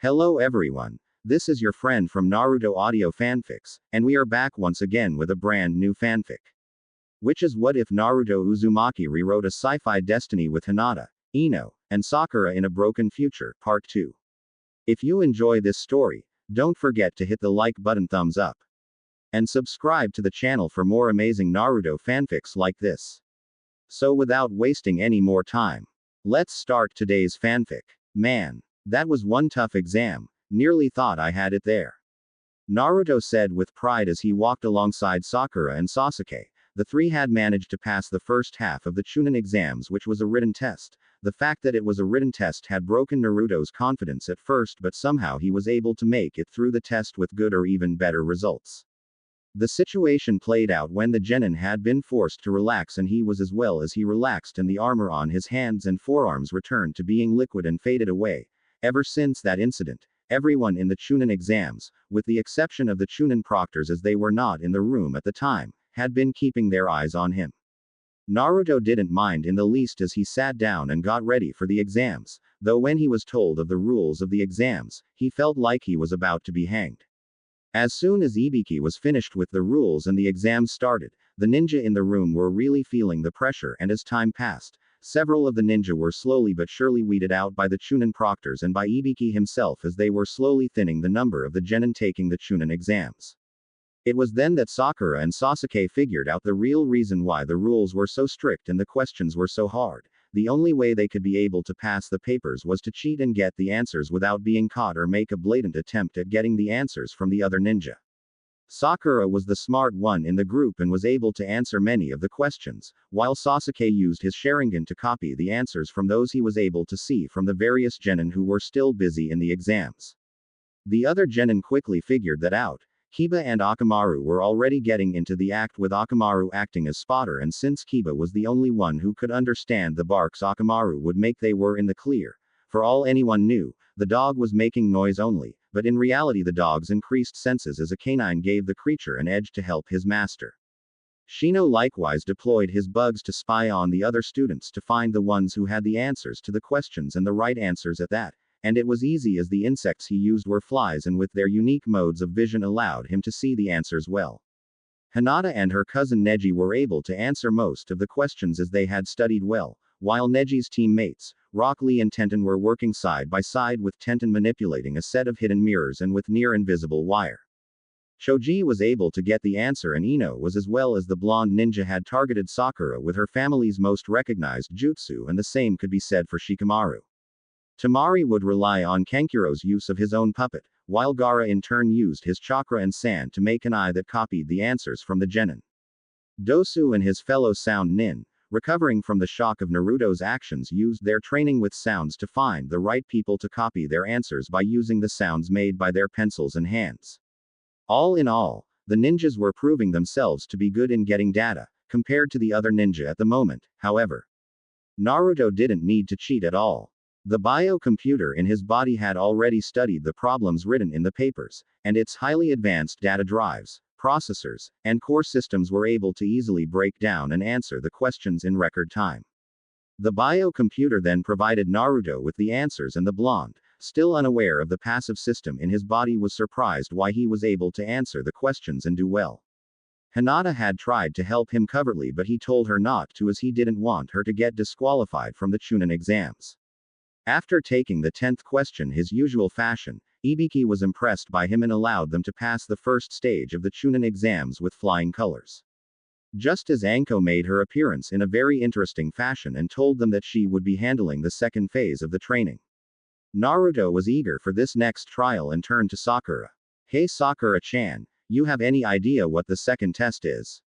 Hello everyone. This is your friend from Naruto Audio Fanfics, and we are back once again with a brand new fanfic. Which is What If Naruto Uzumaki Rewrote a Sci-Fi Destiny with Hinata, Ino, and Sakura in a Broken Future, Part 2. If you enjoy this story, don't forget to hit the like button, thumbs up, and subscribe to the channel for more amazing Naruto fanfics like this. So without wasting any more time, let's start today's fanfic. Man, that was one tough exam. Nearly thought I had it there. Naruto said with pride as he walked alongside Sakura and Sasuke. The three had managed to pass the first half of the Chunin exams, which was a written test. The fact that it was a written test had broken Naruto's confidence at first, but somehow he was able to make it through the test with good or even better results. The situation played out when the genin had been forced to relax, and he was as well as he relaxed, and the armor on his hands and forearms returned to being liquid and faded away. Ever since that incident, everyone in the Chunin exams, with the exception of the Chunin proctors as they were not in the room at the time, had been keeping their eyes on him. Naruto didn't mind in the least as he sat down and got ready for the exams, though when he was told of the rules of the exams, he felt like he was about to be hanged. As soon as Ibiki was finished with the rules and the exams started, the ninja in the room were really feeling the pressure, and as time passed, several of the ninja were slowly but surely weeded out by the Chunin proctors and by Ibiki himself, as they were slowly thinning the number of the genin taking the Chunin exams. It was then that Sakura and Sasuke figured out the real reason why the rules were so strict and the questions were so hard. The only way they could be able to pass the papers was to cheat and get the answers without being caught, or make a blatant attempt at getting the answers from the other ninja. Sakura was the smart one in the group and was able to answer many of the questions, while Sasuke used his Sharingan to copy the answers from those he was able to see from the various genin who were still busy in the exams. The other genin quickly figured that out. Kiba and Akamaru were already getting into the act, with Akamaru acting as spotter, and since Kiba was the only one who could understand the barks Akamaru would make, they were in the clear. For all anyone knew, the dog was making noise only, but in reality the dog's increased senses as a canine gave the creature an edge to help his master. Shino likewise deployed his bugs to spy on the other students to find the ones who had the answers to the questions and the right answers at that. And it was easy, as the insects he used were flies, and with their unique modes of vision allowed him to see the answers well. Hinata and her cousin Neji were able to answer most of the questions as they had studied well, while Neji's teammates, Rock Lee and Tenten, were working side by side, with Tenten manipulating a set of hidden mirrors and with near-invisible wire. Choji was able to get the answer, and Ino was, as well as the blonde ninja, had targeted Sakura with her family's most recognized jutsu, and the same could be said for Shikamaru. Tamari would rely on Kenkuro's use of his own puppet, while Gaara in turn used his chakra and sand to make an eye that copied the answers from the genin. Dosu and his fellow sound nin, recovering from the shock of Naruto's actions, used their training with sounds to find the right people to copy their answers by using the sounds made by their pencils and hands. All in all, the ninjas were proving themselves to be good in getting data, compared to the other ninja at the moment. However, Naruto didn't need to cheat at all. The biocomputer in his body had already studied the problems written in the papers, and its highly advanced data drives, processors, and core systems were able to easily break down and answer the questions in record time. The biocomputer then provided Naruto with the answers, and the blonde, still unaware of the passive system in his body, was surprised why he was able to answer the questions and do well. Hinata had tried to help him covertly, but he told her not to, as he didn't want her to get disqualified from the Chunin exams. After taking the 10th question his usual fashion, Ibiki was impressed by him and allowed them to pass the first stage of the Chunin exams with flying colors. Just as Anko made her appearance in a very interesting fashion and told them that she would be handling the second phase of the training. Naruto was eager for this next trial and turned to Sakura. "Hey Sakura-chan, you have any idea what the second test is?"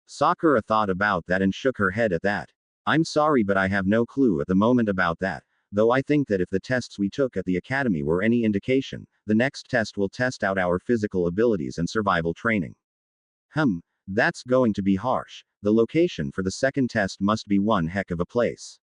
Sakura thought about that and shook her head at that. "I'm sorry, but I have no clue at the moment about that. Though I think that if the tests we took at the academy were any indication, the next test will test out our physical abilities and survival training." That's going to be harsh. The location for the second test must be one heck of a place.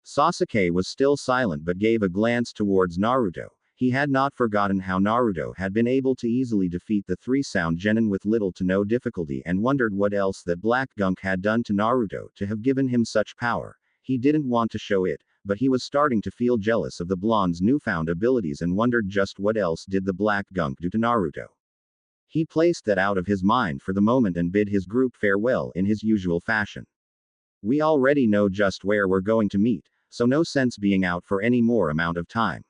Sasuke was still silent but gave a glance towards Naruto. He had not forgotten how Naruto had been able to easily defeat the three sound genin with little to no difficulty, and wondered what else that Black Gunk had done to Naruto to have given him such power. He didn't want to show it, but he was starting to feel jealous of the blonde's newfound abilities and wondered just what else did the black gunk do to Naruto. He placed that out of his mind for the moment and bid his group farewell in his usual fashion. We already know just where we're going to meet, so no sense being out for any more amount of time.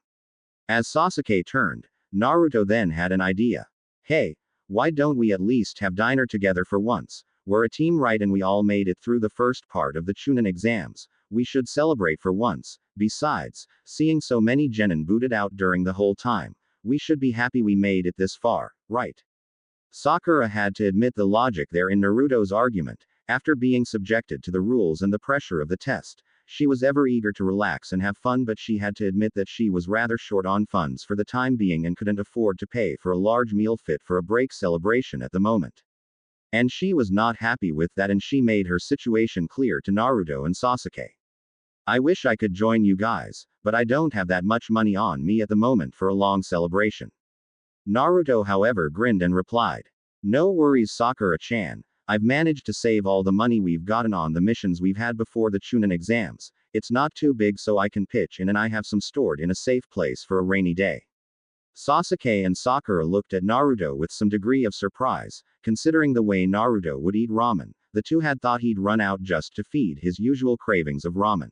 As Sasuke turned, Naruto then had an idea. Hey, why don't we at least have dinner together for once? We're a team, right, and we all made it through the first part of the Chunin exams. We should celebrate for once. Besides, seeing so many genin booted out during the whole time, we should be happy we made it this far, right? Sakura had to admit the logic there in Naruto's argument. After being subjected to the rules and the pressure of the test, she was ever eager to relax and have fun, but she had to admit that she was rather short on funds for the time being and couldn't afford to pay for a large meal fit for a break celebration at the moment. And she was not happy with that, and she made her situation clear to Naruto and Sasuke. I wish I could join you guys, but I don't have that much money on me at the moment for a long celebration. Naruto, however, grinned and replied, No worries, Sakura-chan. I've managed to save all the money we've gotten on the missions we've had before the Chunin exams. It's not too big, so I can pitch in, and I have some stored in a safe place for a rainy day. Sasuke and Sakura looked at Naruto with some degree of surprise, considering the way Naruto would eat ramen. The two had thought he'd run out just to feed his usual cravings of ramen.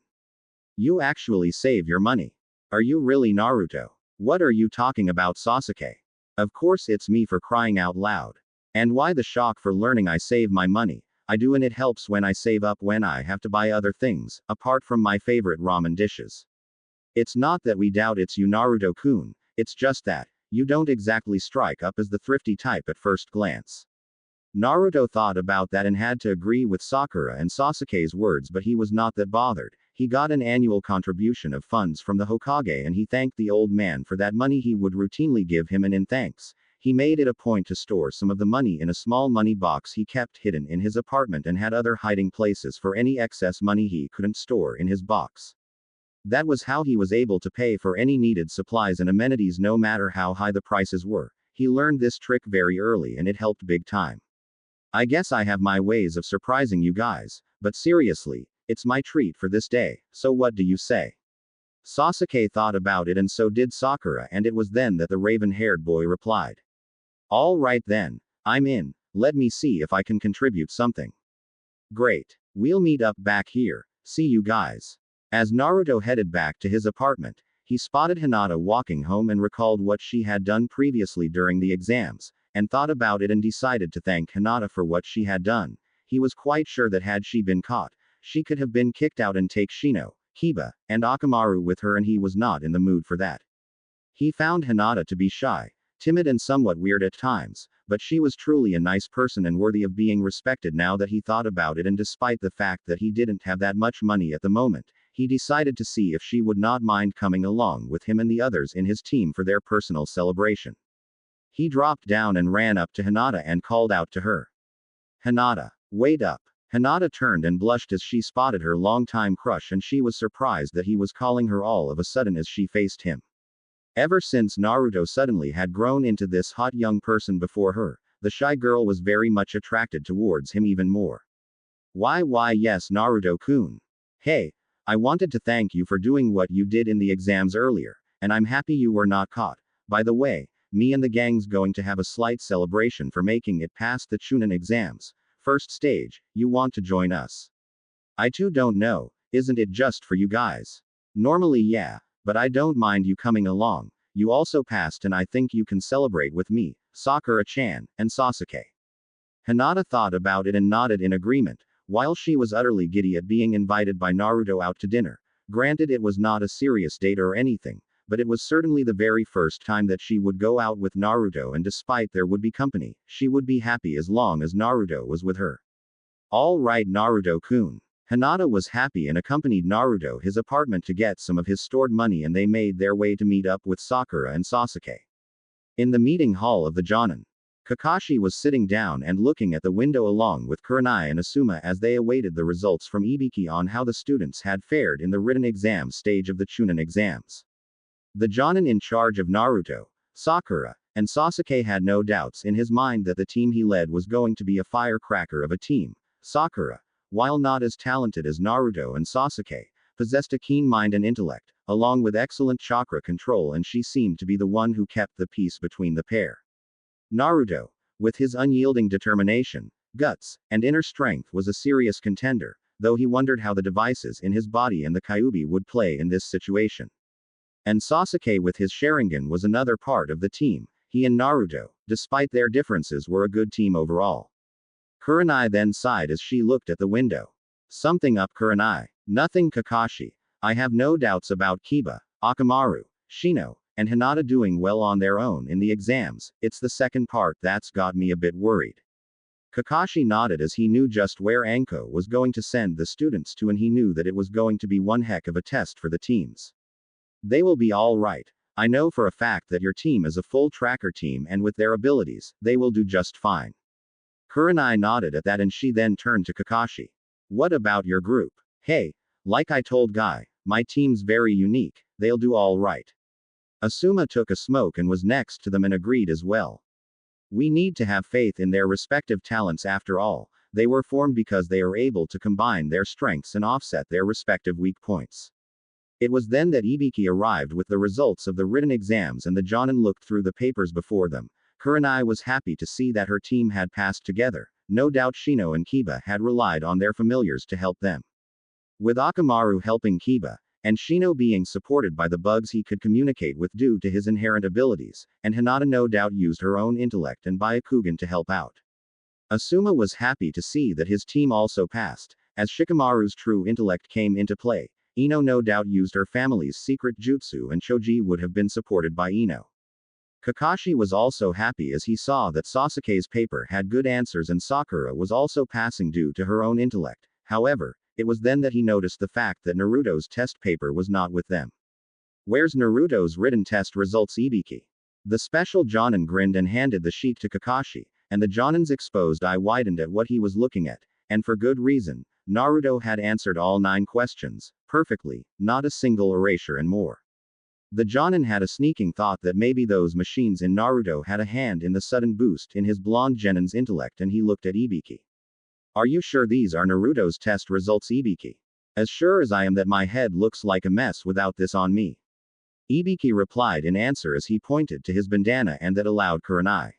You actually save your money. Are you really, Naruto? What are you talking about, Sasuke? Of course it's me, for crying out loud. And why the shock for learning I save my money? I do, and it helps when I save up when I have to buy other things, apart from my favorite ramen dishes. It's not that we doubt it's you, Naruto-kun, it's just that you don't exactly strike up as the thrifty type at first glance. Naruto thought about that and had to agree with Sakura and Sasuke's words, but he was not that bothered. He got an annual contribution of funds from the Hokage, and he thanked the old man for that money he would routinely give him, and in thanks, he made it a point to store some of the money in a small money box he kept hidden in his apartment and had other hiding places for any excess money he couldn't store in his box. That was how he was able to pay for any needed supplies and amenities, no matter how high the prices were. He learned this trick very early and it helped big time. I guess I have my ways of surprising you guys, but seriously, it's my treat for this day, so what do you say? Sasuke thought about it, and so did Sakura, and it was then that the raven-haired boy replied. All right then, I'm in. Let me see if I can contribute something. Great. We'll meet up back here. See you guys. As Naruto headed back to his apartment, he spotted Hinata walking home and recalled what she had done previously during the exams, and thought about it and decided to thank Hinata for what she had done. He was quite sure that had she been caught, she could have been kicked out and take Shino, Kiba, and Akamaru with her, and he was not in the mood for that. He found Hinata to be shy, timid, and somewhat weird at times, but she was truly a nice person and worthy of being respected now that he thought about it, and despite the fact that he didn't have that much money at the moment, he decided to see if she would not mind coming along with him and the others in his team for their personal celebration. He dropped down and ran up to Hinata and called out to her. Hinata, wait up. Hinata turned and blushed as she spotted her longtime crush, and she was surprised that he was calling her all of a sudden as she faced him. Ever since Naruto suddenly had grown into this hot young person before her, the shy girl was very much attracted towards him even more. Why yes, Naruto-kun. Hey, I wanted to thank you for doing what you did in the exams earlier, and I'm happy you were not caught. By the way, me and the gang's going to have a slight celebration for making it past the Chunin exams. First stage, you want to join us? I too don't know, isn't it just for you guys? Normally yeah, but I don't mind you coming along. You also passed and I think you can celebrate with me, Sakura-chan, and Sasuke. Hinata thought about it and nodded in agreement, while she was utterly giddy at being invited by Naruto out to dinner. Granted, it was not a serious date or anything, but it was certainly the very first time that she would go out with Naruto, and despite there would be company, she would be happy as long as Naruto was with her. All right, Naruto-kun. Hinata was happy and accompanied Naruto his apartment to get some of his stored money, and they made their way to meet up with Sakura and Sasuke. In the meeting hall of the Jonin, Kakashi was sitting down and looking at the window along with Kurenai and Asuma as they awaited the results from Ibiki on how the students had fared in the written exam stage of the Chunin exams. The Jonin in charge of Naruto, Sakura, and Sasuke had no doubts in his mind that the team he led was going to be a firecracker of a team. Sakura, while not as talented as Naruto and Sasuke, possessed a keen mind and intellect, along with excellent chakra control, and she seemed to be the one who kept the peace between the pair. Naruto, with his unyielding determination, guts, and inner strength, was a serious contender, though he wondered how the devices in his body and the Kyuubi would play in this situation. And Sasuke with his Sharingan was another part of the team. He and Naruto, despite their differences, were a good team overall. Kurenai then sighed as she looked at the window. Something up, Kurenai. Nothing, Kakashi. I have no doubts about Kiba, Akamaru, Shino, and Hinata doing well on their own in the exams. It's the second part that's got me a bit worried. Kakashi nodded as he knew just where Anko was going to send the students to, and he knew that it was going to be one heck of a test for the teams. They will be all right. I know for a fact that your team is a full tracker team, and with their abilities, they will do just fine. Kurenai nodded at that, and she then turned to Kakashi. What about your group? Hey, like I told Guy, my team's very unique, they'll do all right. Asuma took a smoke and was next to them and agreed as well. We need to have faith in their respective talents. After all, they were formed because they are able to combine their strengths and offset their respective weak points. It was then that Ibiki arrived with the results of the written exams, and the Jonin looked through the papers before them. Kurenai was happy to see that her team had passed together. No doubt Shino and Kiba had relied on their familiars to help them. With Akamaru helping Kiba, and Shino being supported by the bugs he could communicate with due to his inherent abilities, and Hinata no doubt used her own intellect and Byakugan to help out. Asuma was happy to see that his team also passed, as Shikamaru's true intellect came into play. Ino no doubt used her family's secret jutsu, and Choji would have been supported by Ino. Kakashi was also happy as he saw that Sasuke's paper had good answers and Sakura was also passing due to her own intellect. However, it was then that he noticed the fact that Naruto's test paper was not with them. Where's Naruto's written test results, Ibiki? The special Jonin grinned and handed the sheet to Kakashi, and the Jonin's exposed eye widened at what he was looking at, and for good reason. Naruto had answered all 9 questions perfectly, not a single erasure and more. The Jonin had a sneaking thought that maybe those machines in Naruto had a hand in the sudden boost in his blonde Genin's intellect, and he looked at Ibiki. Are you sure these are Naruto's test results, Ibiki? As sure as I am that my head looks like a mess without this on me. Ibiki replied in answer as he pointed to his bandana, and that allowed Kurenai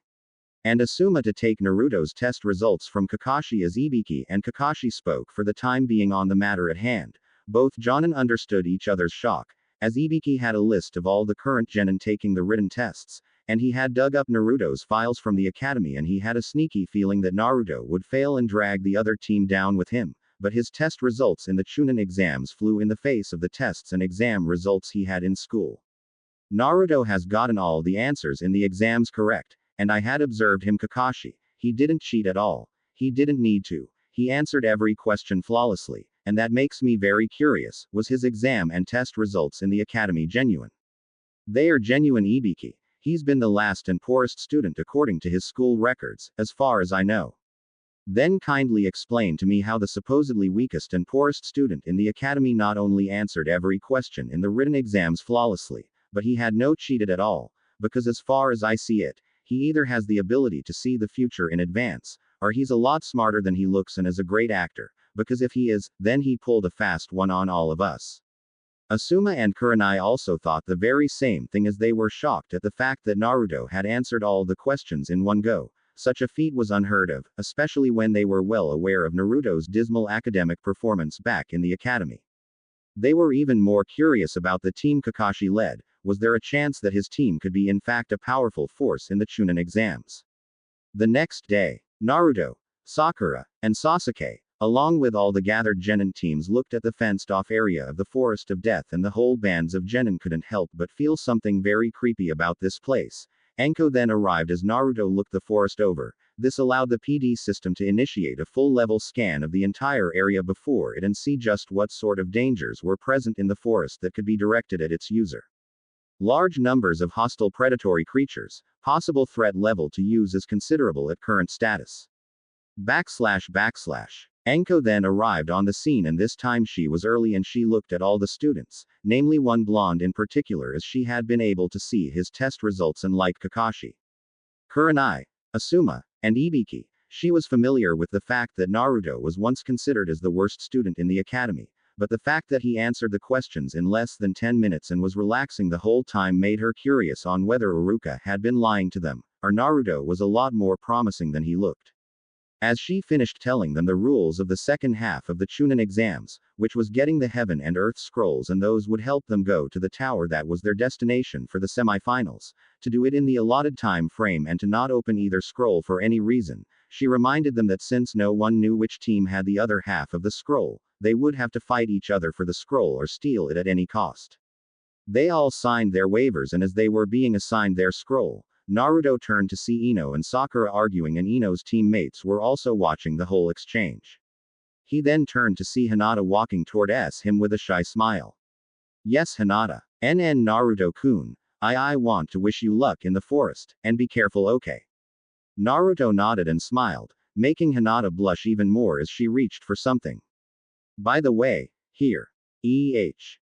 and Asuma to take Naruto's test results from Kakashi as Ibiki and Kakashi spoke for the time being on the matter at hand. Both Jonin understood each other's shock, as Ibiki had a list of all the current Genin taking the written tests, and he had dug up Naruto's files from the academy, and he had a sneaky feeling that Naruto would fail and drag the other team down with him, but his test results in the Chunin exams flew in the face of the tests and exam results he had in school. Naruto has gotten all the answers in the exams correct, and I had observed him, Kakashi. He didn't cheat at all. He didn't need to. He answered every question flawlessly, and that makes me very curious. Was his exam and test results in the academy genuine? They are genuine, Ibiki. He's been the last and poorest student according to his school records, as far as I know. Then kindly explain to me how the supposedly weakest and poorest student in the academy not only answered every question in the written exams flawlessly, but he had no cheated at all, because as far as I see it, he either has the ability to see the future in advance, or he's a lot smarter than he looks and is a great actor, because if he is, then he pulled a fast one on all of us. Asuma and Kurenai also thought the very same thing, as they were shocked at the fact that Naruto had answered all the questions in one go. Such a feat was unheard of, especially when they were well aware of Naruto's dismal academic performance back in the academy. They were even more curious about the team Kakashi led. Was there a chance that his team could be in fact a powerful force in the Chunin exams? The next day, Naruto, Sakura, and Sasuke, along with all the gathered Genin teams, looked at the fenced-off area of the Forest of Death, and the whole bands of Genin couldn't help but feel something very creepy about this place. Anko then arrived as Naruto looked the forest over. This allowed the PD system to initiate a full-level scan of the entire area before it and see just what sort of dangers were present in the forest that could be directed at its user. Large numbers of hostile predatory creatures. Possible threat level to use is considerable at current status. Anko then arrived on the scene, and this time she was early, and she looked at all the students, namely one blonde in particular, as she had been able to see his test results, and like Kakashi, Kurenai, Asuma, and Ibiki, she was familiar with the fact that Naruto was once considered as the worst student in the academy, but the fact that he answered the questions in less than 10 minutes and was relaxing the whole time made her curious on whether Iruka had been lying to them, or Naruto was a lot more promising than he looked. As she finished telling them the rules of the second half of the Chunin exams, which was getting the Heaven and Earth scrolls and those would help them go to the tower that was their destination for the semifinals, to do it in the allotted time frame and to not open either scroll for any reason, she reminded them that since no one knew which team had the other half of the scroll, they would have to fight each other for the scroll or steal it at any cost. They all signed their waivers, and as they were being assigned their scroll, Naruto turned to see Ino and Sakura arguing, and Ino's teammates were also watching the whole exchange. He then turned to see Hinata walking toward him with a shy smile. Yes, Hinata. NN Naruto-kun, I want to wish you luck in the forest, and be careful, okay? Naruto nodded and smiled, making Hinata blush even more as she reached for something. By the way, here.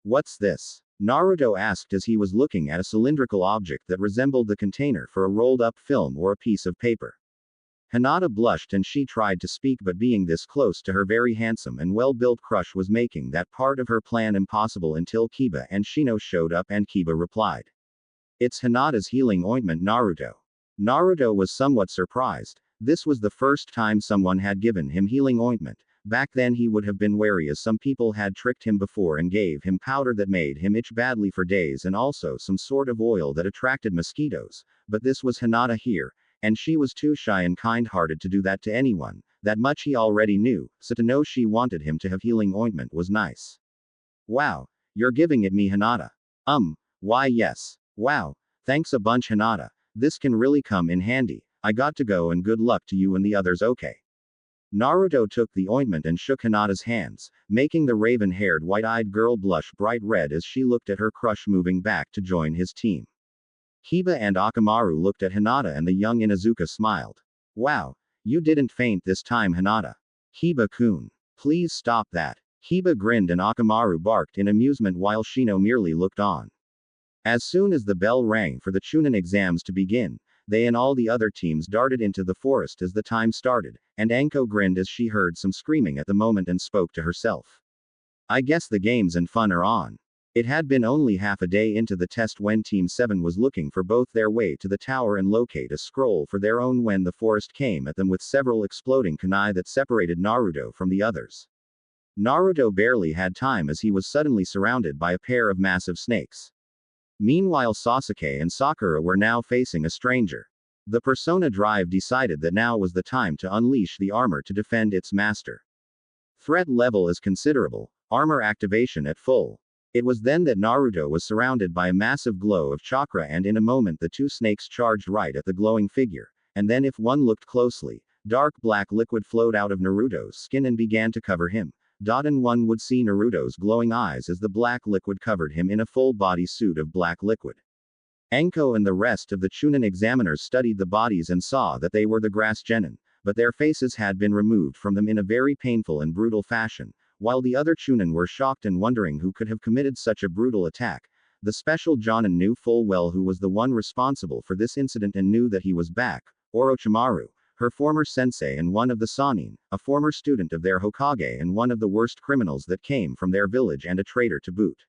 What's this? Naruto asked as he was looking at a cylindrical object that resembled the container for a rolled-up film or a piece of paper. Hinata blushed and she tried to speak, but being this close to her very handsome and well-built crush was making that part of her plan impossible until Kiba and Shino showed up and Kiba replied. It's Hinata's healing ointment, Naruto. Naruto was somewhat surprised. This was the first time someone had given him healing ointment. Back then he would have been wary, as some people had tricked him before and gave him powder that made him itch badly for days and also some sort of oil that attracted mosquitoes, but this was Hinata here, and she was too shy and kind-hearted to do that to anyone. That much he already knew, so to know she wanted him to have healing ointment was nice. Wow, you're giving it me, Hinata. Why yes. Wow, thanks a bunch, Hinata. This can really come in handy. I got to go, and good luck to you and the others, okay? Naruto took the ointment and shook Hinata's hands, making the raven-haired white-eyed girl blush bright red as she looked at her crush moving back to join his team. Kiba and Akamaru looked at Hinata and the young Inuzuka smiled. Wow, you didn't faint this time, Hinata. Kiba-kun. Please stop that. Kiba grinned and Akamaru barked in amusement while Shino merely looked on. As soon as the bell rang for the Chunin exams to begin, they and all the other teams darted into the forest as the time started, and Anko grinned as she heard some screaming at the moment and spoke to herself. I guess the games and fun are on. It had been only half a day into the test when Team 7 was looking for both their way to the tower and locate a scroll for their own when the forest came at them with several exploding kunai that separated Naruto from the others. Naruto barely had time as he was suddenly surrounded by a pair of massive snakes. Meanwhile, Sasuke and Sakura were now facing a stranger. The Persona Drive decided that now was the time to unleash the armor to defend its master. Threat level is considerable, armor activation at full. It was then that Naruto was surrounded by a massive glow of chakra, and in a moment the two snakes charged right at the glowing figure, and then if one looked closely, dark black liquid flowed out of Naruto's skin and began to cover him. And one would see Naruto's glowing eyes as the black liquid covered him in a full body suit of black liquid. Anko and the rest of the Chunin examiners studied the bodies and saw that they were the grass genin, but their faces had been removed from them in a very painful and brutal fashion, while the other Chunin were shocked and wondering who could have committed such a brutal attack. The special Jonin knew full well who was the one responsible for this incident and knew that he was back, Orochimaru, her former sensei and one of the Sannin, a former student of their Hokage and one of the worst criminals that came from their village and a traitor to boot.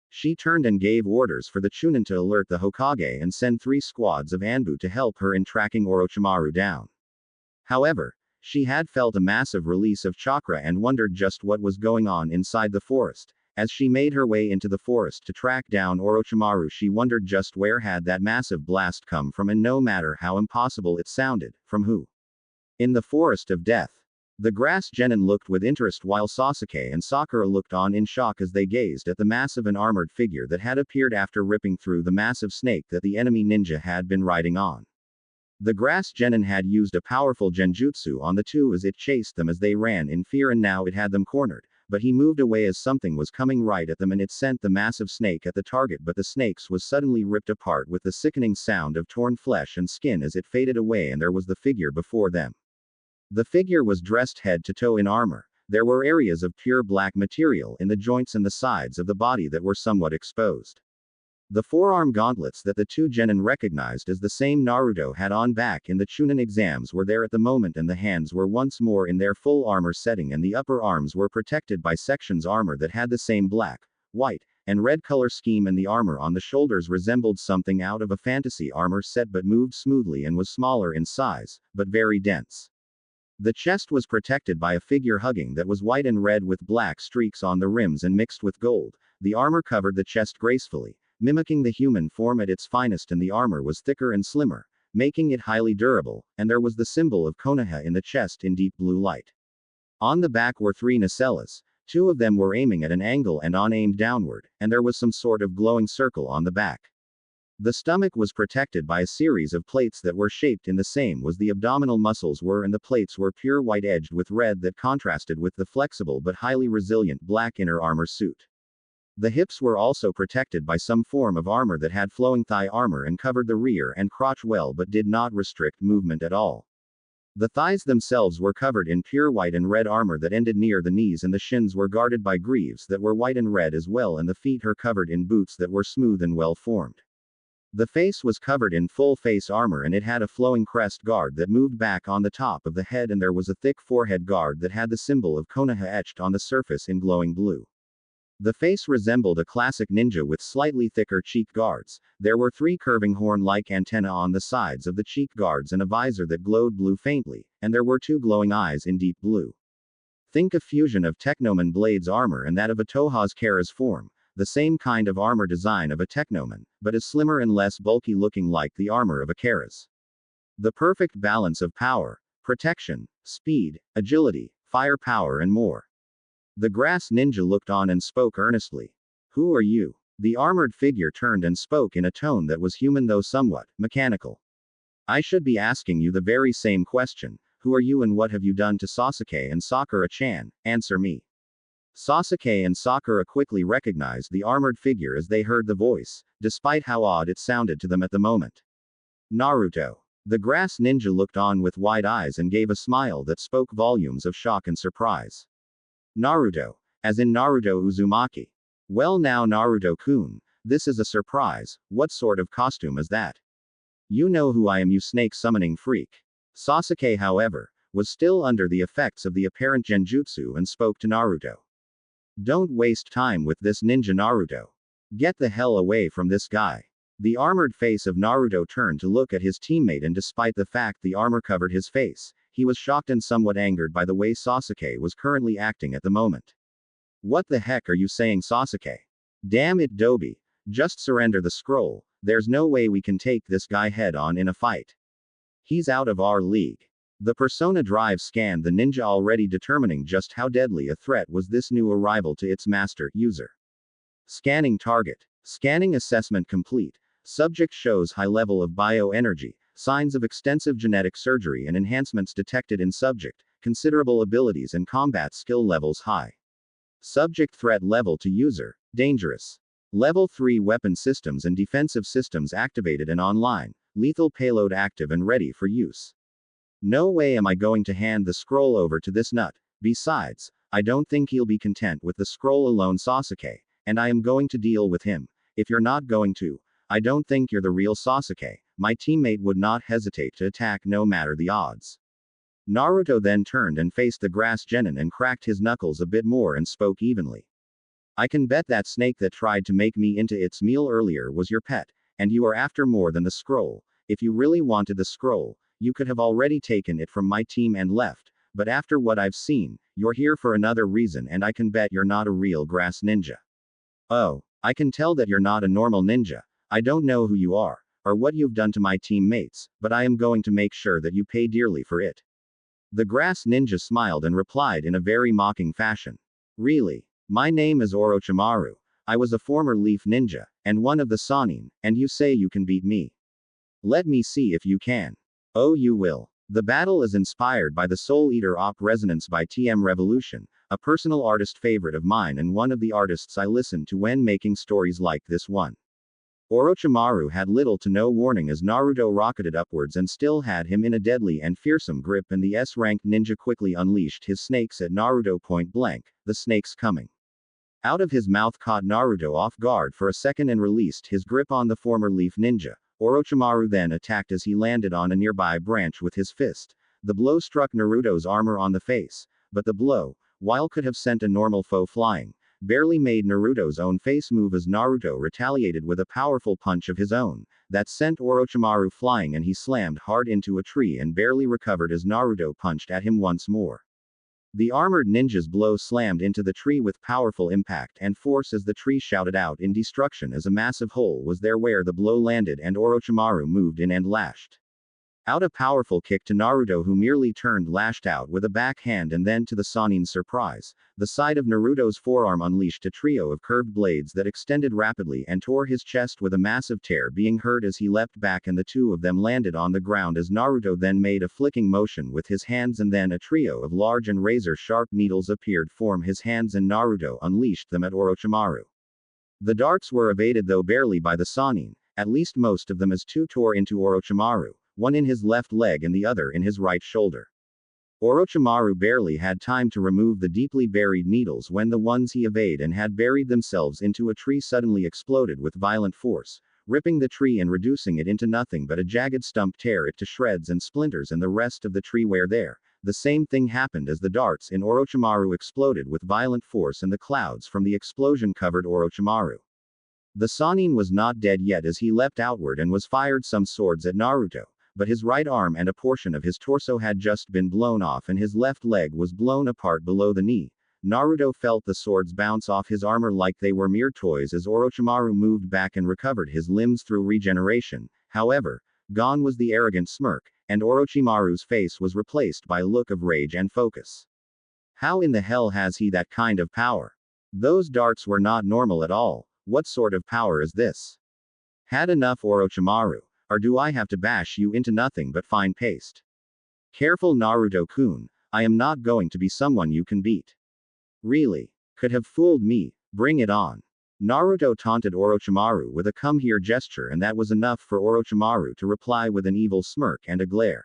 She turned and gave orders for the Chunin to alert the Hokage and send 3 squads of Anbu to help her in tracking Orochimaru down. However, she had felt a massive release of chakra and wondered just what was going on inside the forest. As she made her way into the forest to track down Orochimaru, she wondered just where had that massive blast come from, and no matter how impossible it sounded, from who? In the forest of death. The grass genin looked with interest while Sasuke and Sakura looked on in shock as they gazed at the massive and armored figure that had appeared after ripping through the massive snake that the enemy ninja had been riding on. The grass genin had used a powerful genjutsu on the two as it chased them as they ran in fear, and now it had them cornered, but he moved away as something was coming right at them and it sent the massive snake at the target, but the snake's was suddenly ripped apart with the sickening sound of torn flesh and skin as it faded away, and there was the figure before them. The figure was dressed head to toe in armor. There were areas of pure black material in the joints and the sides of the body that were somewhat exposed. The forearm gauntlets that the two genin recognized as the same Naruto had on back in the Chunin exams were there at the moment, and the hands were once more in their full armor setting, and the upper arms were protected by sections armor that had the same black, white, and red color scheme, and the armor on the shoulders resembled something out of a fantasy armor set but moved smoothly and was smaller in size, but very dense. The chest was protected by a figure hugging that was white and red with black streaks on the rims and mixed with gold. The armor covered the chest gracefully, mimicking the human form at its finest, and the armor was thicker and slimmer, making it highly durable, and there was the symbol of Konoha in the chest in deep blue light. On the back were 3 nacellas. 2 of them were aiming at an angle and on aimed downward, and there was some sort of glowing circle on the back. The stomach was protected by a series of plates that were shaped in the same was the abdominal muscles were, and the plates were pure white edged with red that contrasted with the flexible but highly resilient black inner armor suit. The hips were also protected by some form of armor that had flowing thigh armor and covered the rear and crotch well but did not restrict movement at all. The thighs themselves were covered in pure white and red armor that ended near the knees, and the shins were guarded by greaves that were white and red as well, and the feet were covered in boots that were smooth and well formed. The face was covered in full face armor, and it had a flowing crest guard that moved back on the top of the head, and there was a thick forehead guard that had the symbol of Konoha etched on the surface in glowing blue. The face resembled a classic ninja with slightly thicker cheek guards. There were 3 curving horn-like antennae on the sides of the cheek guards and a visor that glowed blue faintly, and there were 2 glowing eyes in deep blue. Think a fusion of Technoman Blade's armor and that of a Toha's Kara's form, the same kind of armor design of a Technoman, but is slimmer and less bulky, looking like the armor of a Kara's. The perfect balance of power, protection, speed, agility, firepower, and more. The grass ninja looked on and spoke earnestly. Who are you? The armored figure turned and spoke in a tone that was human though somewhat mechanical. I should be asking you the very same question. Who are you and what have you done to Sasuke and Sakura-chan? Answer me. Sasuke and Sakura quickly recognized the armored figure as they heard the voice, despite how odd it sounded to them at the moment. Naruto. The grass ninja looked on with wide eyes and gave a smile that spoke volumes of shock and surprise. Naruto. As in Naruto Uzumaki. Well now Naruto-kun, this is a surprise. What sort of costume is that? You know who I am, you snake summoning freak. Sasuke, however, was still under the effects of the apparent genjutsu and spoke to Naruto. Don't waste time with this ninja, Naruto. Get the hell away from this guy. The armored face of Naruto turned to look at his teammate, and despite the fact the armor covered his face, he was shocked and somewhat angered by the way Sasuke was currently acting at the moment. What the heck are you saying, Sasuke? Damn it, Dobi. Just surrender the scroll. There's no way we can take this guy head on in a fight. He's out of our league. The Persona Drive scanned the ninja, already determining just how deadly a threat was this new arrival to its master user. Scanning target. Scanning assessment complete. Subject shows high level of bioenergy. Signs of extensive genetic surgery and enhancements detected in subject, considerable abilities and combat skill levels high. Subject threat level to user, dangerous. Level 3 weapon systems and defensive systems activated and online, lethal payload active and ready for use. No way am I going to hand the scroll over to this nut. Besides, I don't think he'll be content with the scroll alone, Sasuke, and I am going to deal with him. If you're not going to, I don't think you're the real Sasuke. My teammate would not hesitate to attack no matter the odds. Naruto then turned and faced the grass genin and cracked his knuckles a bit more and spoke evenly. I can bet that snake that tried to make me into its meal earlier was your pet, and you are after more than the scroll. If you really wanted the scroll, you could have already taken it from my team and left, but after what I've seen, you're here for another reason, and I can bet you're not a real grass ninja. Oh, I can tell that you're not a normal ninja. I don't know who you are, or what you've done to my teammates, but I am going to make sure that you pay dearly for it. The grass ninja smiled and replied in a very mocking fashion. Really? My name is Orochimaru. I was a former leaf ninja, and one of the Sannin, and you say you can beat me? Let me see if you can. Oh, you will. The battle is inspired by the Soul Eater Op Resonance by TM Revolution, a personal artist favorite of mine and one of the artists I listen to when making stories like this one. Orochimaru had little to no warning as Naruto rocketed upwards and still had him in a deadly and fearsome grip, and the S-ranked ninja quickly unleashed his snakes at Naruto point blank, the snakes coming. Out of his mouth caught Naruto off guard for a second and released his grip on the former leaf ninja. Orochimaru then attacked as he landed on a nearby branch with his fist. The blow struck Naruto's armor on the face, but the blow, while could have sent a normal foe flying, barely made Naruto's own face move as Naruto retaliated with a powerful punch of his own, that sent Orochimaru flying and he slammed hard into a tree and barely recovered as Naruto punched at him once more. The armored ninja's blow slammed into the tree with powerful impact and force as the tree shouted out in destruction as a massive hole was there where the blow landed and Orochimaru moved in and lashed out a powerful kick to Naruto, who merely turned lashed out with a backhand, and then to the Sanin's surprise, the side of Naruto's forearm unleashed a trio of curved blades that extended rapidly and tore his chest with a massive tear being heard as he leapt back and the two of them landed on the ground as Naruto then made a flicking motion with his hands and then a trio of large and razor-sharp needles appeared from his hands and Naruto unleashed them at Orochimaru. The darts were evaded though barely by the Sanin, at least most of them as two tore into Orochimaru, one in his left leg and the other in his right shoulder. Orochimaru barely had time to remove the deeply buried needles when the ones he evaded and had buried themselves into a tree suddenly exploded with violent force, ripping the tree and reducing it into nothing but a jagged stump, tear it to shreds and splinters and the rest of the tree were there. The same thing happened as the darts in Orochimaru exploded with violent force and the clouds from the explosion covered Orochimaru. The Sanin was not dead yet as he leapt outward and was fired some swords at Naruto, but his right arm and a portion of his torso had just been blown off and his left leg was blown apart below the knee. Naruto felt the swords bounce off his armor like they were mere toys as Orochimaru moved back and recovered his limbs through regeneration. However, gone was the arrogant smirk, and Orochimaru's face was replaced by a look of rage and focus. How in the hell has he that kind of power? Those darts were not normal at all. What sort of power is this? Had enough, Orochimaru. Or do I have to bash you into nothing but fine paste? Careful, Naruto-kun, I am not going to be someone you can beat. Really? Could have fooled me, bring it on. Naruto taunted Orochimaru with a come here gesture and that was enough for Orochimaru to reply with an evil smirk and a glare.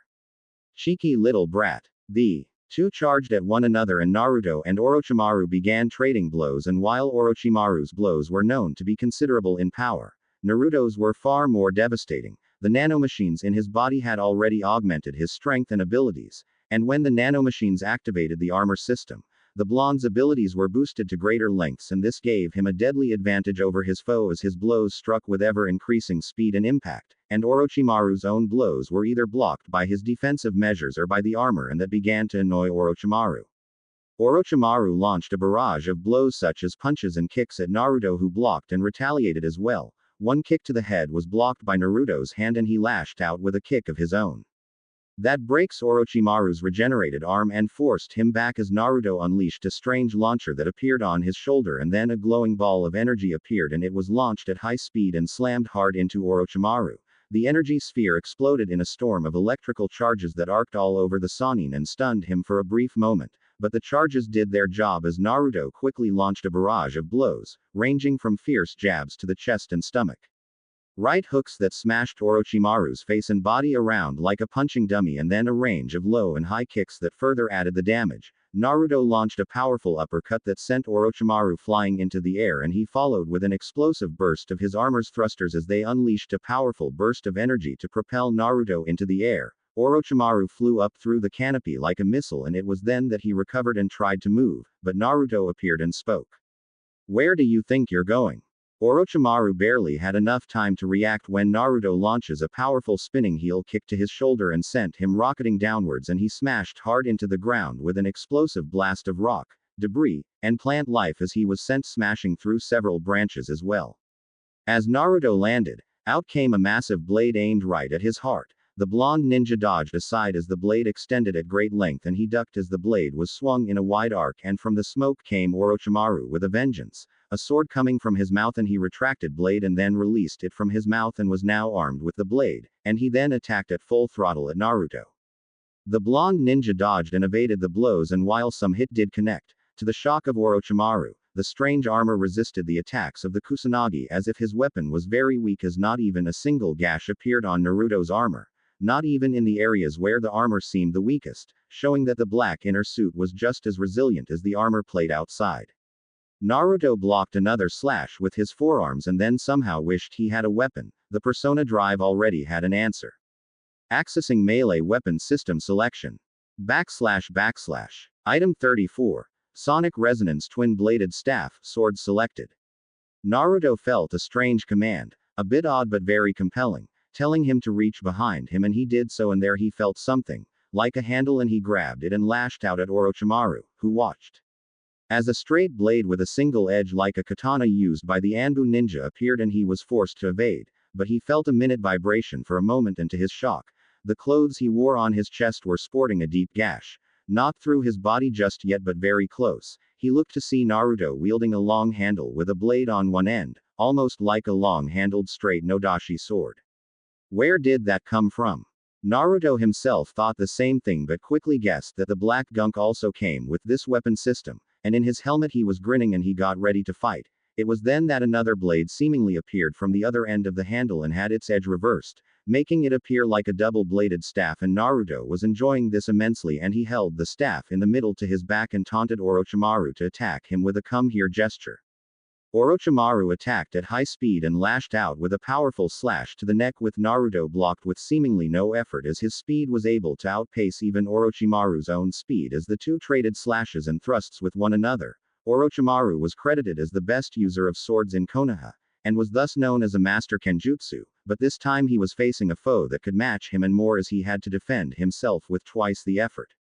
Cheeky little brat. The two charged at one another and Naruto and Orochimaru began trading blows, and while Orochimaru's blows were known to be considerable in power, Naruto's were far more devastating. The nanomachines in his body had already augmented his strength and abilities, and when the nanomachines activated the armor system, the blonde's abilities were boosted to greater lengths and this gave him a deadly advantage over his foe as his blows struck with ever-increasing speed and impact, and Orochimaru's own blows were either blocked by his defensive measures or by the armor, and that began to annoy Orochimaru. Orochimaru launched a barrage of blows such as punches and kicks at Naruto, who blocked and retaliated as well. One kick to the head was blocked by Naruto's hand and he lashed out with a kick of his own. That breaks Orochimaru's regenerated arm and forced him back as Naruto unleashed a strange launcher that appeared on his shoulder, and then a glowing ball of energy appeared and it was launched at high speed and slammed hard into Orochimaru. The energy sphere exploded in a storm of electrical charges that arced all over the Sanin and stunned him for a brief moment, but the charges did their job as Naruto quickly launched a barrage of blows, ranging from fierce jabs to the chest and stomach. Right hooks that smashed Orochimaru's face and body around like a punching dummy, and then a range of low and high kicks that further added the damage. Naruto launched a powerful uppercut that sent Orochimaru flying into the air, and he followed with an explosive burst of his armor's thrusters as they unleashed a powerful burst of energy to propel Naruto into the air. Orochimaru flew up through the canopy like a missile, and it was then that he recovered and tried to move, but Naruto appeared and spoke. Where do you think you're going? Orochimaru barely had enough time to react when Naruto launches a powerful spinning heel kick to his shoulder and sent him rocketing downwards, and he smashed hard into the ground with an explosive blast of rock, debris, and plant life as he was sent smashing through several branches as well. As Naruto landed, out came a massive blade aimed right at his heart. The blonde ninja dodged aside as the blade extended at great length, and he ducked as the blade was swung in a wide arc, and from the smoke came Orochimaru with a vengeance, a sword coming from his mouth, and he retracted blade and then released it from his mouth and was now armed with the blade, and he then attacked at full throttle at Naruto. The blonde ninja dodged and evaded the blows, and while some hit did connect, to the shock of Orochimaru, the strange armor resisted the attacks of the Kusanagi as if his weapon was very weak, as not even a single gash appeared on Naruto's armor. Not even in the areas where the armor seemed the weakest, showing that the black inner suit was just as resilient as the armor plate outside. Naruto blocked another slash with his forearms and then somehow wished he had a weapon. The Persona Drive already had an answer. Accessing melee weapon system selection. // Item 34. Sonic Resonance Twin-Bladed Staff, Sword selected. Naruto felt a strange command, a bit odd but very compelling, telling him to reach behind him, and he did so, and there he felt something, like a handle, and he grabbed it and lashed out at Orochimaru, who watched. As a straight blade with a single edge like a katana used by the Anbu ninja appeared, and he was forced to evade, but he felt a minute vibration for a moment, and to his shock, the clothes he wore on his chest were sporting a deep gash. Not through his body just yet, but very close. He looked to see Naruto wielding a long handle with a blade on one end, almost like a long-handled straight Nodashi sword. Where did that come from? Naruto himself thought the same thing, but quickly guessed that the black gunk also came with this weapon system, and in his helmet he was grinning and he got ready to fight. It was then that another blade seemingly appeared from the other end of the handle and had its edge reversed, making it appear like a double-bladed staff, and Naruto was enjoying this immensely, and he held the staff in the middle to his back and taunted Orochimaru to attack him with a come here gesture. Orochimaru attacked at high speed and lashed out with a powerful slash to the neck, with Naruto blocked with seemingly no effort, as his speed was able to outpace even Orochimaru's own speed as the two traded slashes and thrusts with one another. Orochimaru was credited as the best user of swords in Konoha, and was thus known as a master kenjutsu, but this time he was facing a foe that could match him and more, as he had to defend himself with twice the effort.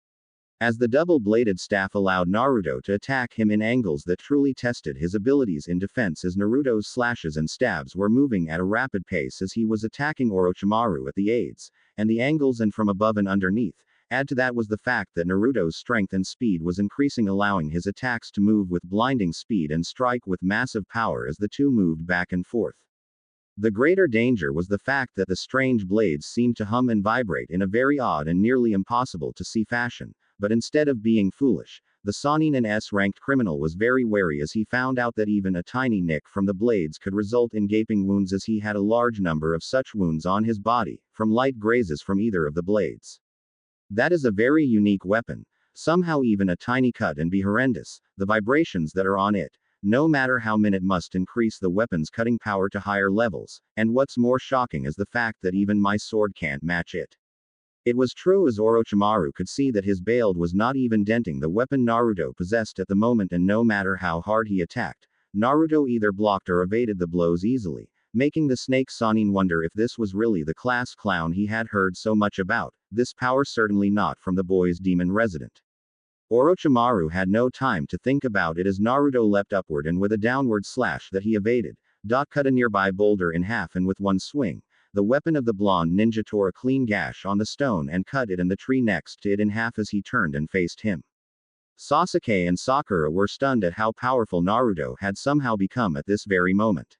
As the double-bladed staff allowed Naruto to attack him in angles that truly tested his abilities in defense, as Naruto's slashes and stabs were moving at a rapid pace as he was attacking Orochimaru at the aids, and the angles and from above and underneath. Add to that was the fact that Naruto's strength and speed was increasing, allowing his attacks to move with blinding speed and strike with massive power as the two moved back and forth. The greater danger was the fact that the strange blades seemed to hum and vibrate in a very odd and nearly impossible to see fashion, but instead of being foolish, the Sannin and S-ranked criminal was very wary, as he found out that even a tiny nick from the blades could result in gaping wounds, as he had a large number of such wounds on his body, from light grazes from either of the blades. That is a very unique weapon. Somehow even a tiny cut and be horrendous, the vibrations that are on it, no matter how minute, must increase the weapon's cutting power to higher levels, and what's more shocking is the fact that even my sword can't match it. It was true, as Orochimaru could see that his blade was not even denting the weapon Naruto possessed at the moment, and no matter how hard he attacked, Naruto either blocked or evaded the blows easily, making the snake Sannin wonder if this was really the class clown he had heard so much about. This power certainly not from the boy's demon resident. Orochimaru had no time to think about it, as Naruto leapt upward and with a downward slash that he evaded, cut a nearby boulder in half, and with one swing, the weapon of the blonde ninja tore a clean gash on the stone and cut it and the tree next to it in half as he turned and faced him. Sasuke and Sakura were stunned at how powerful Naruto had somehow become at this very moment.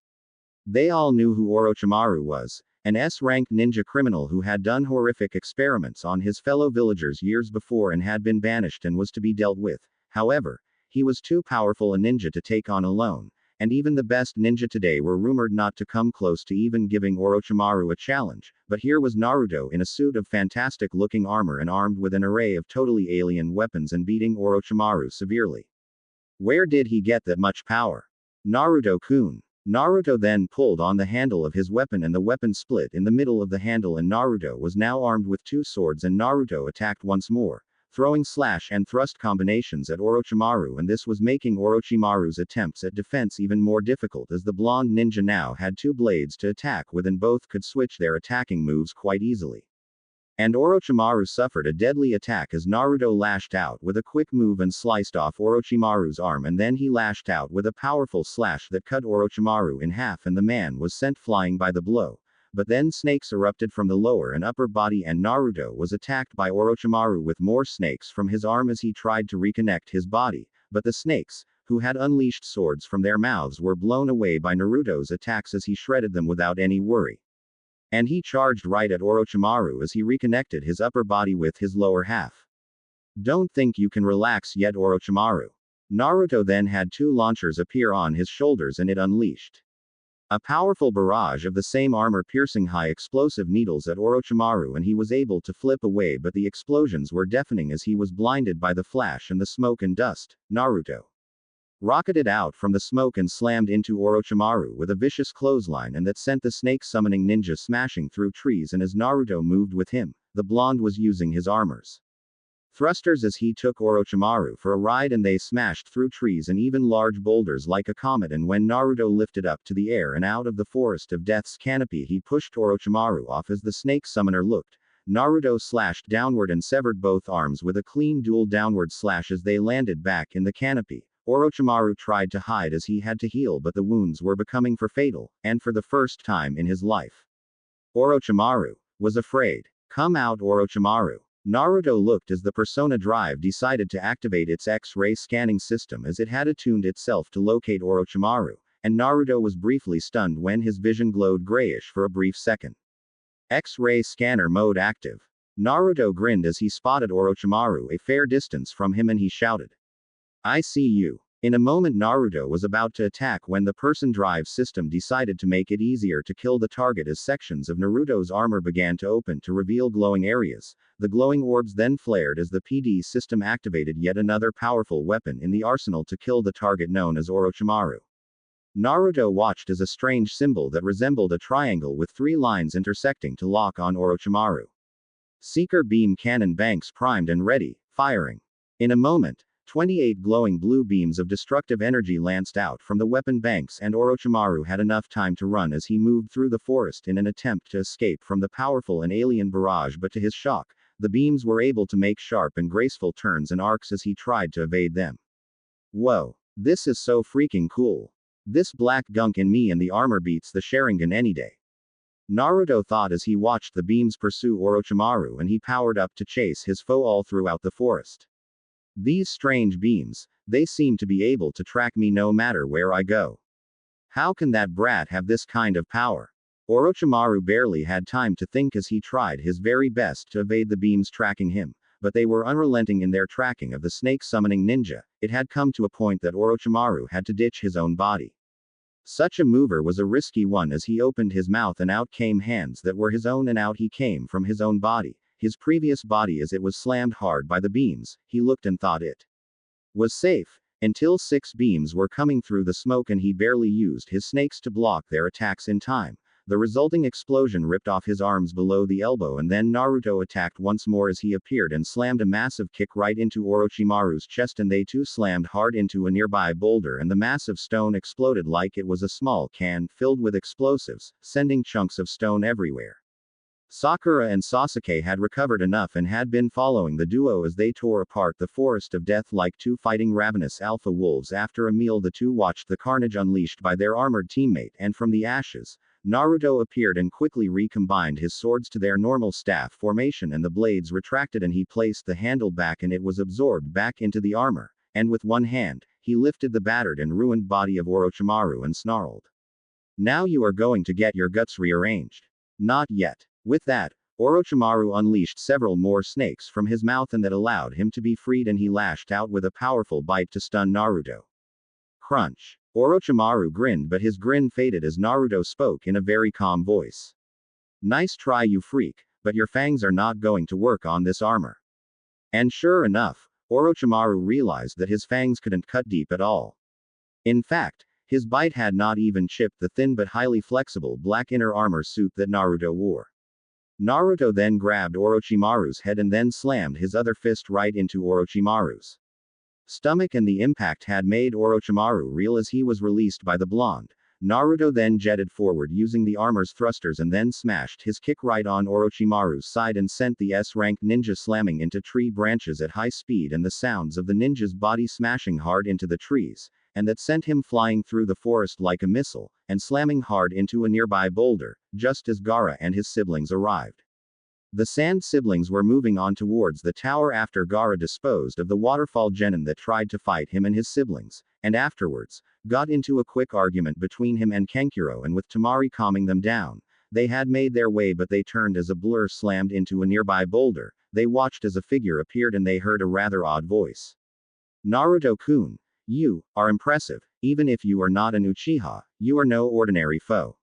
They all knew who Orochimaru was, an S-ranked ninja criminal who had done horrific experiments on his fellow villagers years before and had been banished and was to be dealt with. However, he was too powerful a ninja to take on alone, and even the best ninja today were rumored not to come close to even giving Orochimaru a challenge, but here was Naruto in a suit of fantastic-looking armor and armed with an array of totally alien weapons and beating Orochimaru severely. Where did he get that much power? Naruto-kun. Naruto then pulled on the handle of his weapon and the weapon split in the middle of the handle, and Naruto was now armed with two swords, and Naruto attacked once more, throwing slash and thrust combinations at Orochimaru, and this was making Orochimaru's attempts at defense even more difficult, as the blonde ninja now had two blades to attack with and both could switch their attacking moves quite easily. And Orochimaru suffered a deadly attack as Naruto lashed out with a quick move and sliced off Orochimaru's arm, and then he lashed out with a powerful slash that cut Orochimaru in half, and the man was sent flying by the blow. But then snakes erupted from the lower and upper body, and Naruto was attacked by Orochimaru with more snakes from his arm as he tried to reconnect his body, but the snakes, who had unleashed swords from their mouths, were blown away by Naruto's attacks as he shredded them without any worry. And he charged right at Orochimaru as he reconnected his upper body with his lower half. Don't think you can relax yet, Orochimaru. Naruto then had two launchers appear on his shoulders, and it unleashed a powerful barrage of the same armor-piercing high-explosive needles at Orochimaru, and he was able to flip away, but the explosions were deafening as he was blinded by the flash and the smoke and dust. Naruto rocketed out from the smoke and slammed into Orochimaru with a vicious clothesline, and that sent the snake-summoning ninja smashing through trees. And as Naruto moved with him, the blonde was using his armor's thrusters as he took Orochimaru for a ride, and they smashed through trees and even large boulders like a comet. And when Naruto lifted up to the air and out of the forest of death's canopy, he pushed Orochimaru off. As the snake summoner looked, Naruto slashed downward and severed both arms with a clean dual downward slash. As they landed back in the canopy, Orochimaru tried to hide as he had to heal, but the wounds were becoming fatal, and for the first time in his life, Orochimaru was afraid. Come out, Orochimaru. Naruto looked as the Persona Drive decided to activate its X-ray scanning system, as it had attuned itself to locate Orochimaru, and Naruto was briefly stunned when his vision glowed grayish for a brief second. X-ray scanner mode active. Naruto grinned as he spotted Orochimaru a fair distance from him, and he shouted, "I see you." In a moment Naruto was about to attack when the Person Drive system decided to make it easier to kill the target, as sections of Naruto's armor began to open to reveal glowing areas. The glowing orbs then flared as the PD system activated yet another powerful weapon in the arsenal to kill the target known as Orochimaru. Naruto watched as a strange symbol that resembled a triangle with 3 lines intersecting to lock on Orochimaru. Seeker beam cannon banks primed and ready, firing. In a moment, 28 glowing blue beams of destructive energy lanced out from the weapon banks, and Orochimaru had enough time to run as he moved through the forest in an attempt to escape from the powerful and alien barrage. But to his shock, the beams were able to make sharp and graceful turns and arcs as he tried to evade them. Whoa, this is so freaking cool. This black gunk in me and the armor beats the Sharingan any day. Naruto thought as he watched the beams pursue Orochimaru, and he powered up to chase his foe all throughout the forest. These strange beams, they seem to be able to track me no matter where I go. How can that brat have this kind of power? Orochimaru barely had time to think as he tried his very best to evade the beams tracking him, but they were unrelenting in their tracking of the snake-summoning ninja. It had come to a point that Orochimaru had to ditch his own body. Such a maneuver was a risky one, as he opened his mouth and out came hands that were his own, and out he came from his own body. His previous body, as it was slammed hard by the beams. He looked and thought it was safe, until 6 beams were coming through the smoke, and he barely used his snakes to block their attacks in time. The resulting explosion ripped off his arms below the elbow, and then Naruto attacked once more as he appeared and slammed a massive kick right into Orochimaru's chest, and they too slammed hard into a nearby boulder, and the massive stone exploded like it was a small can filled with explosives, sending chunks of stone everywhere. Sakura and Sasuke had recovered enough and had been following the duo as they tore apart the forest of death like 2 fighting ravenous alpha wolves. After a meal, the 2 watched the carnage unleashed by their armored teammate, and from the ashes, Naruto appeared and quickly recombined his swords to their normal staff formation, and the blades retracted and he placed the handle back and it was absorbed back into the armor, and with one hand, he lifted the battered and ruined body of Orochimaru and snarled, "Now you are going to get your guts rearranged." Not yet. With that, Orochimaru unleashed several more snakes from his mouth, and that allowed him to be freed, and he lashed out with a powerful bite to stun Naruto. Crunch. Orochimaru grinned, but his grin faded as Naruto spoke in a very calm voice. "Nice try, you freak, but your fangs are not going to work on this armor." And sure enough, Orochimaru realized that his fangs couldn't cut deep at all. In fact, his bite had not even chipped the thin but highly flexible black inner armor suit that Naruto wore. Naruto then grabbed Orochimaru's head and then slammed his other fist right into Orochimaru's stomach, and the impact had made Orochimaru reel as he was released by the blonde. Naruto then jetted forward using the armor's thrusters and then smashed his kick right on Orochimaru's side and sent the S-rank ninja slamming into tree branches at high speed, and the sounds of the ninja's body smashing hard into the trees, and that sent him flying through the forest like a missile, and slamming hard into a nearby boulder, just as Gaara and his siblings arrived. The Sand siblings were moving on towards the tower after Gaara disposed of the waterfall genin that tried to fight him and his siblings, and afterwards, got into a quick argument between him and Kenkiro, and with Temari calming them down, they had made their way, but they turned as a blur slammed into a nearby boulder. They watched as a figure appeared and they heard a rather odd voice. "Naruto-kun, you are impressive. Even if you are not an Uchiha, you are no ordinary foe."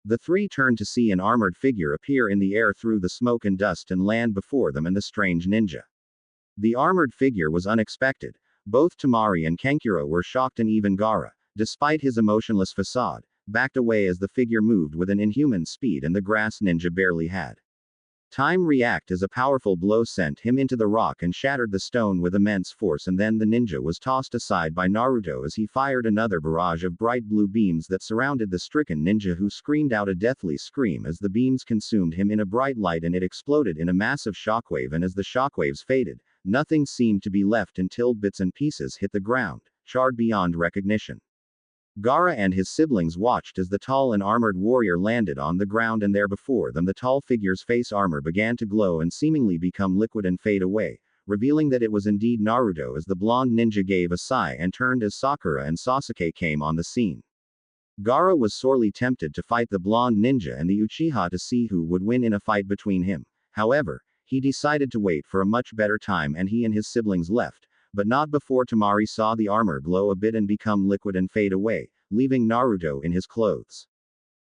The 3 turned to see an armored figure appear in the air through the smoke and dust and land before them and the strange ninja. The armored figure was unexpected, Both Tamari and Kankuro were shocked, and even Gaara, despite his emotionless facade, backed away as the figure moved with an inhuman speed and the grass ninja barely had time react as a powerful blow sent him into the rock and shattered the stone with immense force, and then the ninja was tossed aside by Naruto as he fired another barrage of bright blue beams that surrounded the stricken ninja, who screamed out a deathly scream as the beams consumed him in a bright light and it exploded in a massive shockwave, and as the shockwaves faded, nothing seemed to be left until bits and pieces hit the ground, charred beyond recognition. Gaara and his siblings watched as the tall and armored warrior landed on the ground, and there before them the tall figure's face armor began to glow and seemingly become liquid and fade away, revealing that it was indeed Naruto as the blonde ninja gave a sigh and turned as Sakura and Sasuke came on the scene. Gaara was sorely tempted to fight the blonde ninja and the Uchiha to see who would win in a fight between him. However, he decided to wait for a much better time, and he and his siblings left, but not before Tamari saw the armor glow a bit and become liquid and fade away, leaving Naruto in his clothes.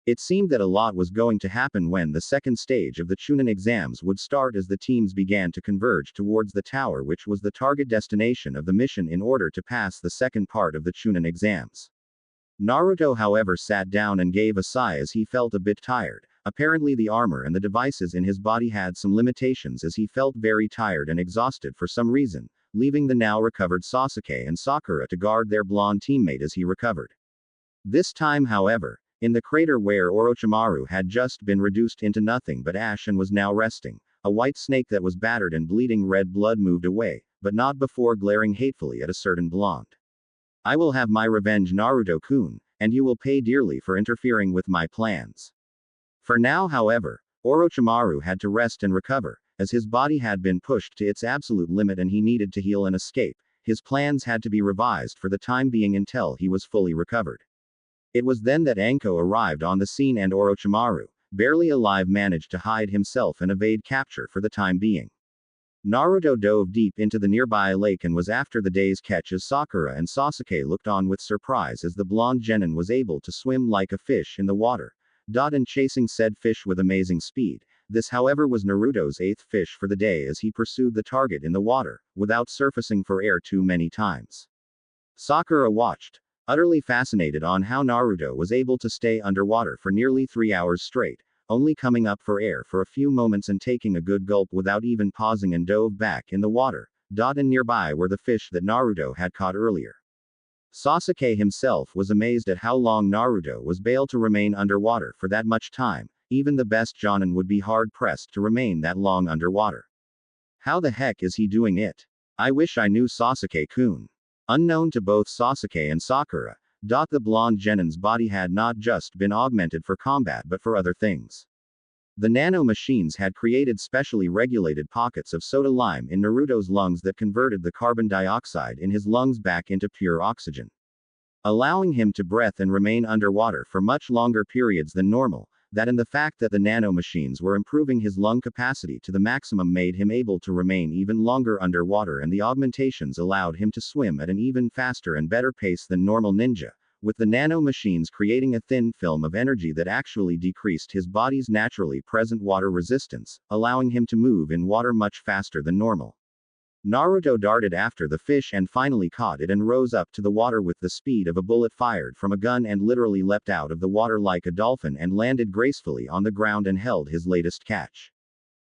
It seemed that a lot was going to happen when the second stage of the Chunin exams would start, as the teams began to converge towards the tower, which was the target destination of the mission in order to pass the second part of the Chunin exams. Naruto, however, sat down and gave a sigh as he felt a bit tired. Apparently the armor and the devices in his body had some limitations, as he felt very tired and exhausted for some reason, leaving the now recovered Sasuke and Sakura to guard their blonde teammate as he recovered. This time, however, in the crater where Orochimaru had just been reduced into nothing but ash and was now resting, a white snake that was battered and bleeding red blood moved away, but not before glaring hatefully at a certain blonde. "I will have my revenge, Naruto-kun, and you will pay dearly for interfering with my plans." For now, however, Orochimaru had to rest and recover, as his body had been pushed to its absolute limit and he needed to heal and escape. His plans had to be revised for the time being until he was fully recovered. It was then that Anko arrived on the scene, and Orochimaru, barely alive, managed to hide himself and evade capture for the time being. Naruto dove deep into the nearby lake and was after the day's catch, as Sakura and Sasuke looked on with surprise as the blonde genin was able to swim like a fish in the water, and chasing said fish with amazing speed. This, however, was Naruto's 8th fish for the day, as he pursued the target in the water, without surfacing for air too many times. Sakura watched, utterly fascinated on how Naruto was able to stay underwater for nearly 3 hours straight, only coming up for air for a few moments and taking a good gulp without even pausing, and dove back in the water. And nearby were the fish that Naruto had caught earlier. Sasuke himself was amazed at how long Naruto was able to remain underwater for that much time. Even the best Jonin would be hard-pressed to remain that long underwater. How the heck is he doing it? I wish I knew Sasuke-kun. Unknown to both Sasuke and Sakura, the blonde genin's body had not just been augmented for combat but for other things. The nano machines had created specially regulated pockets of soda lime in Naruto's lungs that converted the carbon dioxide in his lungs back into pure oxygen, allowing him to breathe and remain underwater for much longer periods than normal. That and the fact that the nano machines were improving his lung capacity to the maximum made him able to remain even longer underwater, and the augmentations allowed him to swim at an even faster and better pace than normal ninja, with the nano machines creating a thin film of energy that actually decreased his body's naturally present water resistance, allowing him to move in water much faster than normal. Naruto darted after the fish and finally caught it and rose up to the water with the speed of a bullet fired from a gun, and literally leapt out of the water like a dolphin and landed gracefully on the ground and held his latest catch.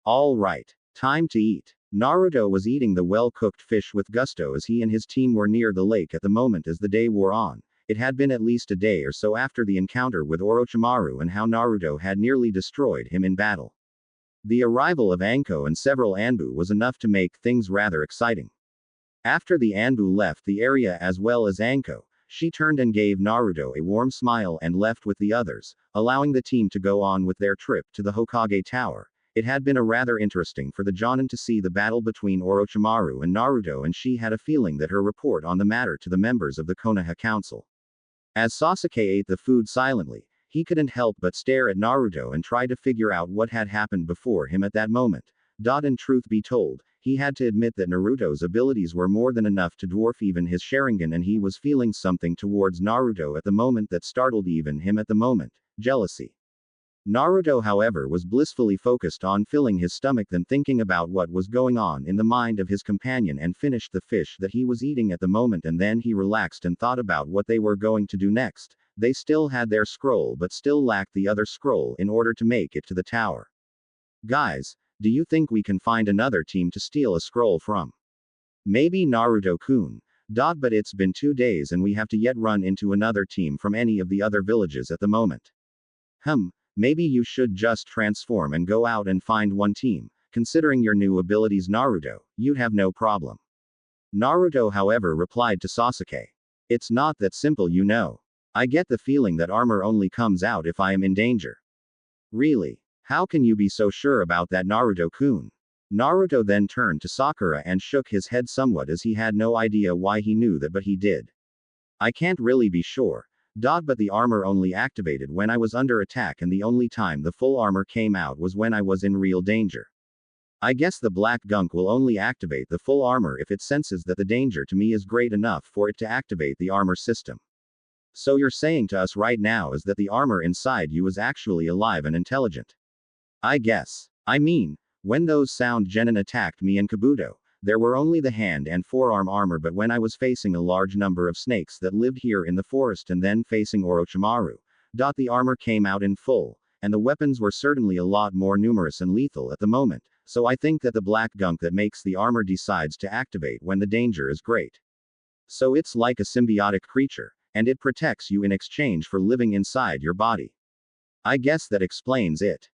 All right, time to eat. Naruto was eating the well-cooked fish with gusto as he and his team were near the lake at the moment as the day wore on. It had been at least a day or so after the encounter with Orochimaru and how Naruto had nearly destroyed him in battle. The arrival of Anko and several Anbu was enough to make things rather exciting. After the Anbu left the area as well as Anko, she turned and gave Naruto a warm smile and left with the others, allowing the team to go on with their trip to the Hokage Tower. It had been a rather interesting for the Jonin to see the battle between Orochimaru and Naruto, and she had a feeling that her report on the matter to the members of the Konoha Council. As Sasuke ate the food silently, he couldn't help but stare at Naruto and try to figure out what had happened before him at that moment. And truth be told, he had to admit that Naruto's abilities were more than enough to dwarf even his Sharingan, and he was feeling something towards Naruto at the moment that startled even him at the moment: jealousy. Naruto, however, was blissfully focused on filling his stomach than thinking about what was going on in the mind of his companion and finished the fish that he was eating at the moment, and then he relaxed and thought about what they were going to do next. They still had their scroll but still lacked the other scroll in order to make it to the tower. Guys, do you think we can find another team to steal a scroll from? Maybe Naruto-kun. But it's been 2 days and we have to yet run into another team from any of the other villages at the moment. Maybe you should just transform and go out and find one team. Considering your new abilities, Naruto, you'd have no problem. Naruto, however, replied to Sasuke. It's not that simple, you know. I get the feeling that armor only comes out if I am in danger. Really? How can you be so sure about that, Naruto-kun? Naruto then turned to Sakura and shook his head somewhat as he had no idea why he knew that, but he did. I can't really be sure. But the armor only activated when I was under attack, and the only time the full armor came out was when I was in real danger. I guess the black gunk will only activate the full armor if it senses that the danger to me is great enough for it to activate the armor system. So you're saying to us right now is that the armor inside you is actually alive and intelligent? I guess. I mean, when those sound genin attacked me and Kabuto, there were only the hand and forearm armor, but when I was facing a large number of snakes that lived here in the forest and then facing Orochimaru, the armor came out in full, and the weapons were certainly a lot more numerous and lethal at the moment, so I think that the black gunk that makes the armor decides to activate when the danger is great. So it's like a symbiotic creature, and it protects you in exchange for living inside your body. I guess that explains it.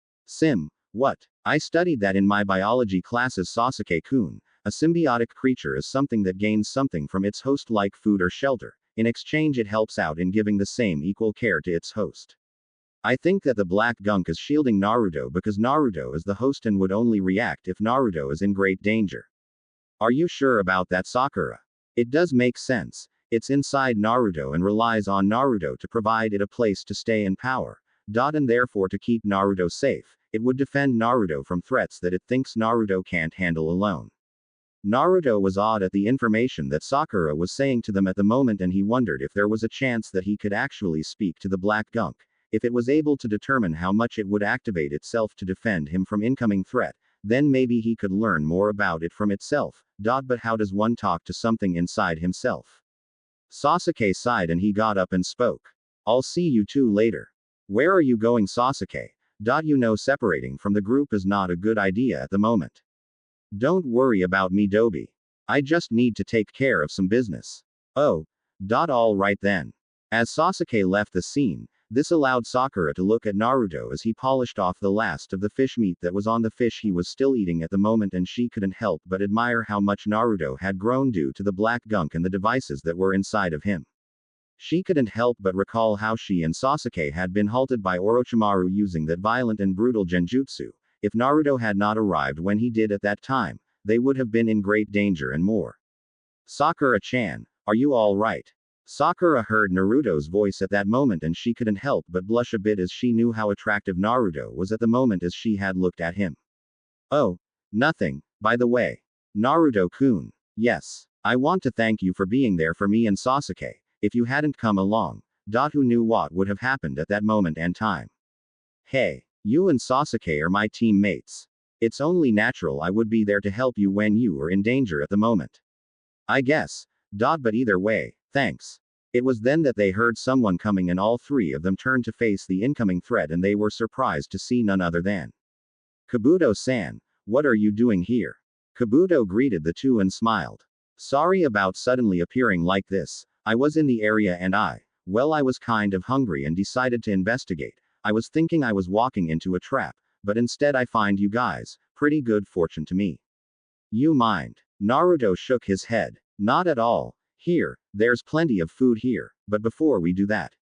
What? I studied that in my biology classes, Sasuke-kun. A symbiotic creature is something that gains something from its host, like food or shelter. In exchange, it helps out in giving the same equal care to its host. I think that the black gunk is shielding Naruto because Naruto is the host and would only react if Naruto is in great danger. Are you sure about that, Sakura? It does make sense. It's inside Naruto and relies on Naruto to provide it a place to stay in power. And therefore to keep Naruto safe, it would defend Naruto from threats that it thinks Naruto can't handle alone. Naruto was awed at the information that Sakura was saying to them at the moment, and he wondered if there was a chance that he could actually speak to the black gunk. If it was able to determine how much it would activate itself to defend him from incoming threat, then maybe he could learn more about it from itself. But how does one talk to something inside himself? Sasuke sighed and he got up and spoke. I'll see you two later. Where are you going, Sasuke? You know, separating from the group is not a good idea at the moment. Don't worry about me, Dobi. I just need to take care of some business. Oh. All right then. As Sasuke left the scene, this allowed Sakura to look at Naruto as he polished off the last of the fish meat that was on the fish he was still eating at the moment, and she couldn't help but admire how much Naruto had grown due to the black gunk and the devices that were inside of him. She couldn't help but recall how she and Sasuke had been halted by Orochimaru using that violent and brutal genjutsu. If Naruto had not arrived when he did at that time, they would have been in great danger and more. Sakura-chan, are you all right? Sakura heard Naruto's voice at that moment and she couldn't help but blush a bit as she knew how attractive Naruto was at the moment as she had looked at him. Oh, nothing, by the way. Naruto-kun. Yes. I want to thank you for being there for me and Sasuke. If you hadn't come along, who knew what would have happened at that moment and time? Hey. You and Sasuke are my teammates. It's only natural I would be there to help you when you were in danger at the moment. I guess. But either way, thanks. It was then that they heard someone coming and all three of them turned to face the incoming threat, and they were surprised to see none other than Kabuto-san. What are you doing here? Kabuto greeted the two and smiled. Sorry about suddenly appearing like this. I was in the area and I was kind of hungry and decided to investigate. I was thinking I was walking into a trap, but instead I find you guys. Pretty good fortune to me. You mind? Naruto shook his head. Not at all. Here, there's plenty of food here, but before we do that.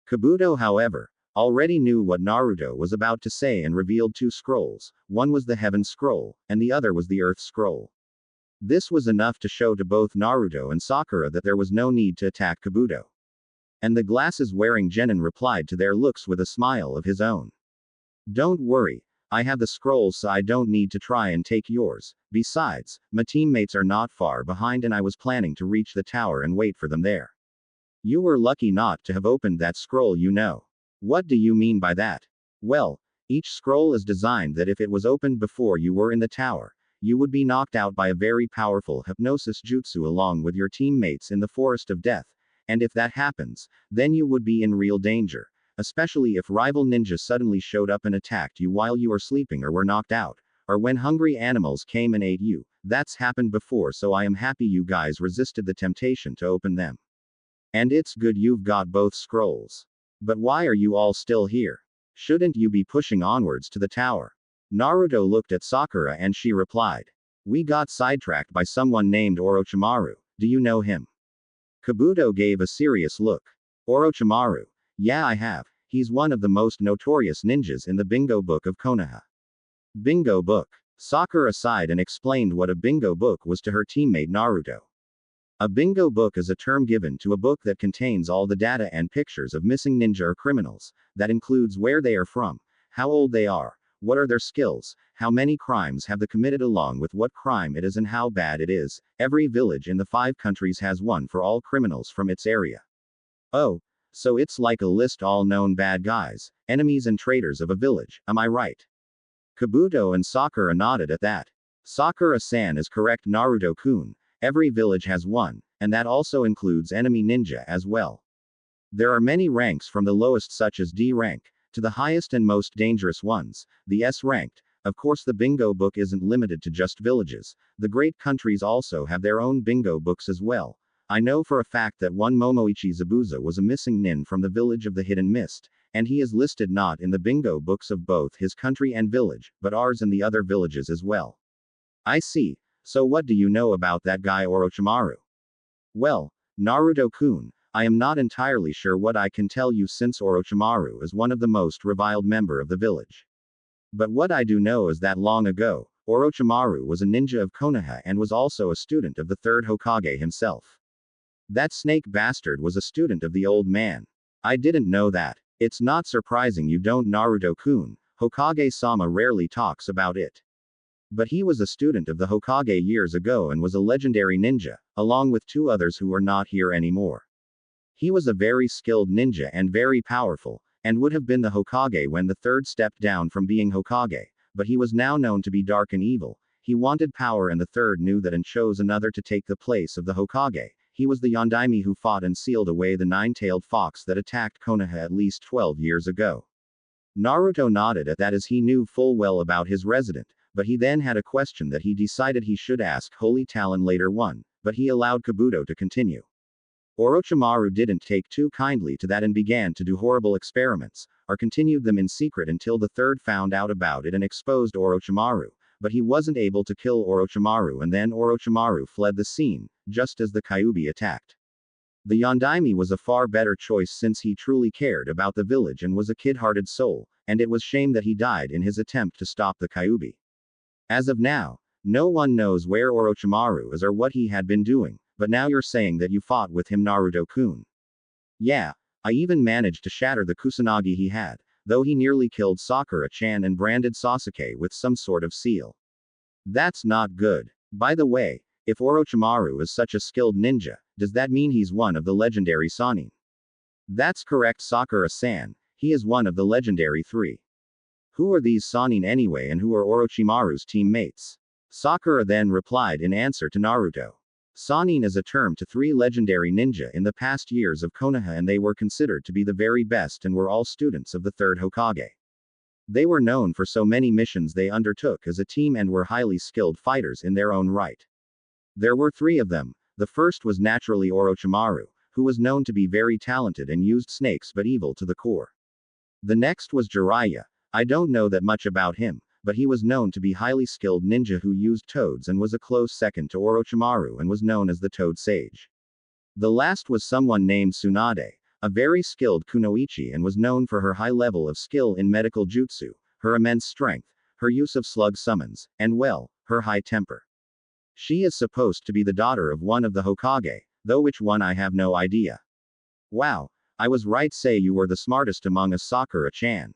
Kabuto, however, already knew what Naruto was about to say and revealed two scrolls. One was the Heaven Scroll, and the other was the Earth Scroll. This was enough to show to both Naruto and Sakura that there was no need to attack Kabuto. And the glasses-wearing genin replied to their looks with a smile of his own. Don't worry. I have the scrolls, so I don't need to try and take yours. Besides, my teammates are not far behind and I was planning to reach the tower and wait for them there. You were lucky not to have opened that scroll, you know. What do you mean by that? Well, each scroll is designed that if it was opened before you were in the tower, you would be knocked out by a very powerful hypnosis jutsu along with your teammates in the Forest of Death, and if that happens, then you would be in real danger, especially if rival ninjas suddenly showed up and attacked you while you were sleeping or were knocked out, or when hungry animals came and ate you. That's happened before, so I am happy you guys resisted the temptation to open them. And it's good you've got both scrolls. But why are you all still here? Shouldn't you be pushing onwards to the tower? Naruto looked at Sakura and she replied. We got sidetracked by someone named Orochimaru. Do you know him? Kabuto gave a serious look. Orochimaru. Yeah, I have. He's one of the most notorious ninjas in the bingo book of Konoha. Bingo book. Sakura sighed and explained what a bingo book was to her teammate Naruto. A bingo book is a term given to a book that contains all the data and pictures of missing ninja or criminals, that includes where they are from, how old they are, what are their skills, how many crimes have they committed along with what crime it is and how bad it is. Every village in the 5 countries has one for all criminals from its area. Oh, so it's like a list all known bad guys, enemies and traitors of a village, am I right? Kabuto and Sakura nodded at that. Sakura-san is correct, Naruto-kun. Every village has one, and that also includes enemy ninja as well. There are many ranks from the lowest such as D rank, to the highest and most dangerous ones, the S ranked. Of course the bingo book isn't limited to just villages, the great countries also have their own bingo books as well. I know for a fact that one Momoichi Zabuza was a missing nin from the village of the Hidden Mist, and he is listed not in the bingo books of both his country and village, but ours and the other villages as well. I see. So what do you know about that guy Orochimaru? Well, Naruto-kun, I am not entirely sure what I can tell you since Orochimaru is one of the most reviled member of the village. But what I do know is that long ago, Orochimaru was a ninja of Konoha and was also a student of the third Hokage himself. That snake bastard was a student of the old man. I didn't know that. It's not surprising you don't, Naruto-kun. Hokage-sama rarely talks about it. But he was a student of the Hokage years ago and was a legendary ninja, along with 2 others who are not here anymore. He was a very skilled ninja and very powerful, and would have been the Hokage when the third stepped down from being Hokage, but he was now known to be dark and evil. He wanted power and the third knew that and chose another to take the place of the Hokage. He was the Yondaime who fought and sealed away the 9-tailed fox that attacked Konoha at least 12 years ago. Naruto nodded at that as he knew full well about his resident, but he then had a question that he decided he should ask Holy Talon later one, but he allowed Kabuto to continue. Orochimaru didn't take too kindly to that and began to do horrible experiments, or continued them in secret until the third found out about it and exposed Orochimaru, but he wasn't able to kill Orochimaru and then Orochimaru fled the scene, just as the Kyuubi attacked. The Yondaime was a far better choice since he truly cared about the village and was a kid-hearted soul, and it was shame that he died in his attempt to stop the Kyuubi. As of now, no one knows where Orochimaru is or what he had been doing, but now you're saying that you fought with him, Naruto-kun. Yeah, I even managed to shatter the kusanagi he had, though he nearly killed Sakura-chan and branded Sasuke with some sort of seal. That's not good. By the way, if Orochimaru is such a skilled ninja, does that mean he's one of the legendary Sannin? That's correct, Sakura-san, he is one of the legendary 3. Who are these Sannin anyway and who are Orochimaru's teammates? Sakura then replied in answer to Naruto. Sannin is a term to 3 legendary ninja in the past years of Konoha and they were considered to be the very best and were all students of the third Hokage. They were known for so many missions they undertook as a team and were highly skilled fighters in their own right. There were 3 of them. The first was naturally Orochimaru, who was known to be very talented and used snakes but evil to the core. The next was Jiraiya. I don't know that much about him, but he was known to be highly skilled ninja who used toads and was a close second to Orochimaru and was known as the Toad Sage. The last was someone named Tsunade, a very skilled kunoichi and was known for her high level of skill in medical jutsu, her immense strength, her use of slug summons, and well, her high temper. She is supposed to be the daughter of one of the Hokage, though which one I have no idea. Wow, I was right, say you were the smartest among us, Sakura-chan.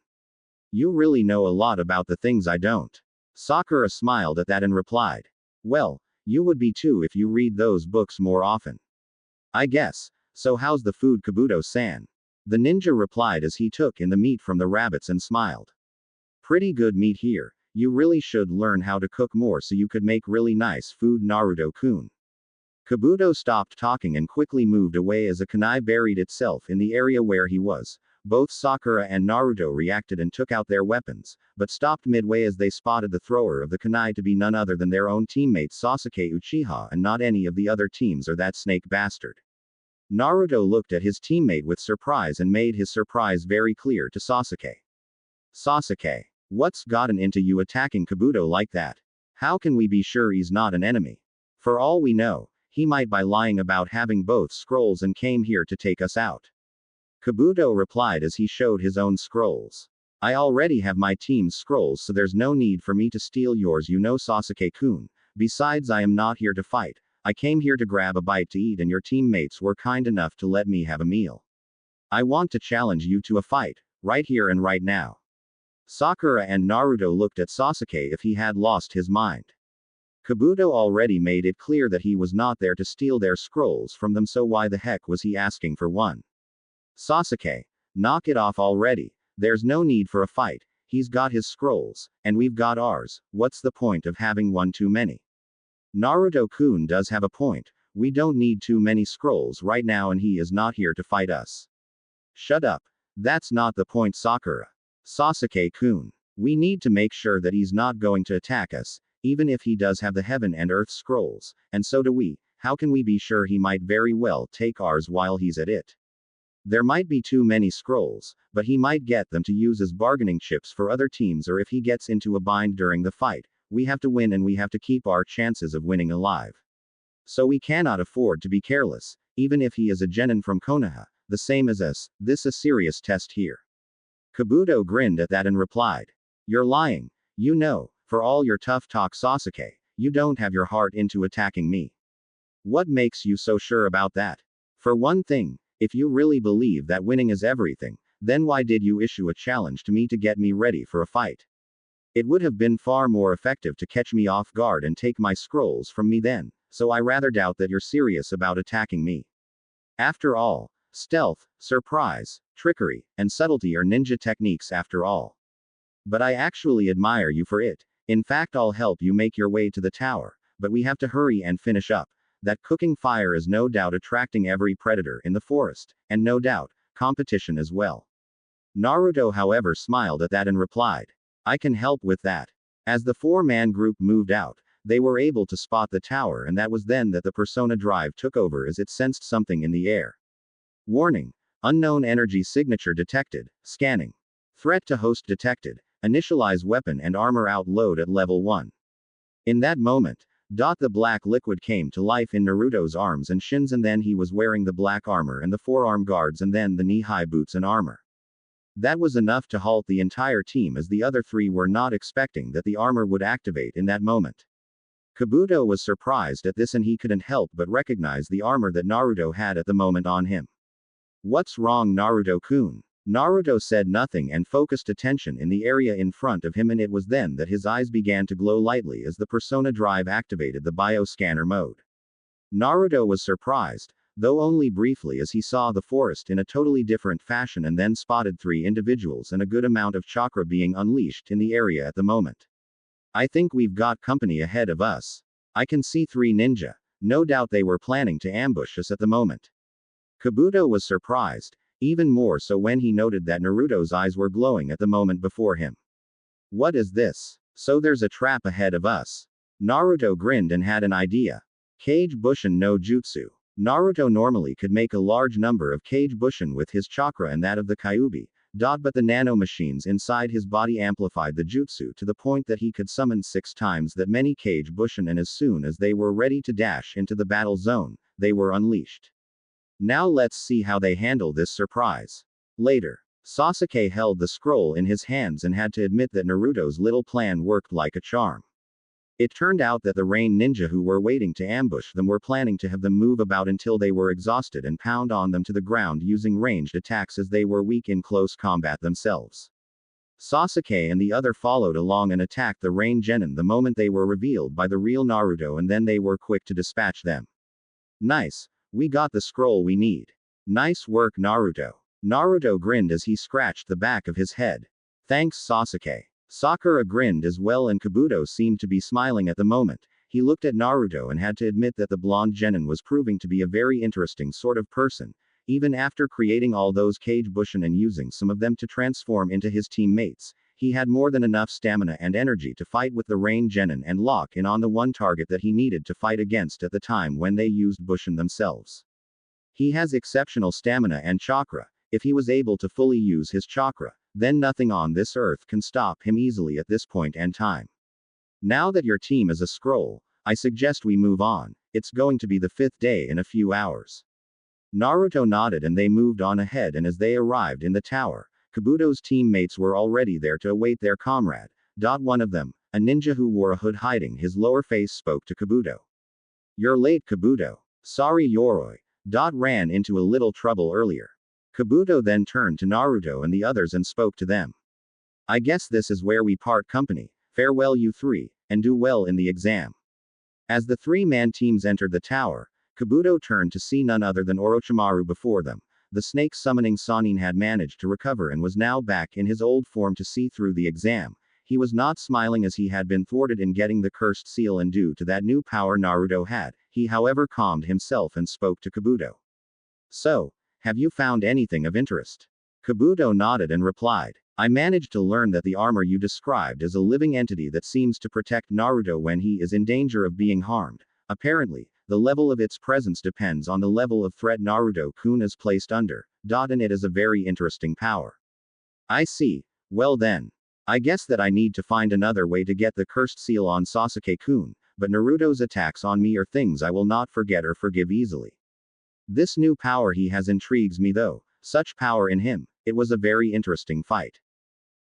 You really know a lot about the things I don't. Sakura smiled at that and replied. Well, you would be too if you read those books more often. I guess. So how's the food, Kabuto-san? The ninja replied as he took in the meat from the rabbits and smiled. Pretty good meat here. You really should learn how to cook more so you could make really nice food, Naruto-kun. Kabuto stopped talking and quickly moved away as a kunai buried itself in the area where he was. Both Sakura and Naruto reacted and took out their weapons, but stopped midway as they spotted the thrower of the kunai to be none other than their own teammate Sasuke Uchiha and not any of the other teams or that snake bastard. Naruto looked at his teammate with surprise and made his surprise very clear to Sasuke. Sasuke, what's gotten into you attacking Kabuto like that? How can we be sure he's not an enemy? For all we know, he might be lying about having both scrolls and came here to take us out. Kabuto replied as he showed his own scrolls. I already have my team's scrolls, so there's no need for me to steal yours, you know, Sasuke-kun. Besides, I am not here to fight. I came here to grab a bite to eat and your teammates were kind enough to let me have a meal. I want to challenge you to a fight, right here and right now. Sakura and Naruto looked at Sasuke if he had lost his mind. Kabuto already made it clear that he was not there to steal their scrolls from them, so why the heck was he asking for one? Sasuke, knock it off already. There's no need for a fight. He's got his scrolls, and we've got ours. What's the point of having one too many? Naruto-kun does have a point. We don't need too many scrolls right now and he is not here to fight us. Shut up. That's not the point, Sakura. Sasuke-kun. We need to make sure that he's not going to attack us, even if he does have the heaven and earth scrolls, and so do we. How can we be sure he might very well take ours while he's at it? There might be too many scrolls, but he might get them to use as bargaining chips for other teams, or if he gets into a bind during the fight, we have to win and we have to keep our chances of winning alive. So we cannot afford to be careless, even if he is a genin from Konoha, the same as us. This a serious test here. Kabuto grinned at that and replied. You're lying. You know, for all your tough talk, Sasuke, you don't have your heart into attacking me. What makes you so sure about that? For one thing, if you really believe that winning is everything, then why did you issue a challenge to me to get me ready for a fight? It would have been far more effective to catch me off guard and take my scrolls from me then, so I rather doubt that you're serious about attacking me. After all, stealth, surprise, trickery, and subtlety are ninja techniques after all. But I actually admire you for it. In fact, I'll help you make your way to the tower, but we have to hurry and finish up. That cooking fire is no doubt attracting every predator in the forest, and no doubt, competition as well. Naruto, however, smiled at that and replied, I can help with that. As the four-man group moved out, they were able to spot the tower, and that was then that the Persona Drive took over as it sensed something in the air. Warning. Unknown energy signature detected. Scanning. Threat to host detected. Initialize weapon and armor out load at level 1. In that moment, the black liquid came to life in Naruto's arms and shins, and then he was wearing the black armor and the forearm guards and then the knee-high boots and armor. That was enough to halt the entire team, as the other three were not expecting that the armor would activate in that moment. Kabuto was surprised at this and he couldn't help but recognize the armor that Naruto had at the moment on him. What's wrong, Naruto-kun? Naruto said nothing and focused attention in the area in front of him, and it was then that his eyes began to glow lightly as the Persona Drive activated the bioscanner mode. Naruto was surprised, though only briefly, as he saw the forest in a totally different fashion and then spotted 3 individuals and a good amount of chakra being unleashed in the area at the moment. I think we've got company ahead of us. I can see 3 ninja. No doubt they were planning to ambush us at the moment. Kabuto was surprised, even more so when he noted that Naruto's eyes were glowing at the moment before him. What is this? So there's a trap ahead of us. Naruto grinned and had an idea. Kage Bushin no Jutsu. Naruto normally could make a large number of Kage Bushin with his chakra and that of the Kyuubi, but the nano-machines inside his body amplified the jutsu to the point that he could summon 6 times that many Kage Bushin, and as soon as they were ready to dash into the battle zone, they were unleashed. Now let's see how they handle this surprise. Later, Sasuke held the scroll in his hands and had to admit that Naruto's little plan worked like a charm. It turned out that the rain ninja who were waiting to ambush them were planning to have them move about until they were exhausted and pound on them to the ground using ranged attacks, as they were weak in close combat themselves. Sasuke and the other followed along and attacked the rain genin the moment they were revealed by the real Naruto, and then they were quick to dispatch them. Nice. We got the scroll we need. Nice work, Naruto. Naruto grinned as he scratched the back of his head. Thanks, Sasuke. Sakura grinned as well, and Kabuto seemed to be smiling at the moment. He looked at Naruto and had to admit that the blonde genin was proving to be a very interesting sort of person, even after creating all those Kage Bushin and using some of them to transform into his teammates. He had more than enough stamina and energy to fight with the Rain Genin and lock in on the one target that he needed to fight against at the time when they used Bushin themselves. He has exceptional stamina and chakra. If he was able to fully use his chakra, then nothing on this earth can stop him easily at this point and time. Now that your team is a scroll, I suggest we move on. It's going to be the 5th day in a few hours. Naruto nodded and they moved on ahead, and as they arrived in the tower, Kabuto's teammates were already there to await their comrade. One of them, a ninja who wore a hood hiding his lower face, spoke to Kabuto. You're late, Kabuto. Sorry, Yoroi. Ran into a little trouble earlier. Kabuto then turned to Naruto and the others and spoke to them. I guess this is where we part company. Farewell, you three, and do well in the exam. As the three-man teams entered the tower, Kabuto turned to see none other than Orochimaru before them. The snake summoning Sannin had managed to recover and was now back in his old form to see through the exam. He was not smiling as he had been thwarted in getting the cursed seal, and due to that new power Naruto had, he however calmed himself and spoke to Kabuto. So, have you found anything of interest? Kabuto nodded and replied. I managed to learn that the armor you described is a living entity that seems to protect Naruto when he is in danger of being harmed. Apparently, the level of its presence depends on the level of threat Naruto-kun is placed under. And it is a very interesting power. I see. Well then. I guess that I need to find another way to get the cursed seal on Sasuke-kun, but Naruto's attacks on me are things I will not forget or forgive easily. This new power he has intrigues me though. Such power in him. It was a very interesting fight.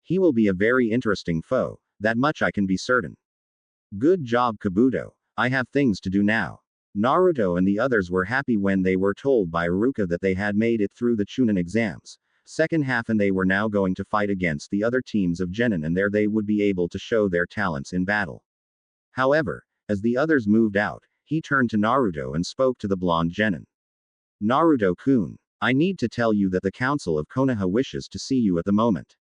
He will be a very interesting foe, that much I can be certain. Good job, Kabuto. I have things to do now. Naruto and the others were happy when they were told by Iruka that they had made it through the Chunin exams. Second half, and they were now going to fight against the other teams of Genin, and there they would be able to show their talents in battle. However, as the others moved out, he turned to Naruto and spoke to the blonde Genin. Naruto-kun, I need to tell you that the Council of Konoha wishes to see you at the moment.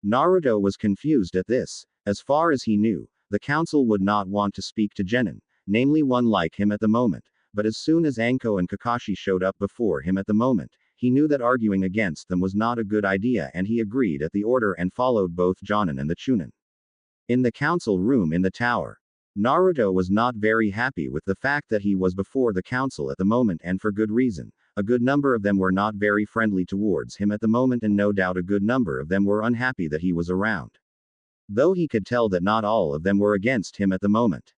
Naruto was confused at this. As far as he knew, the council would not want to speak to Genin, namely one like him at the moment, but as soon as Anko and Kakashi showed up before him at the moment, he knew that arguing against them was not a good idea, and he agreed at the order and followed both Jonin and the Chunin. In the council room in the tower, Naruto was not very happy with the fact that he was before the council at the moment, and for good reason. A good number of them were not very friendly towards him at the moment, and no doubt a good number of them were unhappy that he was around. Though he could tell that not all of them were against him at the moment.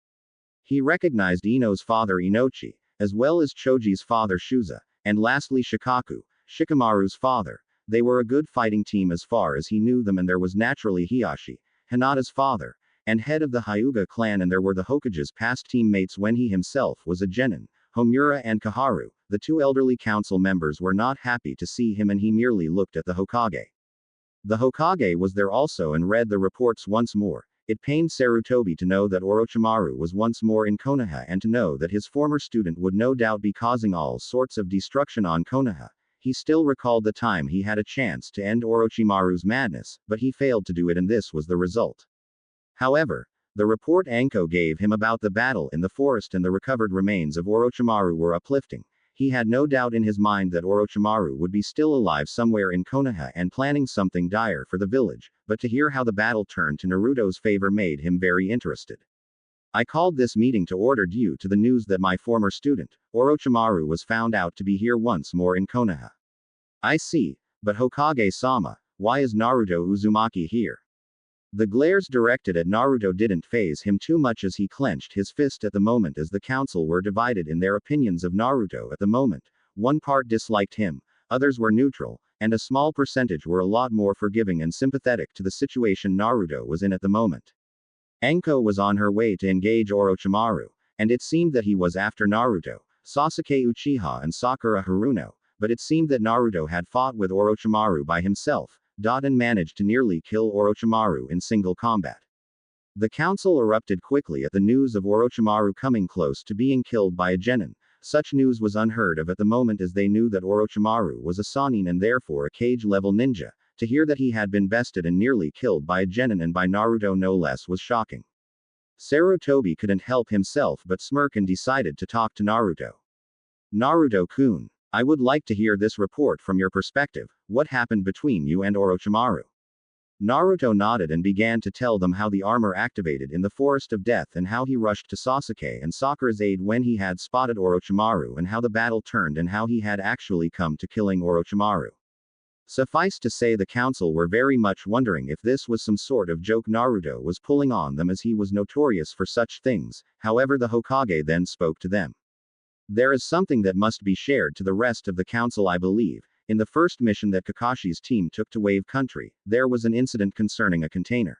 He recognized Ino's father Inochi, as well as Choji's father Shuza, and lastly Shikaku, Shikamaru's father. They were a good fighting team as far as he knew them, and there was naturally Hiashi, Hinata's father, and head of the Hyuga clan, and there were the Hokage's past teammates when he himself was a Genin, Homura and Kaharu. The two elderly council members were not happy to see him, and he merely looked at the Hokage. The Hokage was there also and read the reports once more. It pained Sarutobi to know that Orochimaru was once more in Konoha, and to know that his former student would no doubt be causing all sorts of destruction on Konoha. He still recalled the time he had a chance to end Orochimaru's madness, but he failed to do it, and this was the result. However, the report Anko gave him about the battle in the forest and the recovered remains of Orochimaru were uplifting. He had no doubt in his mind that Orochimaru would be still alive somewhere in Konoha and planning something dire for the village, but to hear how the battle turned to Naruto's favor made him very interested. I called this meeting to order due to the news that my former student, Orochimaru, was found out to be here once more in Konoha. I see, but Hokage-sama, why is Naruto Uzumaki here? The glares directed at Naruto didn't faze him too much as he clenched his fist at the moment, as the council were divided in their opinions of Naruto at the moment. One part disliked him, others were neutral, and a small percentage were a lot more forgiving and sympathetic to the situation Naruto was in at the moment. Anko was on her way to engage Orochimaru, and it seemed that he was after Naruto, Sasuke Uchiha and Sakura Haruno, but it seemed that Naruto had fought with Orochimaru by himself, and managed to nearly kill Orochimaru in single combat. The council erupted quickly at the news of Orochimaru coming close to being killed by a Genin, Such news was unheard of at the moment, as they knew that Orochimaru was a Sannin and therefore a cage-level ninja. To hear that he had been bested and nearly killed by a genin, and by Naruto no less, was shocking. Sarutobi couldn't help himself but smirk and decided to talk to Naruto. Naruto-kun, I would like to hear this report from your perspective. What happened between you and Orochimaru? Naruto nodded and began to tell them how the armor activated in the Forest of Death, and how he rushed to Sasuke and Sakura's aid when he had spotted Orochimaru, and how the battle turned and how he had actually come to killing Orochimaru. Suffice to say, the council were very much wondering if this was some sort of joke Naruto was pulling on them, as he was notorious for such things. However, the Hokage then spoke to them. There is something that must be shared to the rest of the council, I believe. In the first mission that Kakashi's team took to Wave Country, there was an incident concerning a container.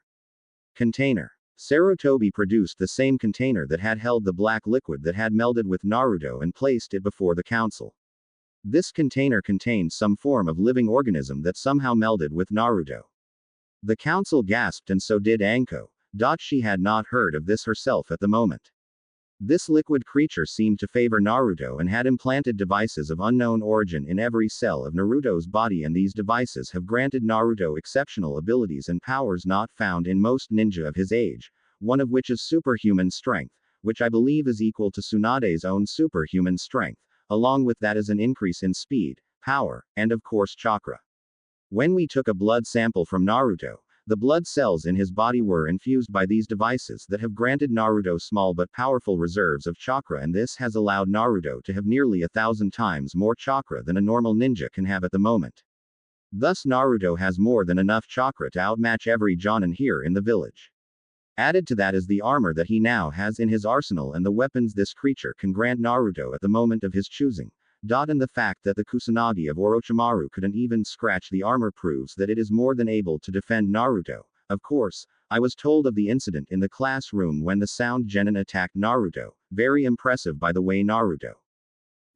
Container. Sarutobi produced the same container that had held the black liquid that had melded with Naruto and placed it before the council. This container contained some form of living organism that somehow melded with Naruto. The council gasped, and so did Anko. She had not heard of this herself at the moment. This liquid creature seemed to favor Naruto and had implanted devices of unknown origin in every cell of Naruto's body, and these devices have granted Naruto exceptional abilities and powers not found in most ninja of his age, one of which is superhuman strength, which I believe is equal to Tsunade's own superhuman strength. Along with that is an increase in speed, power, and of course chakra. When we took a blood sample from Naruto, the blood cells in his body were infused by these devices that have granted Naruto small but powerful reserves of chakra, and this has allowed Naruto to have nearly 1,000 times more chakra than a normal ninja can have at the moment. Thus Naruto has more than enough chakra to outmatch every jonin here in the village. Added to that is the armor that he now has in his arsenal and the weapons this creature can grant Naruto at the moment of his choosing. And the fact that the Kusanagi of Orochimaru couldn't even scratch the armor proves that it is more than able to defend Naruto. Of course, I was told of the incident in the classroom when the sound genin attacked Naruto. Very impressive, by the way, Naruto.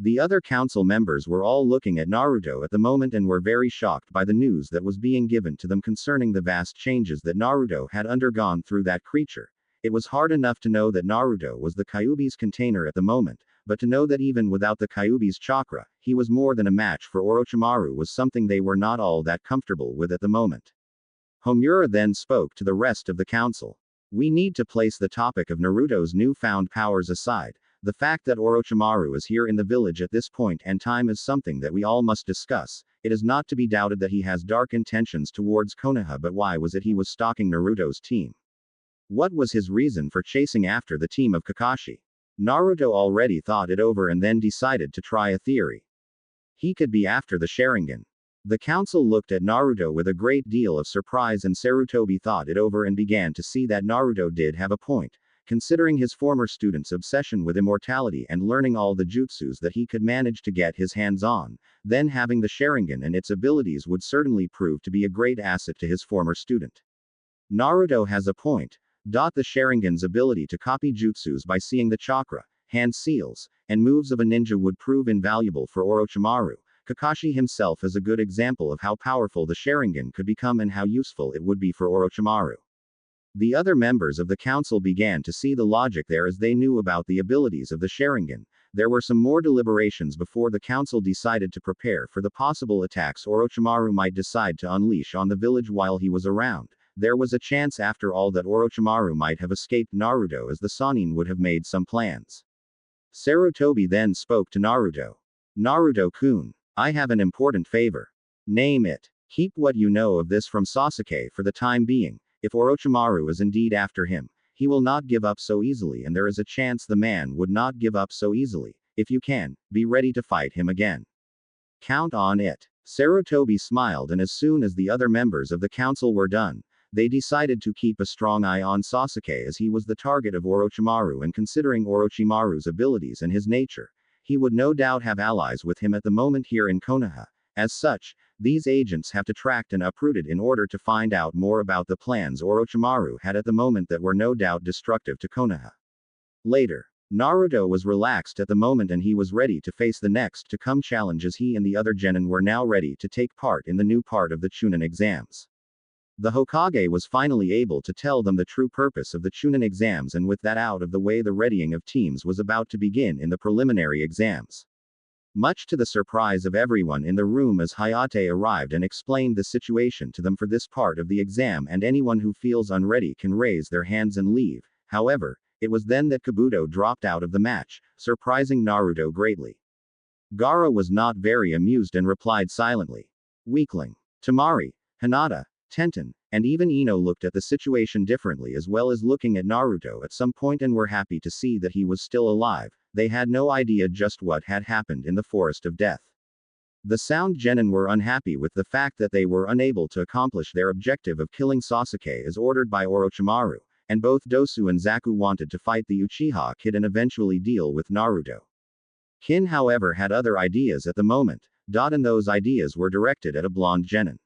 The other council members were all looking at Naruto at the moment and were very shocked by the news that was being given to them concerning the vast changes that Naruto had undergone through that creature. It was hard enough to know that Naruto was the Kyuubi's container at the moment, but to know that even without the Kyuubi's chakra, he was more than a match for Orochimaru was something they were not all that comfortable with at the moment. Homura then spoke to the rest of the council. We need to place the topic of Naruto's newfound powers aside. The fact that Orochimaru is here in the village at this point and time is something that we all must discuss. It is not to be doubted that he has dark intentions towards Konoha, but why was it he was stalking Naruto's team? What was his reason for chasing after the team of Kakashi? Naruto already thought it over and then decided to try a theory. He could be after the Sharingan. The council looked at Naruto with a great deal of surprise, and Sarutobi thought it over and began to see that Naruto did have a point. Considering his former student's obsession with immortality and learning all the jutsus that he could manage to get his hands on, then having the Sharingan and its abilities would certainly prove to be a great asset to his former student. Naruto has a point. The Sharingan's ability to copy jutsus by seeing the chakra, hand seals, and moves of a ninja would prove invaluable for Orochimaru. Kakashi himself is a good example of how powerful the Sharingan could become and how useful it would be for Orochimaru. The other members of the council began to see the logic there as they knew about the abilities of the Sharingan. There were some more deliberations before the council decided to prepare for the possible attacks Orochimaru might decide to unleash on the village while he was around. There was a chance after all that Orochimaru might have escaped Naruto, as the Sannin would have made some plans. Sarutobi then spoke to Naruto. Naruto-kun, I have an important favor. Name it. Keep what you know of this from Sasuke for the time being. If Orochimaru is indeed after him, he will not give up so easily, and there is a chance the man would not give up so easily. If you can, be ready to fight him again. Count on it. Sarutobi smiled, and as soon as the other members of the council were done, they decided to keep a strong eye on Sasuke, as he was the target of Orochimaru, and considering Orochimaru's abilities and his nature, he would no doubt have allies with him at the moment here in Konoha. As such, these agents have to tracked and uprooted in order to find out more about the plans Orochimaru had at the moment that were no doubt destructive to Konoha. Later, Naruto was relaxed at the moment and he was ready to face the next to come challenge, as he and the other genin were now ready to take part in the new part of the Chunin exams. The Hokage was finally able to tell them the true purpose of the Chunin exams, and with that out of the way, the readying of teams was about to begin in the preliminary exams. Much to the surprise of everyone in the room as Hayate arrived and explained the situation to them for this part of the exam, and anyone who feels unready can raise their hands and leave. However, it was then that Kabuto dropped out of the match, surprising Naruto greatly. Gaara was not very amused and replied silently. Weakling. Temari, Hinata, Tenten, and even Ino looked at the situation differently, as well as looking at Naruto at some point, and were happy to see that he was still alive. They had no idea just what had happened in the Forest of Death. The Sound Genin were unhappy with the fact that they were unable to accomplish their objective of killing Sasuke as ordered by Orochimaru, and both Dosu and Zaku wanted to fight the Uchiha Kid and eventually deal with Naruto. Kin, however, had other ideas at the moment, and those ideas were directed at a blonde genin.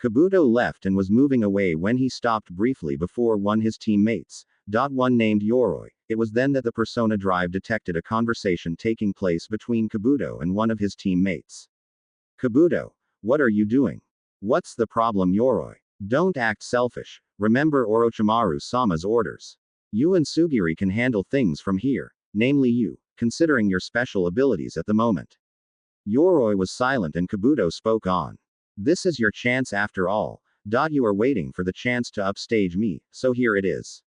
Kabuto left and was moving away when he stopped briefly before one of his teammates, one named Yoroi. It was then that the Persona Drive detected a conversation taking place between Kabuto and one of his teammates. Kabuto, what are you doing? What's the problem, Yoroi? Don't act selfish. Remember Orochimaru-sama's orders. You and Sugiri can handle things from here, namely you, considering your special abilities at the moment. Yoroi was silent and Kabuto spoke on. This is your chance after all. You are waiting for the chance to upstage me, so here it is.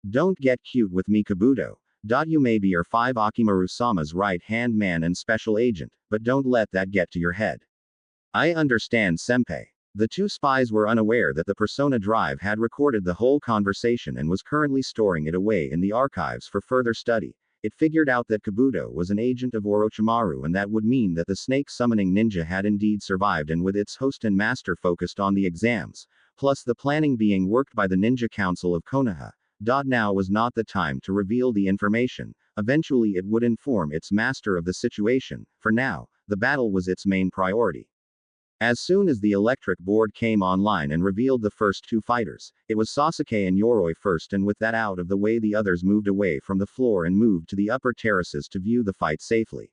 Don't get cute with me, Kabuto. You may be your 5 Akimaru-sama's right-hand man and special agent, but don't let that get to your head. I understand, Senpai. The two spies were unaware that the Persona Drive had recorded the whole conversation and was currently storing it away in the archives for further study. It figured out that Kabuto was an agent of Orochimaru, and that would mean that the snake summoning ninja had indeed survived, and with its host and master focused on the exams, plus the planning being worked by the Ninja Council of Konoha. Now was not the time to reveal the information. Eventually it would inform its master of the situation. For now, the battle was its main priority. As soon as the electric board came online and revealed the first two fighters, it was Sasuke and Yoroi first, and with that out of the way, the others moved away from the floor and moved to the upper terraces to view the fight safely.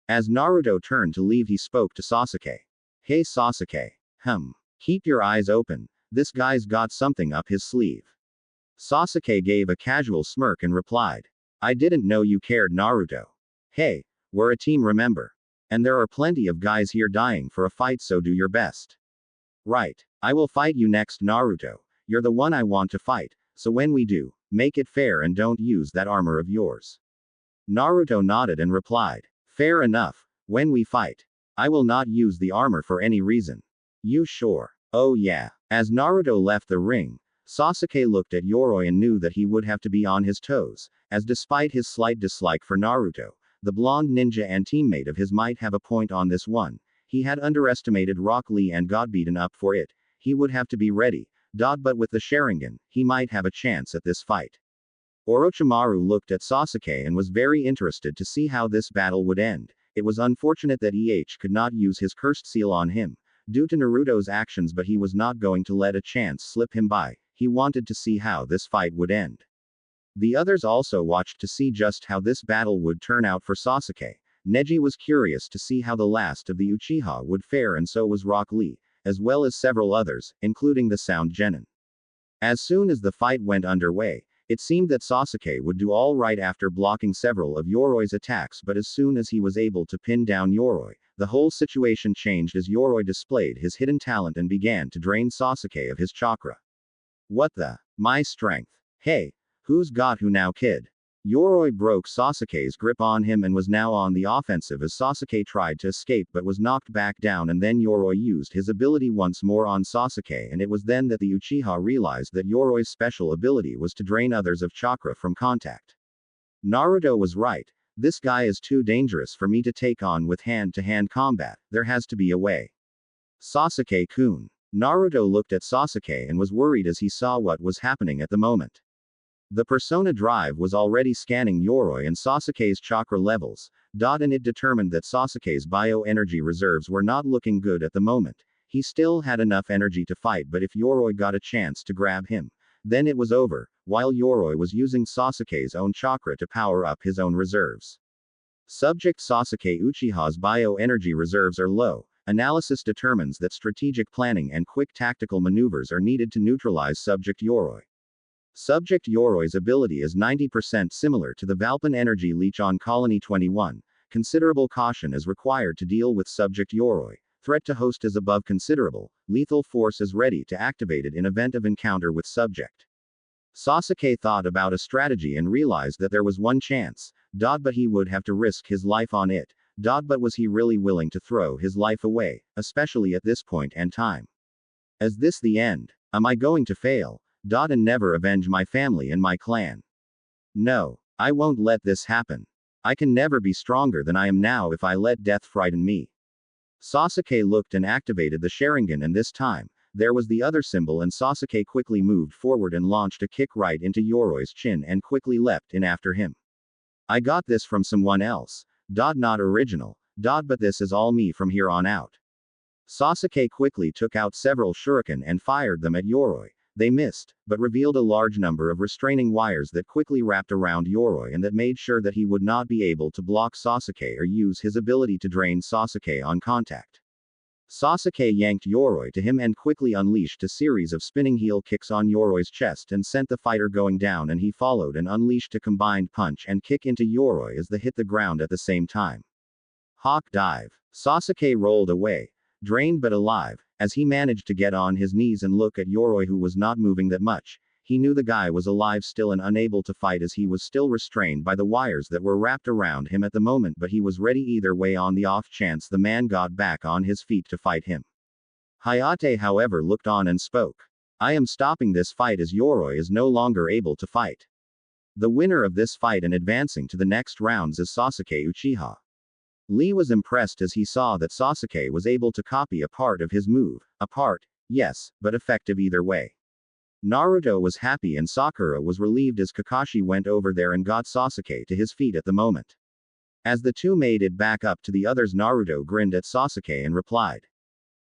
As Naruto turned to leave, he spoke to Sasuke. Hey Sasuke. Keep your eyes open. This guy's got something up his sleeve. Sasuke gave a casual smirk and replied. I didn't know you cared, Naruto. Hey, we're a team, remember? And there are plenty of guys here dying for a fight, so do your best. Right. I will fight you next, Naruto. You're the one I want to fight, so when we do, make it fair and don't use that armor of yours. Naruto nodded and replied. Fair enough. When we fight, I will not use the armor for any reason. You sure? Oh yeah. As Naruto left the ring, Sasuke looked at Yoroi and knew that he would have to be on his toes, as despite his slight dislike for Naruto, the blonde ninja and teammate of his might have a point on this one. He had underestimated Rock Lee and got beaten up for it. He would have to be ready. But with the Sharingan, he might have a chance at this fight. Orochimaru looked at Sasuke and was very interested to see how this battle would end. It was unfortunate that could not use his cursed seal on him, due to Naruto's actions, but he was not going to let a chance slip him by. He wanted to see how this fight would end. The others also watched to see just how this battle would turn out for Sasuke. Neji was curious to see how the last of the Uchiha would fare, and so was Rock Lee, as well as several others, including the Sound Genin. As soon as the fight went underway, it seemed that Sasuke would do all right after blocking several of Yoroi's attacks, but as soon as he was able to pin down Yoroi, the whole situation changed as Yoroi displayed his hidden talent and began to drain Sasuke of his chakra. What the? My strength. Hey, who's got who now, kid? Yoroi broke Sasuke's grip on him and was now on the offensive as Sasuke tried to escape but was knocked back down, and then Yoroi used his ability once more on Sasuke, and it was then that the Uchiha realized that Yoroi's special ability was to drain others of chakra from contact. Naruto was right. This guy is too dangerous for me to take on with hand-to-hand combat. There has to be a way. Sasuke-kun. Naruto looked at Sasuke and was worried as he saw what was happening at the moment. The Persona Drive was already scanning Yoroi and Sasuke's chakra levels, and it determined that Sasuke's bio-energy reserves were not looking good at the moment. He still had enough energy to fight, but if Yoroi got a chance to grab him, then it was over, while Yoroi was using Sasuke's own chakra to power up his own reserves. Subject Sasuke Uchiha's bio-energy reserves are low, analysis determines that strategic planning and quick tactical maneuvers are needed to neutralize Subject Yoroi. Subject Yoroi's ability is 90% similar to the Valpin energy leech on Colony 21. Considerable caution is required to deal with Subject Yoroi. Threat to host is above considerable. Lethal force is ready to activate it in event of encounter with subject. Sasuke thought about a strategy and realized that there was one chance, but he would have to risk his life on it. But was he really willing to throw his life away, especially at this point and time? Is this the end? Am I going to fail? And never avenge my family and my clan? No, I won't let this happen. I can never be stronger than I am now if I let death frighten me. Sasuke looked and activated the Sharingan, and this time, there was the other symbol, and Sasuke quickly moved forward and launched a kick right into Yoroi's chin and quickly leapt in after him. I got this from someone else. Not original. But this is all me from here on out. Sasuke quickly took out several shuriken and fired them at Yoroi. They missed, but revealed a large number of restraining wires that quickly wrapped around Yoroi and that made sure that he would not be able to block Sasuke or use his ability to drain Sasuke on contact. Sasuke yanked Yoroi to him and quickly unleashed a series of spinning heel kicks on Yoroi's chest and sent the fighter going down, and he followed and unleashed a combined punch and kick into Yoroi as they hit the ground at the same time. Hawk dive. Sasuke rolled away, drained but alive, as he managed to get on his knees and look at Yoroi, who was not moving that much. He knew the guy was alive still and unable to fight, as he was still restrained by the wires that were wrapped around him at the moment, but he was ready either way on the off chance the man got back on his feet to fight him. Hayate, however, looked on and spoke. I am stopping this fight as Yoroi is no longer able to fight. The winner of this fight and advancing to the next rounds is Sasuke Uchiha. Lee was impressed as he saw that Sasuke was able to copy a part of his move. A part, yes, but effective either way. Naruto was happy and Sakura was relieved as Kakashi went over there and got Sasuke to his feet at the moment. As the two made it back up to the others, Naruto grinned at Sasuke and replied.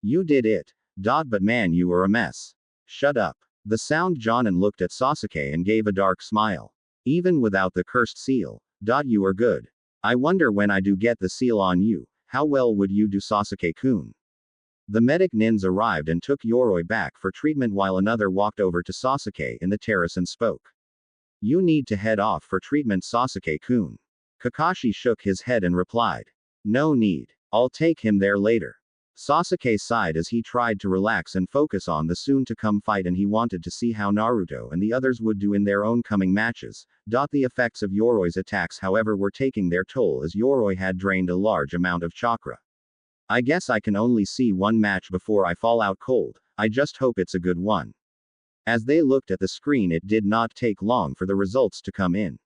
You did it. But man, you were a mess. Shut up. The sound Jonin looked at Sasuke and gave a dark smile. Even without the cursed seal. You are good. I wonder when I do get the seal on you, how well would you do, Sasuke-kun? The medic nins arrived and took Yoroi back for treatment while another walked over to Sasuke in the terrace and spoke. You need to head off for treatment, Sasuke-kun. Kakashi shook his head and replied. No need. I'll take him there later. Sasuke sighed as he tried to relax and focus on the soon-to-come fight, and he wanted to see how Naruto and the others would do in their own coming matches. The effects of Yoroi's attacks, however, were taking their toll as Yoroi had drained a large amount of chakra. I guess I can only see one match before I fall out cold. I just hope it's a good one. As they looked at the screen, it did not take long for the results to come in.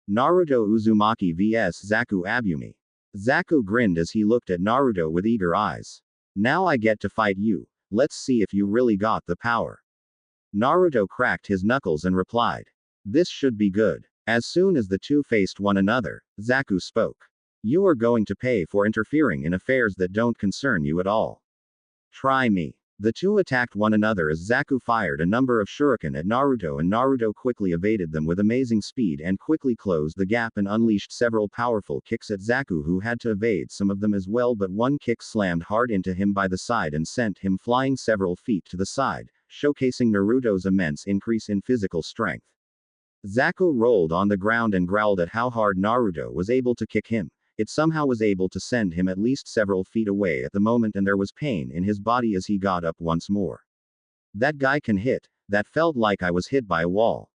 Naruto Uzumaki vs Zaku Abumi. Zaku grinned as he looked at Naruto with eager eyes. Now I get to fight you. Let's see if you really got the power. Naruto cracked his knuckles and replied. This should be good. As soon as the two faced one another, Zaku spoke. You are going to pay for interfering in affairs that don't concern you at all. Try me. The two attacked one another as Zaku fired a number of shuriken at Naruto, and Naruto quickly evaded them with amazing speed and quickly closed the gap and unleashed several powerful kicks at Zaku, who had to evade some of them as well, but one kick slammed hard into him by the side and sent him flying several feet to the side, showcasing Naruto's immense increase in physical strength. Zaku rolled on the ground and growled at how hard Naruto was able to kick him. It somehow was able to send him at least several feet away at the moment, and there was pain in his body as he got up once more. That guy can hit. That felt like I was hit by a wall.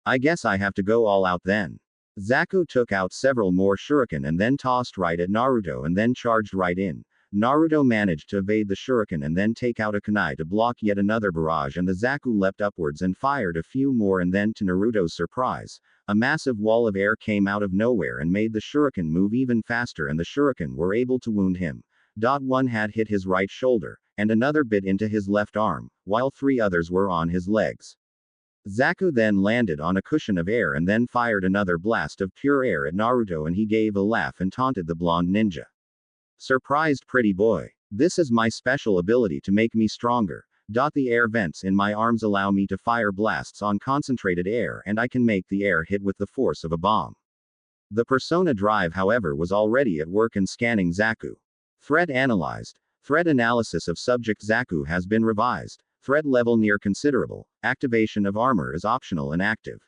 I guess I have to go all out then. Zaku took out several more shuriken and then tossed right at Naruto and then charged right in. Naruto managed to evade the shuriken and then take out a kunai to block yet another barrage, and the Zaku leapt upwards and fired a few more, and then, to Naruto's surprise, a massive wall of air came out of nowhere and made the shuriken move even faster, and the shuriken were able to wound him. One had hit his right shoulder, and another bit into his left arm, while 3 others were on his legs. Zaku then landed on a cushion of air and then fired another blast of pure air at Naruto, and he gave a laugh and taunted the blonde ninja. Surprised pretty boy. This is my special ability to make me stronger. The air vents in my arms allow me to fire blasts on concentrated air, and I can make the air hit with the force of a bomb. The Persona Drive, however, was already at work and scanning Zaku. Threat analyzed. Threat analysis of subject Zaku has been revised. Threat level near considerable. Activation of armor is optional and active.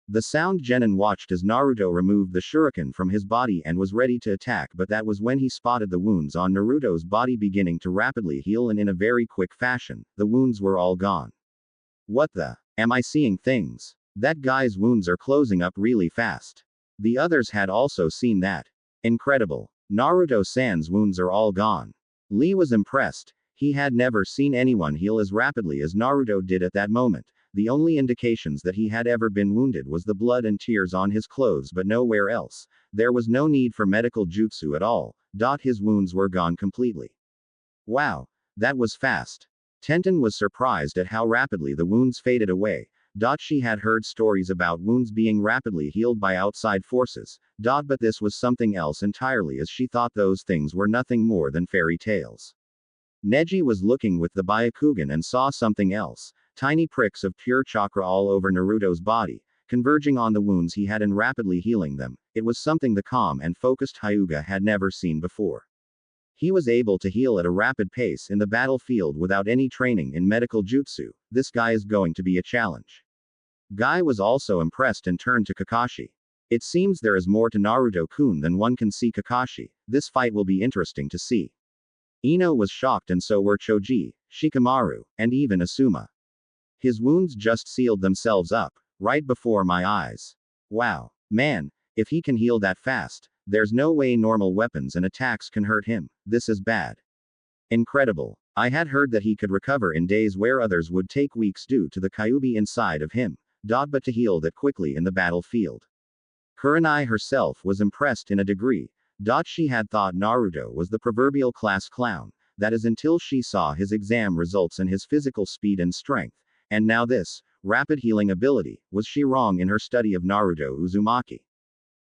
The sound genin watched as Naruto removed the shuriken from his body and was ready to attack, but that was when he spotted the wounds on Naruto's body beginning to rapidly heal, and in a very quick fashion, the wounds were all gone. What the? Am I seeing things? That guy's wounds are closing up really fast. The others had also seen that. Incredible. Naruto-san's wounds are all gone. Lee was impressed. He had never seen anyone heal as rapidly as Naruto did at that moment. The only indications that he had ever been wounded was the blood and tears on his clothes, but nowhere else. There was no need for medical jutsu at all. His wounds were gone completely. Wow. That was fast. Tenten was surprised at how rapidly the wounds faded away. She had heard stories about wounds being rapidly healed by outside forces. But this was something else entirely, as she thought those things were nothing more than fairy tales. Neji was looking with the Byakugan and saw something else. Tiny pricks of pure chakra all over Naruto's body, converging on the wounds he had and rapidly healing them. It was something the calm and focused Hyuga had never seen before. He was able to heal at a rapid pace in the battlefield without any training in medical jutsu. This guy is going to be a challenge. Guy was also impressed and turned to Kakashi. It seems there is more to Naruto-kun than one can see, Kakashi. This fight will be interesting to see. Ino was shocked, and so were Choji, Shikamaru, and even Asuma. His wounds just sealed themselves up, right before my eyes. Wow. Man, if he can heal that fast, there's no way normal weapons and attacks can hurt him. This is bad. Incredible. I had heard that he could recover in days where others would take weeks due to the Kyuubi inside of him. But to heal that quickly in the battlefield. Kurenai herself was impressed in a degree. She had thought Naruto was the proverbial class clown, that is, until she saw his exam results and his physical speed and strength. And now this, rapid healing ability. Was she wrong in her study of Naruto Uzumaki?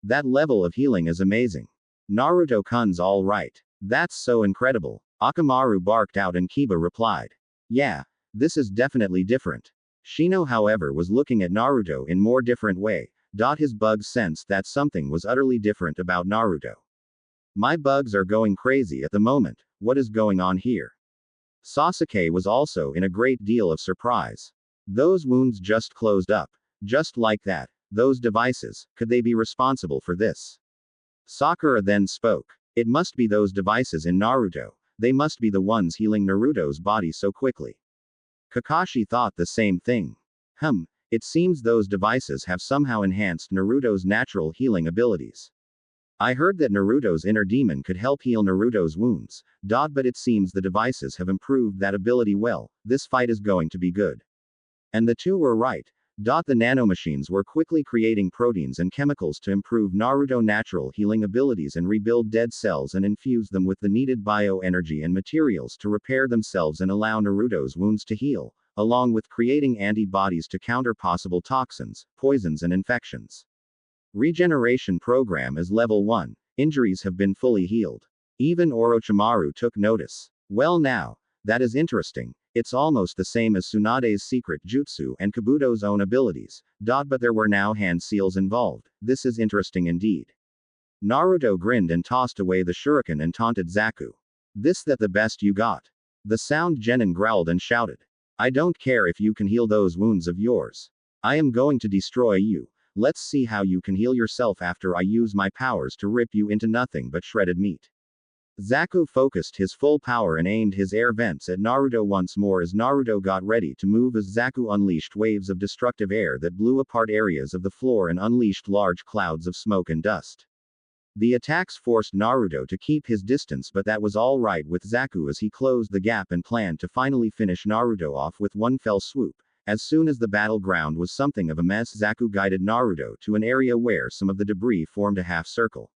That level of healing is amazing. Naruto-kun's all right. That's so incredible. Akamaru barked out and Kiba replied. Yeah. This is definitely different. Shino, however, was looking at Naruto in more different way. His bugs sensed that something was utterly different about Naruto. My bugs are going crazy at the moment. What is going on here? Sasuke was also in a great deal of surprise. Those wounds just closed up. Just like that. Those devices, could they be responsible for this? Sakura then spoke. It must be those devices in Naruto. They must be the ones healing Naruto's body so quickly. Kakashi thought the same thing. It seems those devices have somehow enhanced Naruto's natural healing abilities. I heard that Naruto's inner demon could help heal Naruto's wounds. But it seems the devices have improved that ability well. This fight is going to be good. And the two were right. The nanomachines were quickly creating proteins and chemicals to improve Naruto's natural healing abilities and rebuild dead cells and infuse them with the needed bioenergy and materials to repair themselves and allow Naruto's wounds to heal, along with creating antibodies to counter possible toxins, poisons and infections. Regeneration program is level 1. Injuries have been fully healed. Even Orochimaru took notice. Well now, that is interesting. It's almost the same as Tsunade's secret jutsu and Kabuto's own abilities. But there were now hand seals involved. This is interesting indeed. Naruto grinned and tossed away the shuriken and taunted Zaku. This that the best you got? The sound genin growled and shouted. I don't care if you can heal those wounds of yours. I am going to destroy you. Let's see how you can heal yourself after I use my powers to rip you into nothing but shredded meat. Zaku focused his full power and aimed his air vents at Naruto once more as Naruto got ready to move as Zaku unleashed waves of destructive air that blew apart areas of the floor and unleashed large clouds of smoke and dust. The attacks forced Naruto to keep his distance, but that was all right with Zaku as he closed the gap and planned to finally finish Naruto off with one fell swoop. As soon as the battleground was something of a mess, Zaku guided Naruto to an area where some of the debris formed a half circle.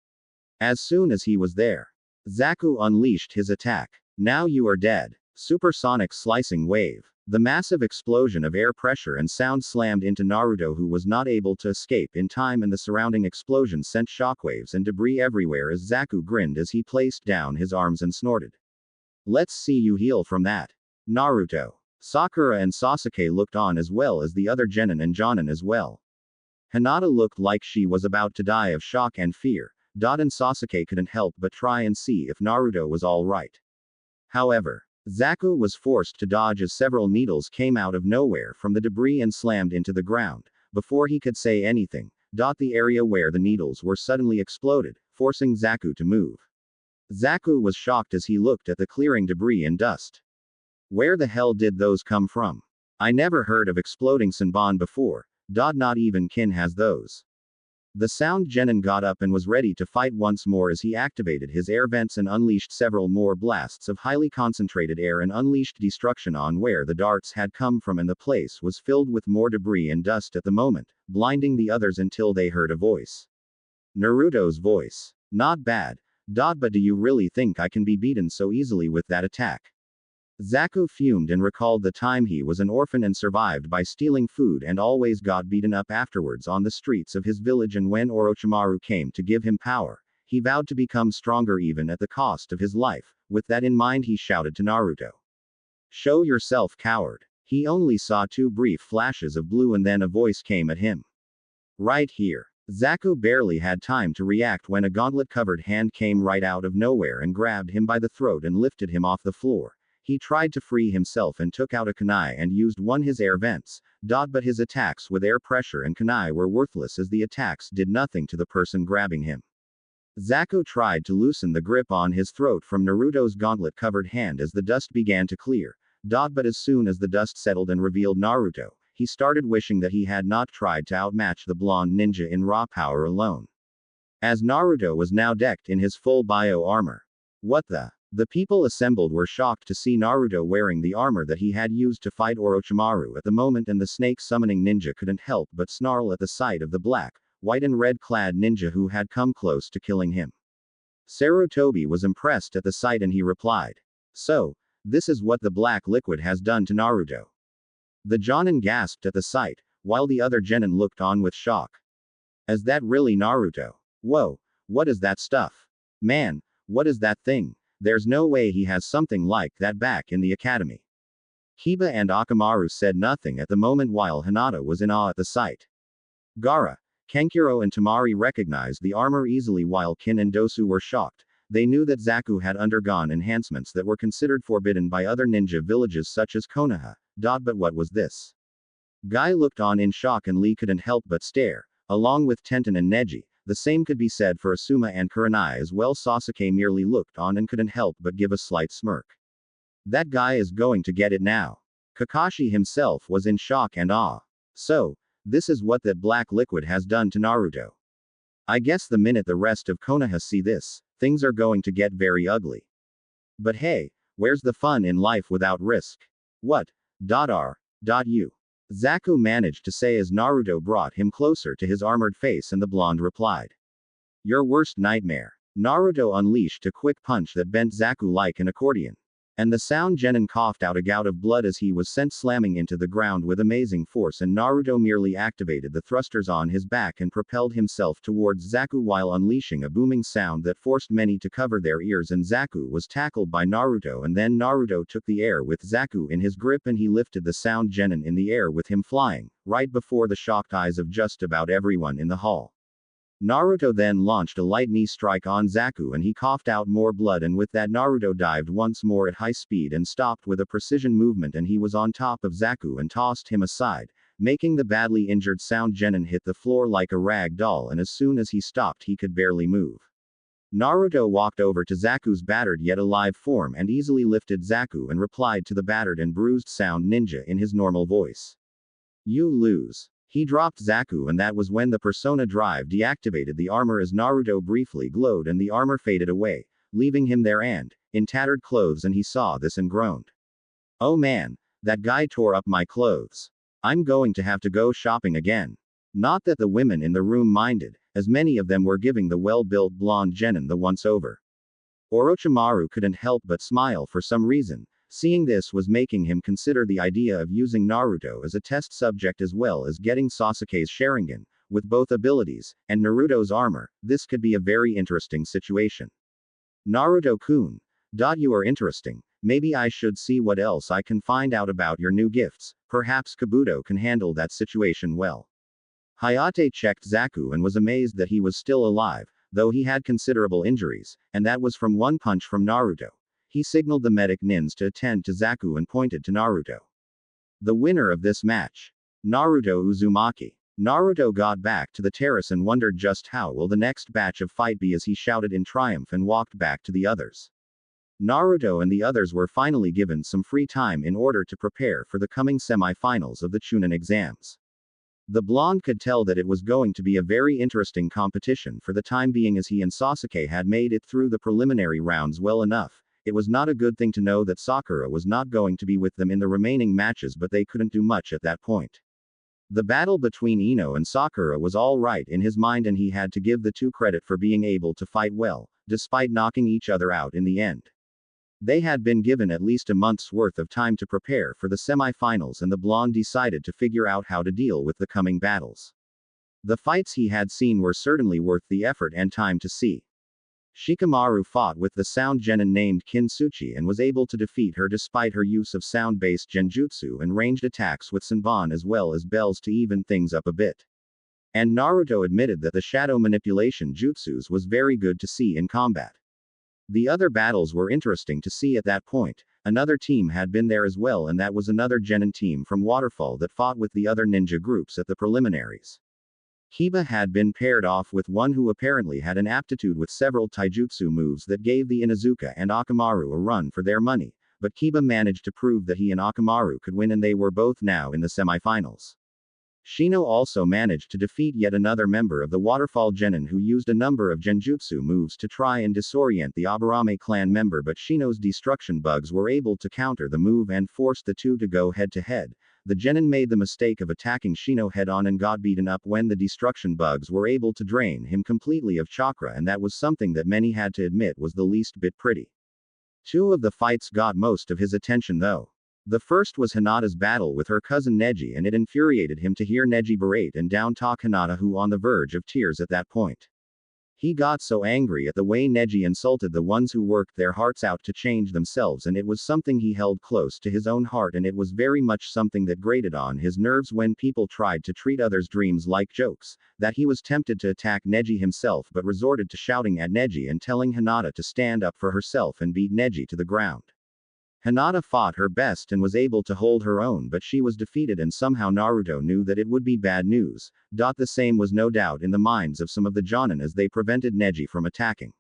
As soon as he was there, Zaku unleashed his attack. Now you are dead. Supersonic slicing wave. The massive explosion of air pressure and sound slammed into Naruto, who was not able to escape in time, and the surrounding explosion sent shockwaves and debris everywhere as Zaku grinned as he placed down his arms and snorted. Let's see you heal from that. Naruto. Sakura and Sasuke looked on, as well as the other genin and jonin as well. Hinata looked like she was about to die of shock and fear. And Sasuke couldn't help but try and see if Naruto was all right. However, Zaku was forced to dodge as several needles came out of nowhere from the debris and slammed into the ground. Before he could say anything, the area where the needles were suddenly exploded, forcing Zaku to move. Zaku was shocked as he looked at the clearing debris and dust. Where the hell did those come from? I never heard of exploding Sanban before. Not even Kin has those. The Sound Genin got up and was ready to fight once more as he activated his air vents and unleashed several more blasts of highly concentrated air and unleashed destruction on where the darts had come from, and the place was filled with more debris and dust at the moment, blinding the others until they heard a voice. Naruto's voice. Not bad. But do you really think I can be beaten so easily with that attack? Zaku fumed and recalled the time he was an orphan and survived by stealing food and always got beaten up afterwards on the streets of his village, and when Orochimaru came to give him power, he vowed to become stronger even at the cost of his life. With that in mind, he shouted to Naruto. Show yourself, coward. He only saw 2 brief flashes of blue and then a voice came at him. Right here. Zaku barely had time to react when a gauntlet-covered hand came right out of nowhere and grabbed him by the throat and lifted him off the floor. He tried to free himself and took out a kunai and used his air vents. But his attacks with air pressure and kunai were worthless as the attacks did nothing to the person grabbing him. Zaku tried to loosen the grip on his throat from Naruto's gauntlet-covered hand as the dust began to clear. But as soon as the dust settled and revealed Naruto, he started wishing that he had not tried to outmatch the blonde ninja in raw power alone. As Naruto was now decked in his full bio armor. What the? The people assembled were shocked to see Naruto wearing the armor that he had used to fight Orochimaru at the moment, and the snake summoning ninja couldn't help but snarl at the sight of the black, white and red clad ninja who had come close to killing him. Sarutobi was impressed at the sight and he replied. So, this is what the black liquid has done to Naruto. The Jonin gasped at the sight, while the other genin looked on with shock. Is that really Naruto? Whoa, what is that stuff? Man, what is that thing? There's no way he has something like that back in the academy. Kiba and Akamaru said nothing at the moment while Hinata was in awe at the sight. Gaara, Kankuro and Tamari recognized the armor easily while Kin and Dosu were shocked. They knew that Zaku had undergone enhancements that were considered forbidden by other ninja villages such as Konoha. But what was this? Guy looked on in shock and Lee couldn't help but stare, along with Tenten and Neji. The same could be said for Asuma and Kurenai as well. Sasuke merely looked on and couldn't help but give a slight smirk. That guy is going to get it now. Kakashi himself was in shock and awe. So, this is what that black liquid has done to Naruto. I guess the minute the rest of Konoha see this, things are going to get very ugly. But hey, where's the fun in life without risk? What? You. Zaku managed to say as Naruto brought him closer to his armored face, and the blonde replied. Your worst nightmare. Naruto unleashed a quick punch that bent Zaku like an accordion. And the Sound Genin coughed out a gout of blood as he was sent slamming into the ground with amazing force, and Naruto merely activated the thrusters on his back and propelled himself towards Zaku while unleashing a booming sound that forced many to cover their ears, and Zaku was tackled by Naruto, and then Naruto took the air with Zaku in his grip and he lifted the Sound Genin in the air with him flying, right before the shocked eyes of just about everyone in the hall. Naruto then launched a light knee strike on Zaku and he coughed out more blood, and with that Naruto dived once more at high speed and stopped with a precision movement, and he was on top of Zaku and tossed him aside, making the badly injured Sound Genin hit the floor like a rag doll, and as soon as he stopped he could barely move. Naruto walked over to Zaku's battered yet alive form and easily lifted Zaku and replied to the battered and bruised Sound Ninja in his normal voice. You lose. He dropped Zaku, and that was when the Persona Drive deactivated the armor as Naruto briefly glowed and the armor faded away, leaving him there and in tattered clothes, and he saw this and groaned. Oh man, that guy tore up my clothes. I'm going to have to go shopping again. Not that the women in the room minded, as many of them were giving the well-built blonde genin the once-over. Orochimaru couldn't help but smile for some reason. Seeing this was making him consider the idea of using Naruto as a test subject as well as getting Sasuke's Sharingan, with both abilities, and Naruto's armor. This could be a very interesting situation. Naruto-kun. You are interesting. Maybe I should see what else I can find out about your new gifts. Perhaps Kabuto can handle that situation well. Hayate checked Zaku and was amazed that he was still alive, though he had considerable injuries, and that was from one punch from Naruto. He signaled the medic nins to attend to Zaku and pointed to Naruto. The winner of this match. Naruto Uzumaki. Naruto got back to the terrace and wondered just how will the next batch of fight be as he shouted in triumph and walked back to the others. Naruto and the others were finally given some free time in order to prepare for the coming semi-finals of the Chunin exams. The blonde could tell that it was going to be a very interesting competition for the time being as he and Sasuke had made it through the preliminary rounds well enough. It was not a good thing to know that Sakura was not going to be with them in the remaining matches, but they couldn't do much at that point. The battle between Ino and Sakura was all right in his mind and he had to give the two credit for being able to fight well, despite knocking each other out in the end. They had been given at least a month's worth of time to prepare for the semi-finals and the blonde decided to figure out how to deal with the coming battles. The fights he had seen were certainly worth the effort and time to see. Shikamaru fought with the sound genin named Kintsuchi and was able to defeat her despite her use of sound-based genjutsu and ranged attacks with Senbon as well as bells to even things up a bit. And Naruto admitted that the shadow manipulation jutsus was very good to see in combat. The other battles were interesting to see at that point. Another team had been there as well and that was another genin team from Waterfall that fought with the other ninja groups at the preliminaries. Kiba had been paired off with one who apparently had an aptitude with several taijutsu moves that gave the Inuzuka and Akamaru a run for their money, but Kiba managed to prove that he and Akamaru could win and they were both now in the semifinals. Shino also managed to defeat yet another member of the Waterfall Genin who used a number of genjutsu moves to try and disorient the Aburame clan member, but Shino's destruction bugs were able to counter the move and forced the two to go head to head. The genin made the mistake of attacking Shino head on and got beaten up when the destruction bugs were able to drain him completely of chakra, and that was something that many had to admit was the least bit pretty. Two of the fights got most of his attention though. The first was Hinata's battle with her cousin Neji, and it infuriated him to hear Neji berate and down-talk Hinata, who on the verge of tears at that point. He got so angry at the way Neji insulted the ones who worked their hearts out to change themselves, and it was something he held close to his own heart, and it was very much something that grated on his nerves when people tried to treat others' dreams like jokes, that he was tempted to attack Neji himself but resorted to shouting at Neji and telling Hinata to stand up for herself and beat Neji to the ground. Hinata fought her best and was able to hold her own, but she was defeated and somehow Naruto knew that it would be bad news. The same was no doubt in the minds of some of the Jonin as they prevented Neji from attacking.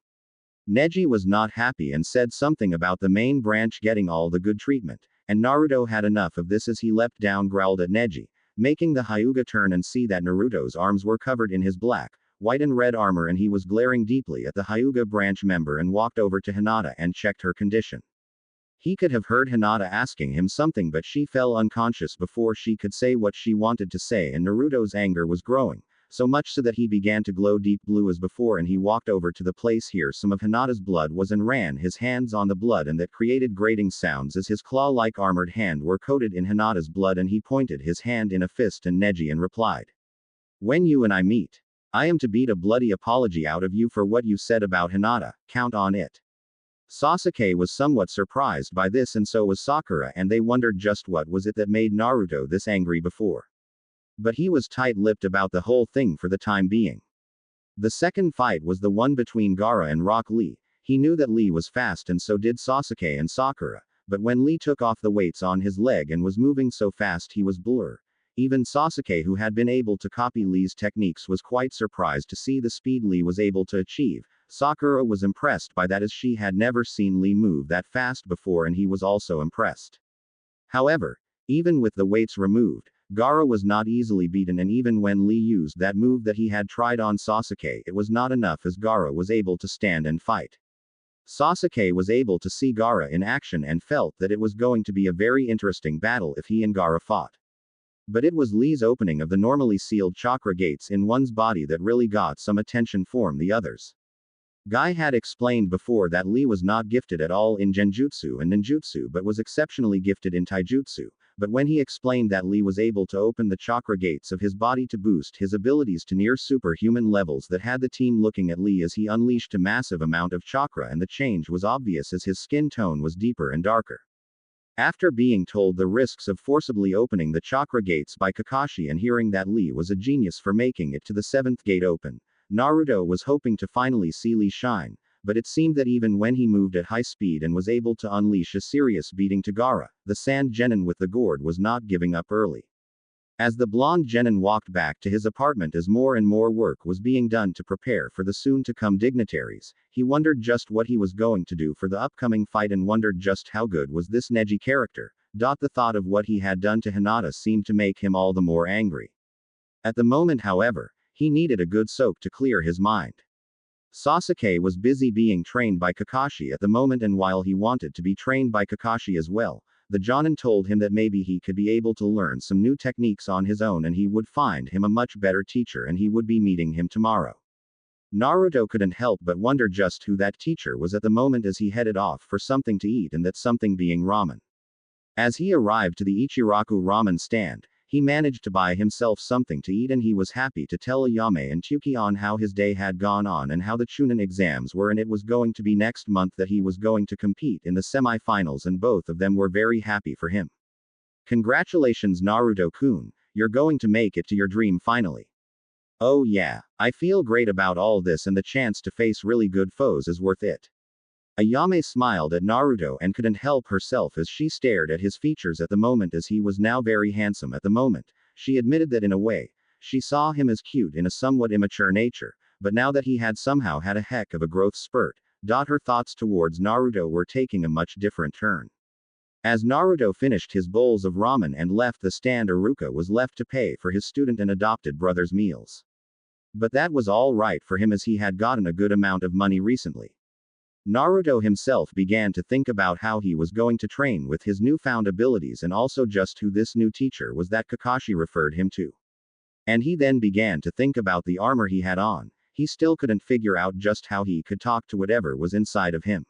Neji was not happy and said something about the main branch getting all the good treatment, and Naruto had enough of this as he leapt down, growled at Neji, making the Hyuga turn and see that Naruto's arms were covered in his black, white and red armor, and he was glaring deeply at the Hyuga branch member and walked over to Hinata and checked her condition. He could have heard Hinata asking him something, but she fell unconscious before she could say what she wanted to say, and Naruto's anger was growing, so much so that he began to glow deep blue as before, and he walked over to the place here some of Hinata's blood was and ran his hands on the blood, and that created grating sounds as his claw-like armored hand were coated in Hinata's blood, and he pointed his hand in a fist and Neji and replied, "When you and I meet, I am to beat a bloody apology out of you for what you said about Hinata, count on it." Sasuke was somewhat surprised by this, and so was Sakura, and they wondered just what was it that made Naruto this angry before. But he was tight-lipped about the whole thing for the time being. The second fight was the one between Gaara and Rock Lee. He knew that Lee was fast and so did Sasuke and Sakura, but when Lee took off the weights on his leg and was moving so fast he was blur. Even Sasuke, who had been able to copy Lee's techniques, was quite surprised to see the speed Lee was able to achieve. Sakura was impressed by that as she had never seen Lee move that fast before, and he was also impressed. However, even with the weights removed, Gaara was not easily beaten, and even when Lee used that move that he had tried on Sasuke, it was not enough as Gaara was able to stand and fight. Sasuke was able to see Gaara in action and felt that it was going to be a very interesting battle if he and Gaara fought. But it was Lee's opening of the normally sealed chakra gates in one's body that really got some attention from the others. Guy had explained before that Lee was not gifted at all in genjutsu and ninjutsu but was exceptionally gifted in taijutsu, but when he explained that Lee was able to open the chakra gates of his body to boost his abilities to near superhuman levels, that had the team looking at Lee as he unleashed a massive amount of chakra, and the change was obvious as his skin tone was deeper and darker. After being told the risks of forcibly opening the chakra gates by Kakashi and hearing that Lee was a genius for making it to the 7th gate open, Naruto was hoping to finally see Lee shine, but it seemed that even when he moved at high speed and was able to unleash a serious beating to Gaara, the sand genin with the gourd was not giving up early. As the blonde genin walked back to his apartment as more and more work was being done to prepare for the soon-to-come dignitaries, he wondered just what he was going to do for the upcoming fight and wondered just how good was this Neji character. The thought of what he had done to Hinata seemed to make him all the more angry. At the moment, however, he needed a good soak to clear his mind. Sasuke was busy being trained by Kakashi at the moment, and while he wanted to be trained by Kakashi as well, the Jonin told him that maybe he could be able to learn some new techniques on his own and he would find him a much better teacher and he would be meeting him tomorrow. Naruto couldn't help but wonder just who that teacher was at the moment as he headed off for something to eat, and that something being ramen. As he arrived to the Ichiraku ramen stand, he managed to buy himself something to eat and he was happy to tell Ayame and Chuki on how his day had gone on and how the Chunin exams were, and it was going to be next month that he was going to compete in the semi-finals, and both of them were very happy for him. Congratulations Naruto-kun, you're going to make it to your dream finally. Oh yeah, I feel great about all this, and the chance to face really good foes is worth it. Ayame smiled at Naruto and couldn't help herself as she stared at his features at the moment, as he was now very handsome at the moment. She admitted that in a way, she saw him as cute in a somewhat immature nature, but now that he had somehow had a heck of a growth spurt, her thoughts towards Naruto were taking a much different turn. As Naruto finished his bowls of ramen and left the stand, Iruka was left to pay for his student and adopted brother's meals. But that was all right for him as he had gotten a good amount of money recently. Naruto himself began to think about how he was going to train with his newfound abilities and also just who this new teacher was that Kakashi referred him to. And he then began to think about the armor he had on. He still couldn't figure out just how he could talk to whatever was inside of him.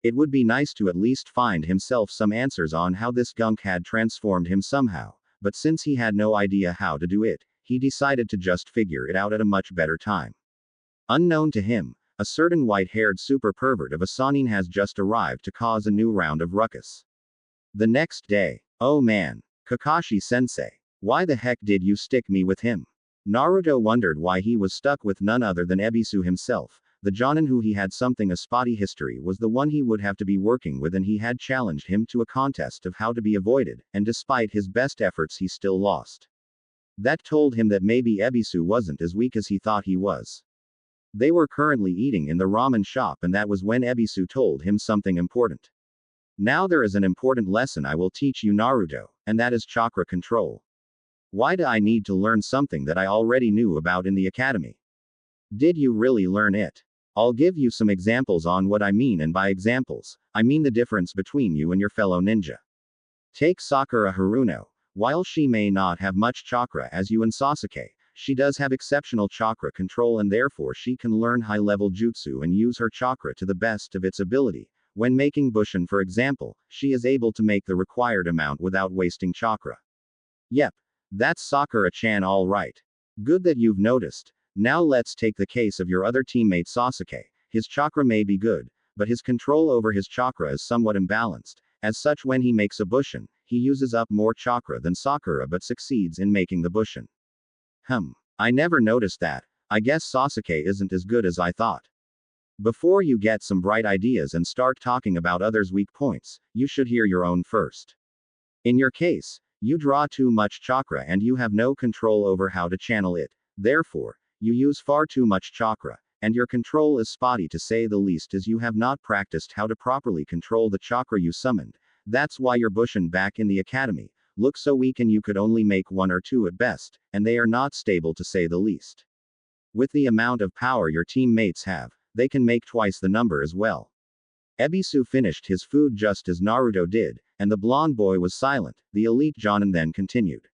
It would be nice to at least find himself some answers on how this gunk had transformed him somehow, but since he had no idea how to do it, he decided to just figure it out at a much better time. Unknown to him, a certain white-haired super pervert of a Sanin has just arrived to cause a new round of ruckus. The next day. Oh man. Kakashi-sensei. Why the heck did you stick me with him? Naruto wondered why he was stuck with none other than Ebisu himself. The Jonin who he had something a spotty history was the one he would have to be working with, and he had challenged him to a contest of how to be avoided, and despite his best efforts he still lost. That told him that maybe Ebisu wasn't as weak as he thought he was. They were currently eating in the ramen shop, and that was when Ebisu told him something important. Now there is an important lesson I will teach you, Naruto, and that is chakra control. Why do I need to learn something that I already knew about in the academy? Did you really learn it? I'll give you some examples on what I mean, and by examples, I mean the difference between you and your fellow ninja. Take Sakura Haruno. While she may not have much chakra as you and Sasuke, she does have exceptional chakra control, and therefore she can learn high-level jutsu and use her chakra to the best of its ability. When making bushin, for example, she is able to make the required amount without wasting chakra. Yep. That's Sakura-chan all right. Good that you've noticed. Now let's take the case of your other teammate Sasuke. His chakra may be good, but his control over his chakra is somewhat imbalanced. As such, when he makes a bushin, he uses up more chakra than Sakura but succeeds in making the bushin. I never noticed that. I guess Sasuke isn't as good as I thought. Before you get some bright ideas and start talking about others' weak points, you should hear your own first. In your case, you draw too much chakra and you have no control over how to channel it. Therefore, you use far too much chakra, and your control is spotty to say the least, as you have not practiced how to properly control the chakra you summoned. That's why your bushin back in the academy look so weak, and you could only make 1 or 2 at best, and they are not stable to say the least. With the amount of power your teammates have, they can make twice the number as well. Ebisu finished his food just as Naruto did, and the blonde boy was silent. The elite Jonin then continued.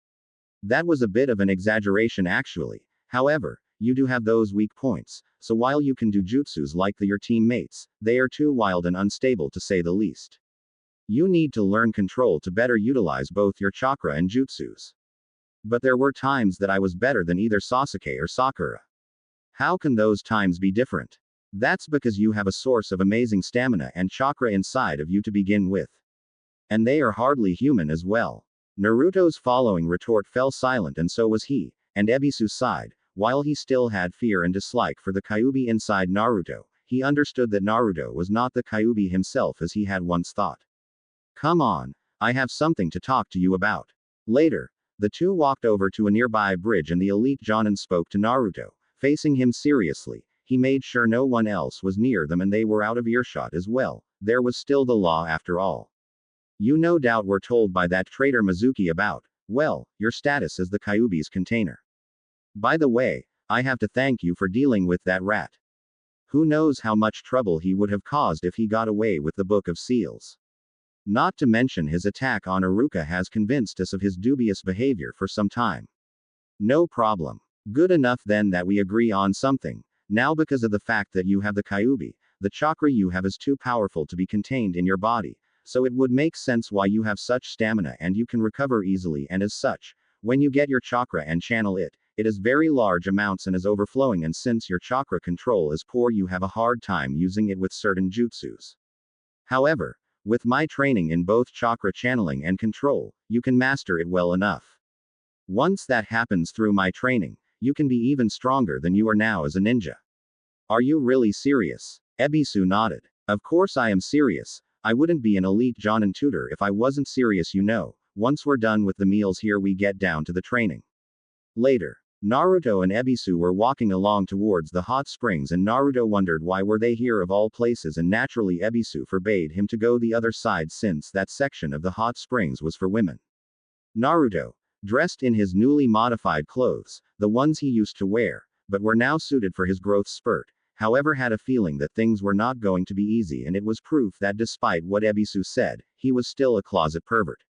That was a bit of an exaggeration actually. However, you do have those weak points, so while you can do jutsus like your teammates, they are too wild and unstable to say the least. You need to learn control to better utilize both your chakra and jutsus. But there were times that I was better than either Sasuke or Sakura. How can those times be different? That's because you have a source of amazing stamina and chakra inside of you to begin with. And they are hardly human as well. Naruto's following retort fell silent, and so was he, and Ebisu sighed. While he still had fear and dislike for the Kyuubi inside Naruto, he understood that Naruto was not the Kyuubi himself as he had once thought. Come on. I have something to talk to you about. Later, the two walked over to a nearby bridge and the elite Jonin spoke to Naruto, facing him seriously. He made sure no one else was near them and they were out of earshot as well. There was still the law after all. You no doubt were told by that traitor Mizuki about, well, your status as the Kyuubi's container. By the way, I have to thank you for dealing with that rat. Who knows how much trouble he would have caused if he got away with the Book of Seals. Not to mention his attack on Iruka has convinced us of his dubious behavior for some time. No problem. Good enough then that we agree on something. Now because of the fact that you have the Kyuubi, the chakra you have is too powerful to be contained in your body, so it would make sense why you have such stamina and you can recover easily and as such, when you get your chakra and channel it, it is very large amounts and is overflowing and since your chakra control is poor you have a hard time using it with certain jutsus. However, with my training in both chakra channeling and control, you can master it well enough. Once that happens through my training, you can be even stronger than you are now as a ninja. Are you really serious? Ebisu nodded. Of course I am serious. I wouldn't be an elite Jonin tutor if I wasn't serious, you know. Once we're done with the meals here we get down to the training. Later, Naruto and Ebisu were walking along towards the hot springs and Naruto wondered why were they here of all places and naturally Ebisu forbade him to go the other side since that section of the hot springs was for women. Naruto, dressed in his newly modified clothes, the ones he used to wear, but were now suited for his growth spurt, however had a feeling that things were not going to be easy and it was proof that despite what Ebisu said, he was still a closet pervert.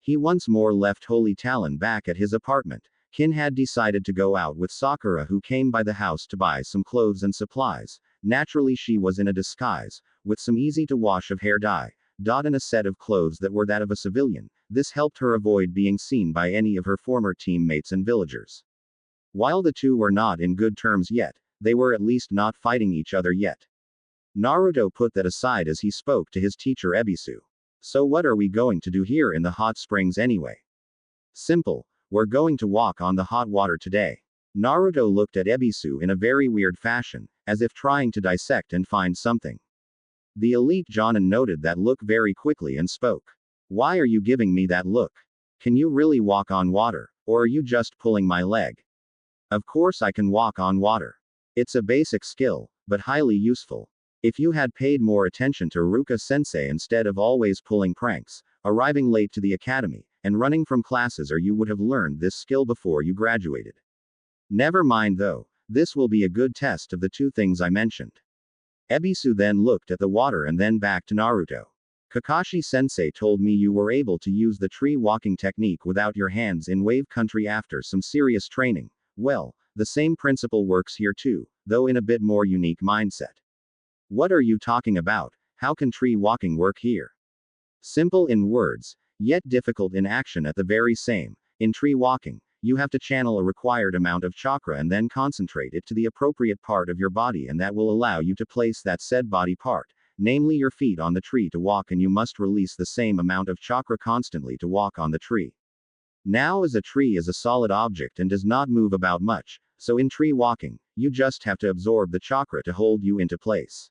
He once more left Holy Talon back at his apartment. Kin had decided to go out with Sakura who came by the house to buy some clothes and supplies. Naturally she was in a disguise, with some easy to wash of hair dye, and a set of clothes that were that of a civilian. This helped her avoid being seen by any of her former teammates and villagers. While the two were not in good terms yet, they were at least not fighting each other yet. Naruto put that aside as he spoke to his teacher Ebisu. So what are we going to do here in the hot springs anyway? Simple. We're going to walk on the hot water today. Naruto looked at Ebisu in a very weird fashion, as if trying to dissect and find something. The elite Jonin noted that look very quickly and spoke. Why are you giving me that look? Can you really walk on water, or are you just pulling my leg? Of course I can walk on water. It's a basic skill, but highly useful. If you had paid more attention to Ruka-sensei instead of always pulling pranks, arriving late to the academy, and running from classes or you would have learned this skill before you graduated. Never mind though, this will be a good test of the two things I mentioned. Ebisu then looked at the water and then back to Naruto. Kakashi-sensei told me you were able to use the tree walking technique without your hands in Wave Country after some serious training. Well, the same principle works here too, though in a bit more unique mindset. What are you talking about? How can tree walking work here? Simple in words, yet difficult in action at the very same. In tree walking, you have to channel a required amount of chakra and then concentrate it to the appropriate part of your body and that will allow you to place that said body part, namely your feet on the tree to walk and you must release the same amount of chakra constantly to walk on the tree. Now as a tree is a solid object and does not move about much, so in tree walking, you just have to absorb the chakra to hold you into place.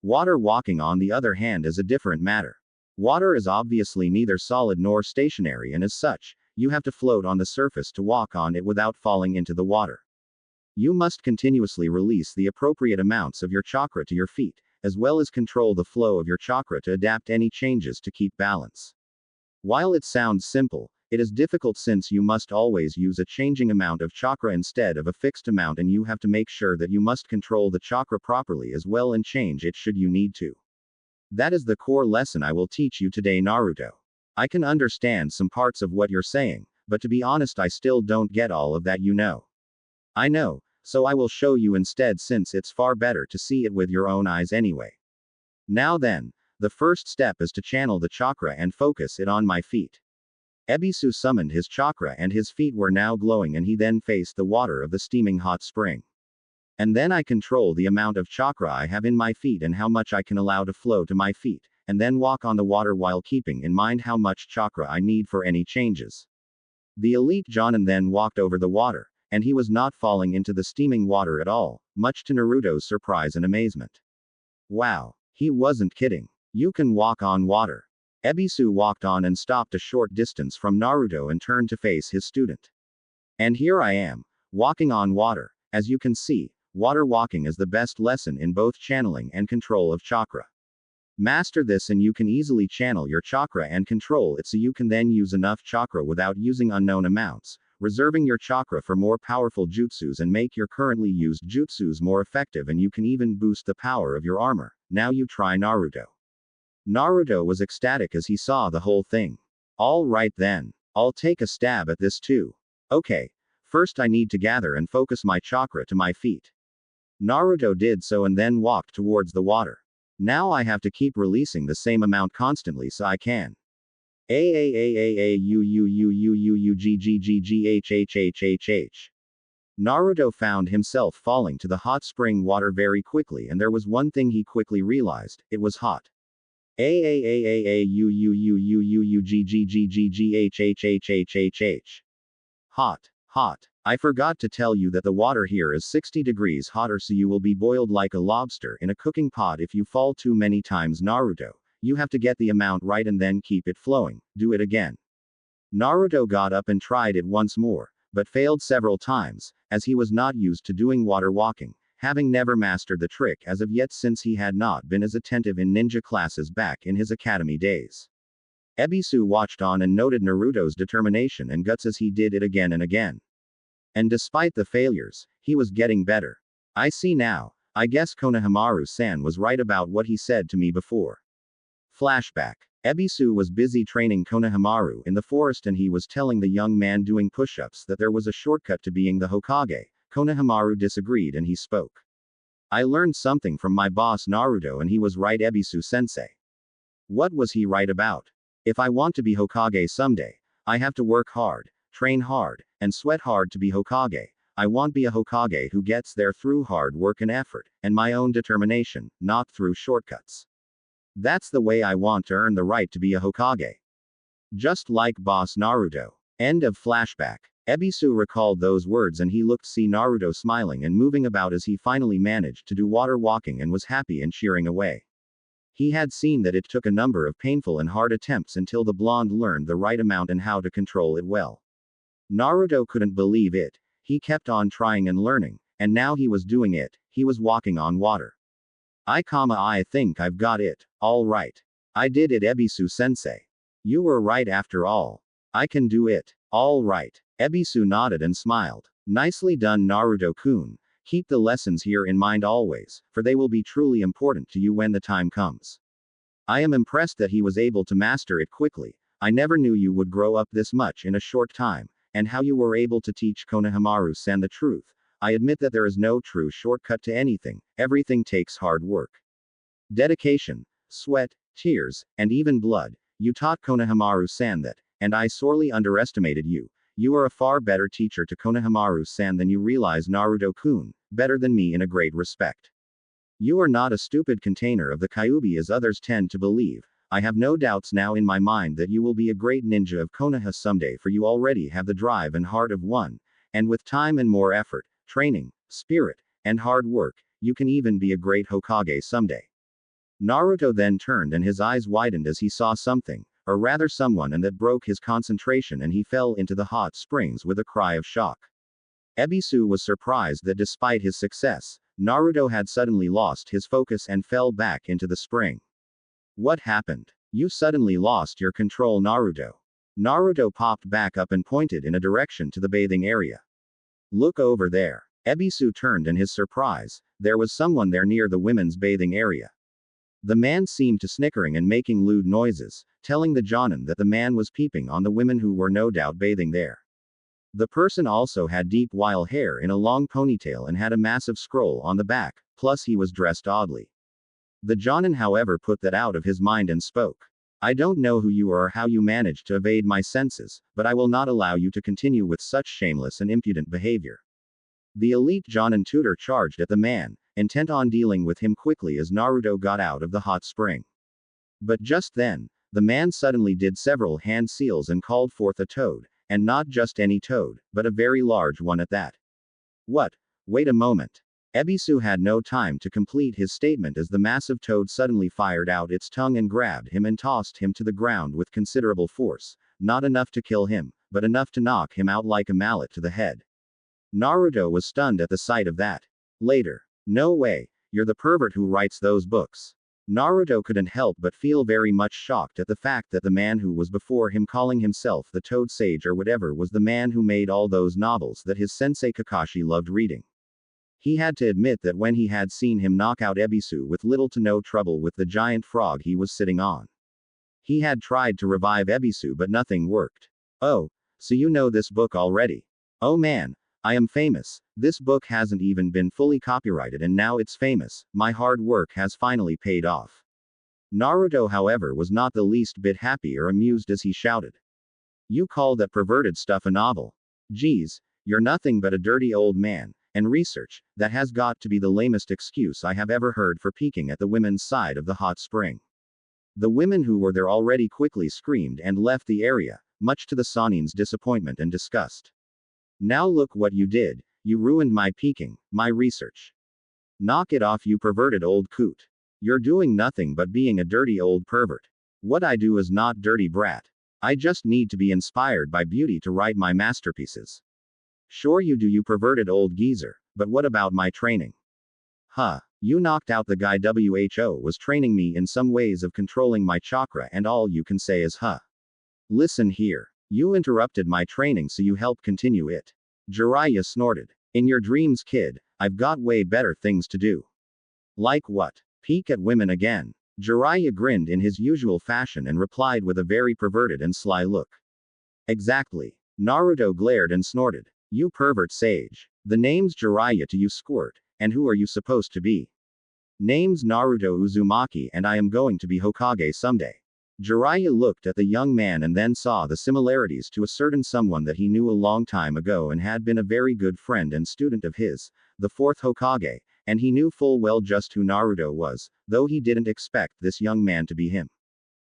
Water walking on the other hand is a different matter. Water is obviously neither solid nor stationary and as such, you have to float on the surface to walk on it without falling into the water. You must continuously release the appropriate amounts of your chakra to your feet, as well as control the flow of your chakra to adapt any changes to keep balance. While it sounds simple, it is difficult since you must always use a changing amount of chakra instead of a fixed amount and you have to make sure that you must control the chakra properly as well and change it should you need to. That is the core lesson I will teach you today, Naruto. I can understand some parts of what you're saying, but to be honest I still don't get all of that, you know. I know, so I will show you instead since it's far better to see it with your own eyes anyway. Now then, the first step is to channel the chakra and focus it on my feet. Ebisu summoned his chakra and his feet were now glowing and he then faced the water of the steaming hot spring. And then I control the amount of chakra I have in my feet and how much I can allow to flow to my feet, and then walk on the water while keeping in mind how much chakra I need for any changes. The elite Jonin then walked over the water, and he was not falling into the steaming water at all, much to Naruto's surprise and amazement. Wow. He wasn't kidding. You can walk on water. Ebisu walked on and stopped a short distance from Naruto and turned to face his student. And here I am, walking on water. As you can see, water walking is the best lesson in both channeling and control of chakra. Master this and you can easily channel your chakra and control it so you can then use enough chakra without using unknown amounts, reserving your chakra for more powerful jutsus and make your currently used jutsus more effective, and you can even boost the power of your armor. Now you try Naruto. Naruto was ecstatic as he saw the whole thing. All right then. I'll take a stab at this too. Okay. First I need to gather and focus my chakra to my feet. Naruto did so and then walked towards the water. Now I have to keep releasing the same amount constantly so I can. Naruto found himself falling to the hot spring water very quickly, and there was one thing he quickly realized: it was hot. Hot. Hot. I forgot to tell you that the water here is 60 degrees hotter, so you will be boiled like a lobster in a cooking pot if you fall too many times. Naruto, you have to get the amount right and then keep it flowing. Do it again. Naruto got up and tried it once more, but failed several times, as he was not used to doing water walking, having never mastered the trick as of yet since he had not been as attentive in ninja classes back in his academy days. Ebisu watched on and noted Naruto's determination and guts as he did it again and again. And despite the failures, he was getting better. I see now. I guess Konohamaru-san was right about what he said to me before. Flashback. Ebisu was busy training Konohamaru in the forest, and he was telling the young man doing push-ups that there was a shortcut to being the Hokage. Konohamaru disagreed and he spoke. I learned something from my boss Naruto, and he was right. Ebisu-sensei. What was he right about? If I want to be Hokage someday, I have to work hard, train hard, and sweat hard to be Hokage. I want to be a Hokage who gets there through hard work and effort, and my own determination, not through shortcuts. That's the way I want to earn the right to be a Hokage. Just like boss Naruto. End of flashback. Ebisu recalled those words and he looked see Naruto smiling and moving about as he finally managed to do water walking and was happy and cheering away. He had seen that it took a number of painful and hard attempts until the blonde learned the right amount and how to control it well. Naruto couldn't believe it. He kept on trying and learning, and now he was doing it. He was walking on water. I think I've got it. All right. I did it, Ebisu-sensei. You were right after all. I can do it. All right. Ebisu nodded and smiled. Nicely done, Naruto-kun. Keep the lessons here in mind always, for they will be truly important to you when the time comes. I am impressed that he was able to master it quickly. I never knew you would grow up this much in a short time, and how you were able to teach Konohamaru-san the truth. I admit that there is no true shortcut to anything. Everything takes hard work, dedication, sweat, tears, and even blood. You taught Konohamaru-san that, and I sorely underestimated you. You are a far better teacher to Konohamaru-san than you realize, Naruto-kun, better than me in a great respect. You are not a stupid container of the Kyuubi as others tend to believe. I have no doubts now in my mind that you will be a great ninja of Konoha someday, for you already have the drive and heart of one, and with time and more effort, training, spirit, and hard work, you can even be a great Hokage someday. Naruto then turned and his eyes widened as he saw something, or rather someone, and that broke his concentration and he fell into the hot springs with a cry of shock. Ebisu was surprised that despite his success, Naruto had suddenly lost his focus and fell back into the spring. What happened? You suddenly lost your control, Naruto. Naruto popped back up and pointed in a direction to the bathing area. Look over there. Ebisu turned in his surprise. There was someone there near the women's bathing area. The man seemed to snickering and making lewd noises, telling the Jonin that the man was peeping on the women who were no doubt bathing there. The person also had deep wild hair in a long ponytail and had a massive scroll on the back, plus he was dressed oddly. The Jonin, however, put that out of his mind and spoke. I don't know who you are or how you managed to evade my senses, but I will not allow you to continue with such shameless and impudent behavior. The elite Jonin tutor charged at the man, intent on dealing with him quickly as Naruto got out of the hot spring. But just then, the man suddenly did several hand seals and called forth a toad, and not just any toad, but a very large one at that. What? Wait a moment. Ebisu had no time to complete his statement as the massive toad suddenly fired out its tongue and grabbed him and tossed him to the ground with considerable force, not enough to kill him, but enough to knock him out like a mallet to the head. Naruto was stunned at the sight of that. Later. No way, you're the pervert who writes those books. Naruto couldn't help but feel very much shocked at the fact that the man who was before him calling himself the Toad Sage or whatever was the man who made all those novels that his sensei Kakashi loved reading. He had to admit that when he had seen him knock out Ebisu with little to no trouble with the giant frog he was sitting on. He had tried to revive Ebisu but nothing worked. Oh, so you know this book already. Oh man, I am famous. This book hasn't even been fully copyrighted and now it's famous. My hard work has finally paid off. Naruto, however, was not the least bit happy or amused as he shouted. You call that perverted stuff a novel? Geez, you're nothing but a dirty old man. And research, that has got to be the lamest excuse I have ever heard for peeking at the women's side of the hot spring. The women who were there already quickly screamed and left the area, much to the Sanin's disappointment and disgust. Now look what you did, you ruined my peeking, my research. Knock it off, you perverted old coot. You're doing nothing but being a dirty old pervert. What I do is not dirty brat. I just need to be inspired by beauty to write my masterpieces. Sure you do, you perverted old geezer, but what about my training? Huh, you knocked out the guy who was training me in some ways of controlling my chakra and all you can say is huh. Listen here, you interrupted my training so you help continue it. Jiraiya snorted. In your dreams, kid, I've got way better things to do. Like what? Peek at women again. Jiraiya grinned in his usual fashion and replied with a very perverted and sly look. Exactly. Naruto glared and snorted. You pervert sage. The name's Jiraiya to you squirt, and who are you supposed to be? Name's Naruto Uzumaki and I am going to be Hokage someday. Jiraiya looked at the young man and then saw the similarities to a certain someone that he knew a long time ago and had been a very good friend and student of his, the fourth Hokage, and he knew full well just who Naruto was, though he didn't expect this young man to be him.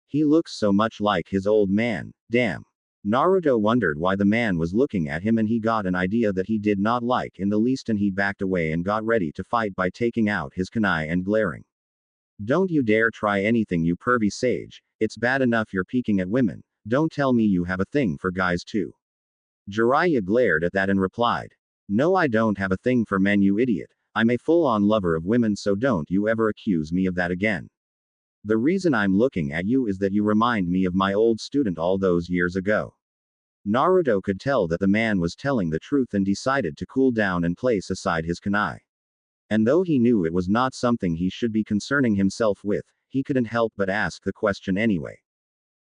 He looks so much like his old man, damn. Naruto wondered why the man was looking at him and he got an idea that he did not like in the least and he backed away and got ready to fight by taking out his kunai and glaring. Don't you dare try anything, you pervy sage, it's bad enough you're peeking at women, don't tell me you have a thing for guys too. Jiraiya glared at that and replied. No, I don't have a thing for men, you idiot, I'm a full-on lover of women, so don't you ever accuse me of that again. The reason I'm looking at you is that you remind me of my old student all those years ago. Naruto could tell that the man was telling the truth and decided to cool down and place aside his kunai. And though he knew it was not something he should be concerning himself with, he couldn't help but ask the question anyway.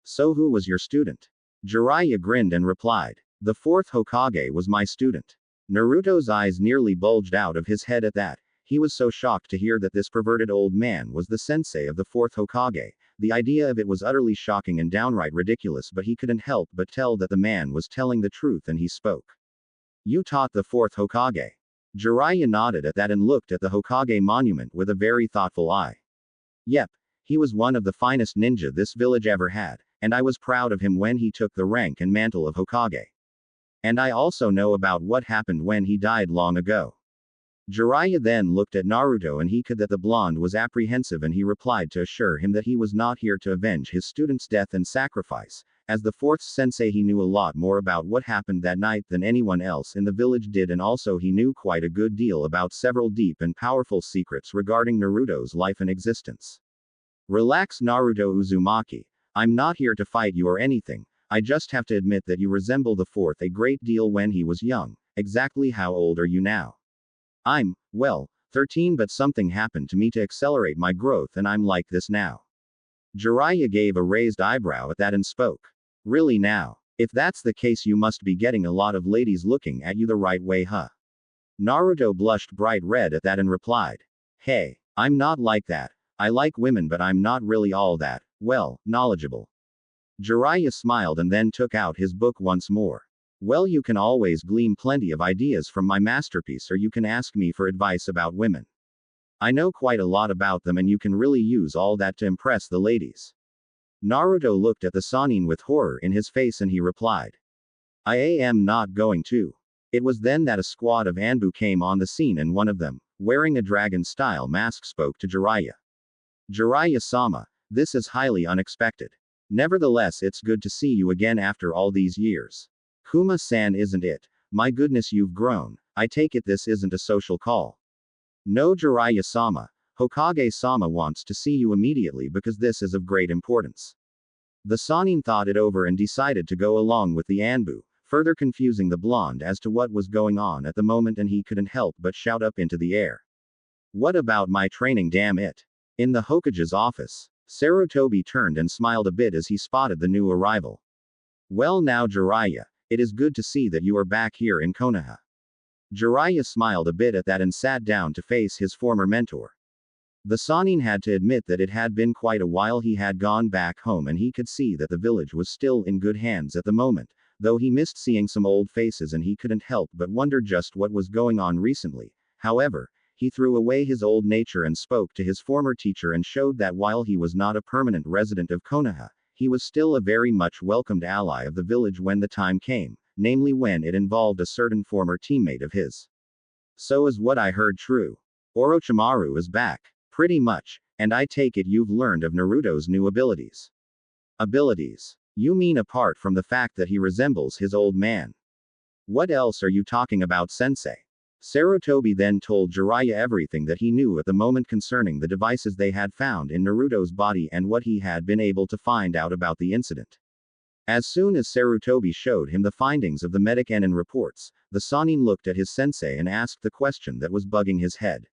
So who was your student? Jiraiya grinned and replied. The fourth Hokage was my student. Naruto's eyes nearly bulged out of his head at that. He was so shocked to hear that this perverted old man was the sensei of the fourth Hokage. The idea of it was utterly shocking and downright ridiculous, but he couldn't help but tell that the man was telling the truth and he spoke. You taught the fourth Hokage. Jiraiya nodded at that and looked at the Hokage monument with a very thoughtful eye. Yep, he was one of the finest ninja this village ever had, and I was proud of him when he took the rank and mantle of Hokage. And I also know about what happened when he died long ago. Jiraiya then looked at Naruto and he could that the blonde was apprehensive and he replied to assure him that he was not here to avenge his student's death and sacrifice. As the fourth sensei, he knew a lot more about what happened that night than anyone else in the village did, and also he knew quite a good deal about several deep and powerful secrets regarding Naruto's life and existence. Relax, Naruto Uzumaki. I'm not here to fight you or anything. I just have to admit that you resemble the fourth a great deal when he was young. Exactly how old are you now? I'm, well, 13, but something happened to me to accelerate my growth and I'm like this now. Jiraiya gave a raised eyebrow at that and spoke. Really now? If that's the case, you must be getting a lot of ladies looking at you the right way, huh? Naruto blushed bright red at that and replied. Hey, I'm not like that. I like women, but I'm not really all that, well, knowledgeable. Jiraiya smiled and then took out his book once more. Well, you can always glean plenty of ideas from my masterpiece, or you can ask me for advice about women. I know quite a lot about them and you can really use all that to impress the ladies. Naruto looked at the Sannin with horror in his face and he replied. I am not going to. It was then that a squad of Anbu came on the scene and one of them, wearing a dragon-style mask, spoke to Jiraiya. Jiraiya-sama, this is highly unexpected. Nevertheless, it's good to see you again after all these years. Kuma-san, isn't it? My goodness, you've grown. I take it this isn't a social call. No, Jiraiya-sama. Hokage-sama wants to see you immediately because this is of great importance. The Sannin thought it over and decided to go along with the Anbu, further confusing the blonde as to what was going on at the moment, and he couldn't help but shout up into the air. What about my training, damn it? In the Hokage's office, Sarutobi turned and smiled a bit as he spotted the new arrival. Well now, Jiraiya, it is good to see that you are back here in Konoha. Jiraiya smiled a bit at that and sat down to face his former mentor. The Sannin had to admit that it had been quite a while he had gone back home, and he could see that the village was still in good hands at the moment, though he missed seeing some old faces and he couldn't help but wonder just what was going on recently. However, he threw away his old nature and spoke to his former teacher and showed that while he was not a permanent resident of Konoha, he was still a very much welcomed ally of the village when the time came, namely when it involved a certain former teammate of his. So is what I heard true? Orochimaru is back. Pretty much, and I take it you've learned of Naruto's new abilities. Abilities? You mean apart from the fact that he resembles his old man? What else are you talking about, sensei? Sarutobi then told Jiraiya everything that he knew at the moment concerning the devices they had found in Naruto's body and what he had been able to find out about the incident. As soon as Sarutobi showed him the findings of the medic Enin reports, the Sannin looked at his sensei and asked the question that was bugging his head.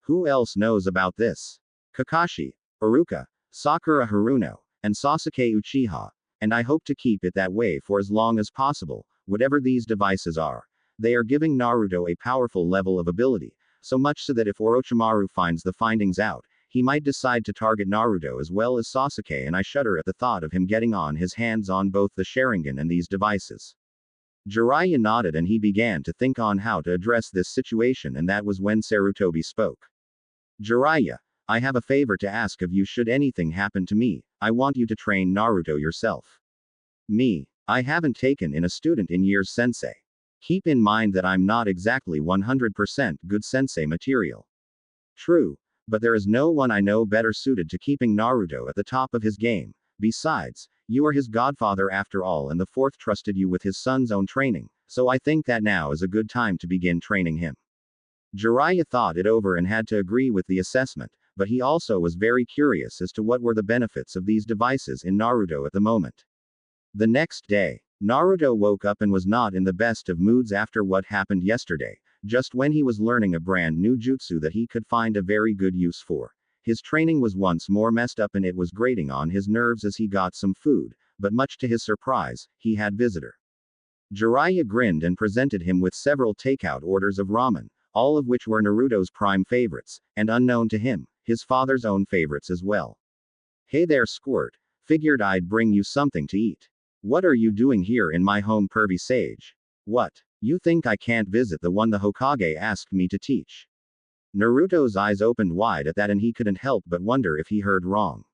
Who else knows about this? Kakashi, Iruka, Sakura Haruno, and Sasuke Uchiha, and I hope to keep it that way for as long as possible. Whatever these devices are, they are giving Naruto a powerful level of ability, so much so that if Orochimaru finds the findings out, he might decide to target Naruto as well as Sasuke, and I shudder at the thought of him getting on his hands on both the Sharingan and these devices. Jiraiya nodded and he began to think on how to address this situation, and that was when Sarutobi spoke. Jiraiya, I have a favor to ask of you. Should anything happen to me, I want you to train Naruto yourself. Me? I haven't taken in a student in years, sensei. Keep in mind that I'm not exactly 100% good sensei material. True, but there is no one I know better suited to keeping Naruto at the top of his game. Besides, you are his godfather after all, and the fourth trusted you with his son's own training, so I think that now is a good time to begin training him. Jiraiya thought it over and had to agree with the assessment, but he also was very curious as to what were the benefits of these devices in Naruto at the moment. The next day, Naruto woke up and was not in the best of moods after what happened yesterday, just when he was learning a brand new jutsu that he could find a very good use for. His training was once more messed up and it was grating on his nerves as he got some food, but much to his surprise, he had visitor. Jiraiya grinned and presented him with several takeout orders of ramen, all of which were Naruto's prime favorites, and unknown to him, his father's own favorites as well. Hey there, Squirt. Figured I'd bring you something to eat. What are you doing here in my home, pervy sage? What? You think I can't visit the one the Hokage asked me to teach? Naruto's eyes opened wide at that and he couldn't help but wonder if he heard wrong.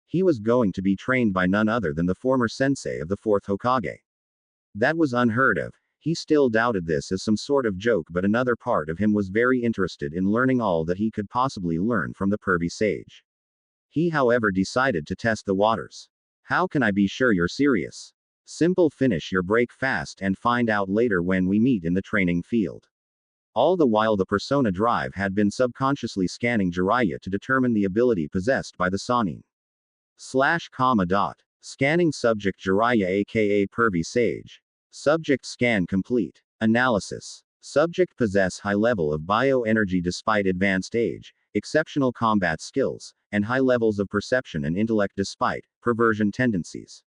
He was going to be trained by none other than the former sensei of the fourth Hokage. That was unheard of. He still doubted this as some sort of joke, but another part of him was very interested in learning all that he could possibly learn from the pervy sage. He, however, decided to test the waters. How can I be sure you're serious? Simple, finish your break fast and find out later when we meet in the training field. All the while the Persona Drive had been subconsciously scanning Jiraiya to determine the ability possessed by the Sannin. Scanning subject Jiraiya aka Pervy Sage. Subject scan complete. Analysis. Subject possess high level of bioenergy despite advanced age, exceptional combat skills, and high levels of perception and intellect despite perversion tendencies.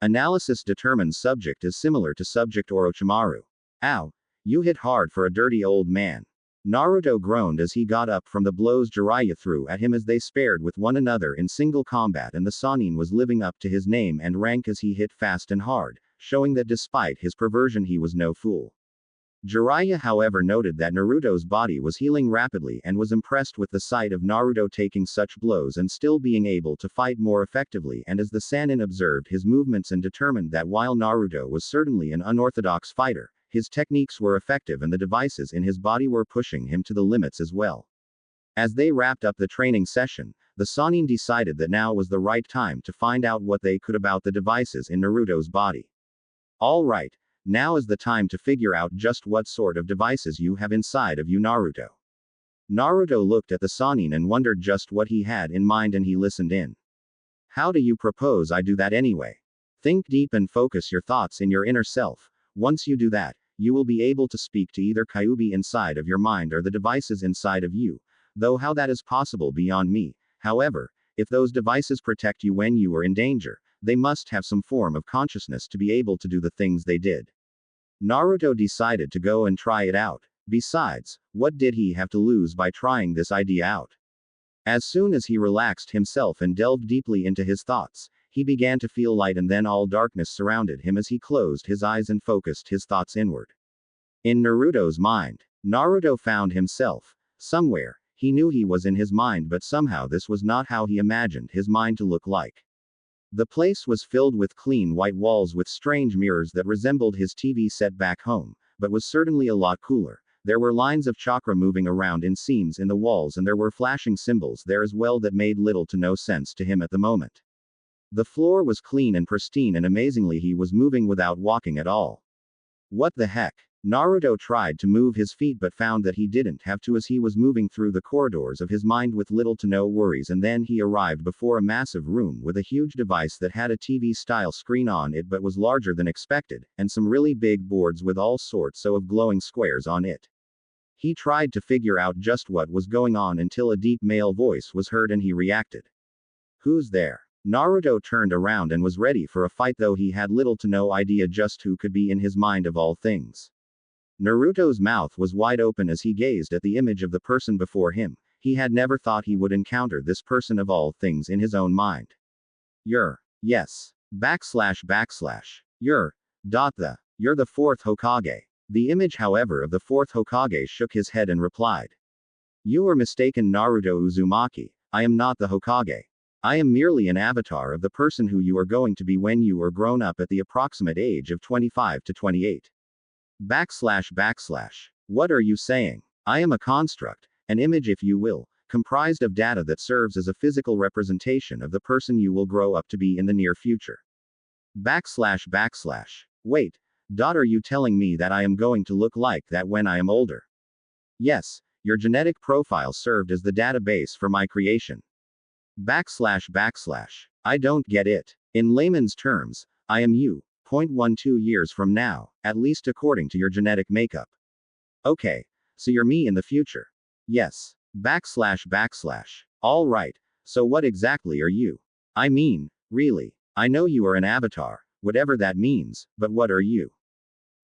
Analysis determines subject is similar to subject Orochimaru. Ow! You hit hard for a dirty old man. Naruto groaned as he got up from the blows Jiraiya threw at him as they spared with one another in single combat, and the Sannin was living up to his name and rank as he hit fast and hard, showing that despite his perversion he was no fool. Jiraiya, however, noted that Naruto's body was healing rapidly and was impressed with the sight of Naruto taking such blows and still being able to fight more effectively, and as the Sannin observed his movements and determined that while Naruto was certainly an unorthodox fighter, His techniques were effective and the devices in his body were pushing him to the limits as well. As they wrapped up the training session, the Sannin decided that now was the right time to find out what they could about the devices in Naruto's body. Alright, now is the time to figure out just what sort of devices you have inside of you, Naruto. Naruto looked at the Sannin and wondered just what he had in mind, and he listened in. How do you propose I do that anyway? Think deep and focus your thoughts in your inner self. Once you do that, you will be able to speak to either Kyuubi inside of your mind or the devices inside of you, though how that is possible beyond me. However, if those devices protect you when you are in danger, they must have some form of consciousness to be able to do the things they did. Naruto decided to go and try it out. Besides, what did he have to lose by trying this idea out? As soon as he relaxed himself and delved deeply into his thoughts, he began to feel light, and then all darkness surrounded him as he closed his eyes and focused his thoughts inward. In Naruto's mind, Naruto found himself somewhere. He knew he was in his mind, but somehow this was not how he imagined his mind to look like. The place was filled with clean white walls with strange mirrors that resembled his TV set back home, but was certainly a lot cooler. There were lines of chakra moving around in seams in the walls, and there were flashing symbols there as well that made little to no sense to him at the moment. The floor was clean and pristine, and amazingly he was moving without walking at all. What the heck? Naruto tried to move his feet but found that he didn't have to as he was moving through the corridors of his mind with little to no worries, and then he arrived before a massive room with a huge device that had a TV-style screen on it but was larger than expected, and some really big boards with all sorts of glowing squares on it. He tried to figure out just what was going on until a deep male voice was heard and he reacted. Who's there? Naruto turned around and was ready for a fight, though he had little to no idea just who could be in his mind of all things. Naruto's mouth was wide open as he gazed at the image of the person before him. He had never thought he would encounter this person of all things in his own mind. Yes. You're the fourth Hokage. The image, however, of the fourth Hokage shook his head and replied. You are mistaken, Naruto Uzumaki. I am not the Hokage. I am merely an avatar of the person who you are going to be when you are grown up at the approximate age of 25 to 28. What are you saying? I am a construct, an image if you will, comprised of data that serves as a physical representation of the person you will grow up to be in the near future. Wait. Are you telling me that I am going to look like that when I am older? Yes, your genetic profile served as the database for my creation. I don't get it. In layman's terms, I am you. 0.12 years from now, at least according to your genetic makeup. Okay, so you're me in the future. Yes. Alright, so what exactly are you? I mean, really, I know you are an avatar, whatever that means, but what are you?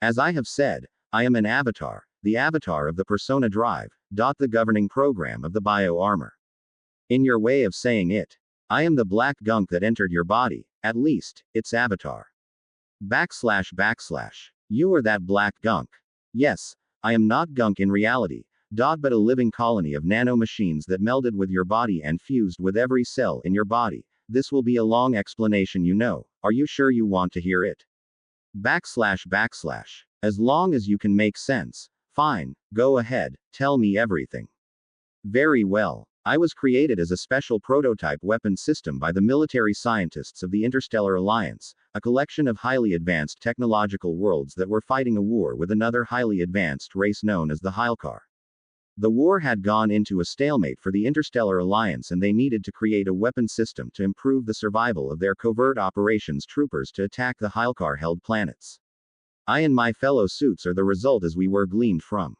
As I have said, I am an avatar, the avatar of the persona drive, the governing program of the bio armor. In your way of saying it, I am the black gunk that entered your body, at least, its avatar. You are that black gunk. Yes, I am not gunk in reality, but a living colony of nanomachines that melded with your body and fused with every cell in your body. This will be a long explanation, you know. Are you sure you want to hear it? As long as you can make sense. Fine, go ahead, tell me everything. Very well. I was created as a special prototype weapon system by the military scientists of the Interstellar Alliance, a collection of highly advanced technological worlds that were fighting a war with another highly advanced race known as the Hylkar. The war had gone into a stalemate for the Interstellar Alliance, and they needed to create a weapon system to improve the survival of their covert operations troopers to attack the Hylkar-held planets. I and my fellow suits are the result as we were gleaned from.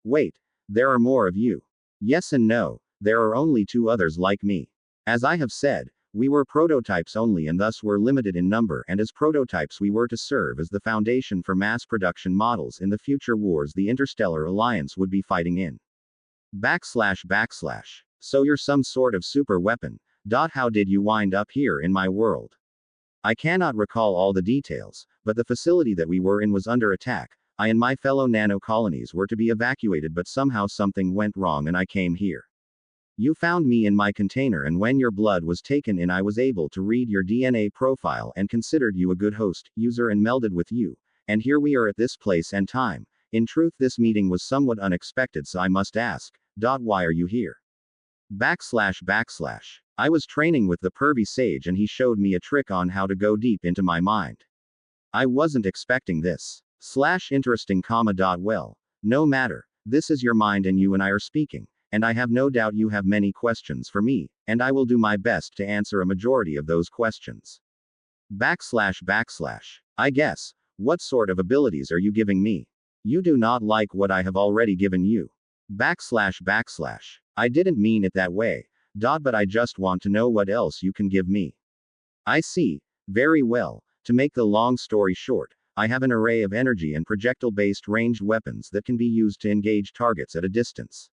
Wait. There are more of you. Yes and no, there are only two others like me. As I have said, we were prototypes only and thus were limited in number, and as prototypes we were to serve as the foundation for mass production models in the future wars the Interstellar Alliance would be fighting in. So you're some sort of super weapon. How did you wind up here in my world? I cannot recall all the details, but the facility that we were in was under attack. I and my fellow nano colonies were to be evacuated, but somehow something went wrong and I came here. You found me in my container, and when your blood was taken in I was able to read your DNA profile and considered you a good host, user, and melded with you, and here we are at this place and time. In truth, this meeting was somewhat unexpected, so I must ask, why are you here? //. I was training with the pervy sage and he showed me a trick on how to go deep into my mind. I wasn't expecting this. Interesting, well. No matter. This is your mind and you and I are speaking, and I have no doubt you have many questions for me, and I will do my best to answer a majority of those questions. //. I guess. What sort of abilities are you giving me? You do not like what I have already given you. //. I didn't mean it that way. But I just want to know what else you can give me. I see. Very well. To make the long story short, I have an array of energy and projectile-based ranged weapons that can be used to engage targets at a distance.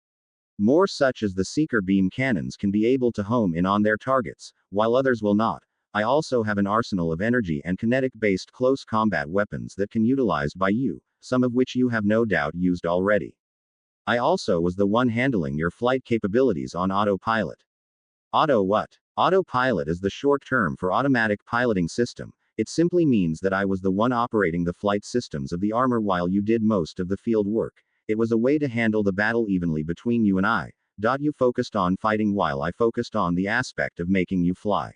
More such as the seeker beam cannons can be able to home in on their targets, while others will not. I also have an arsenal of energy and kinetic-based close combat weapons that can utilized by you, some of which you have no doubt used already. I also was the one handling your flight capabilities on autopilot. Auto what? Autopilot is the short term for automatic piloting system. It simply means that I was the one operating the flight systems of the armor while you did most of the field work. It was a way to handle the battle evenly between you and I. You focused on fighting while I focused on the aspect of making you fly.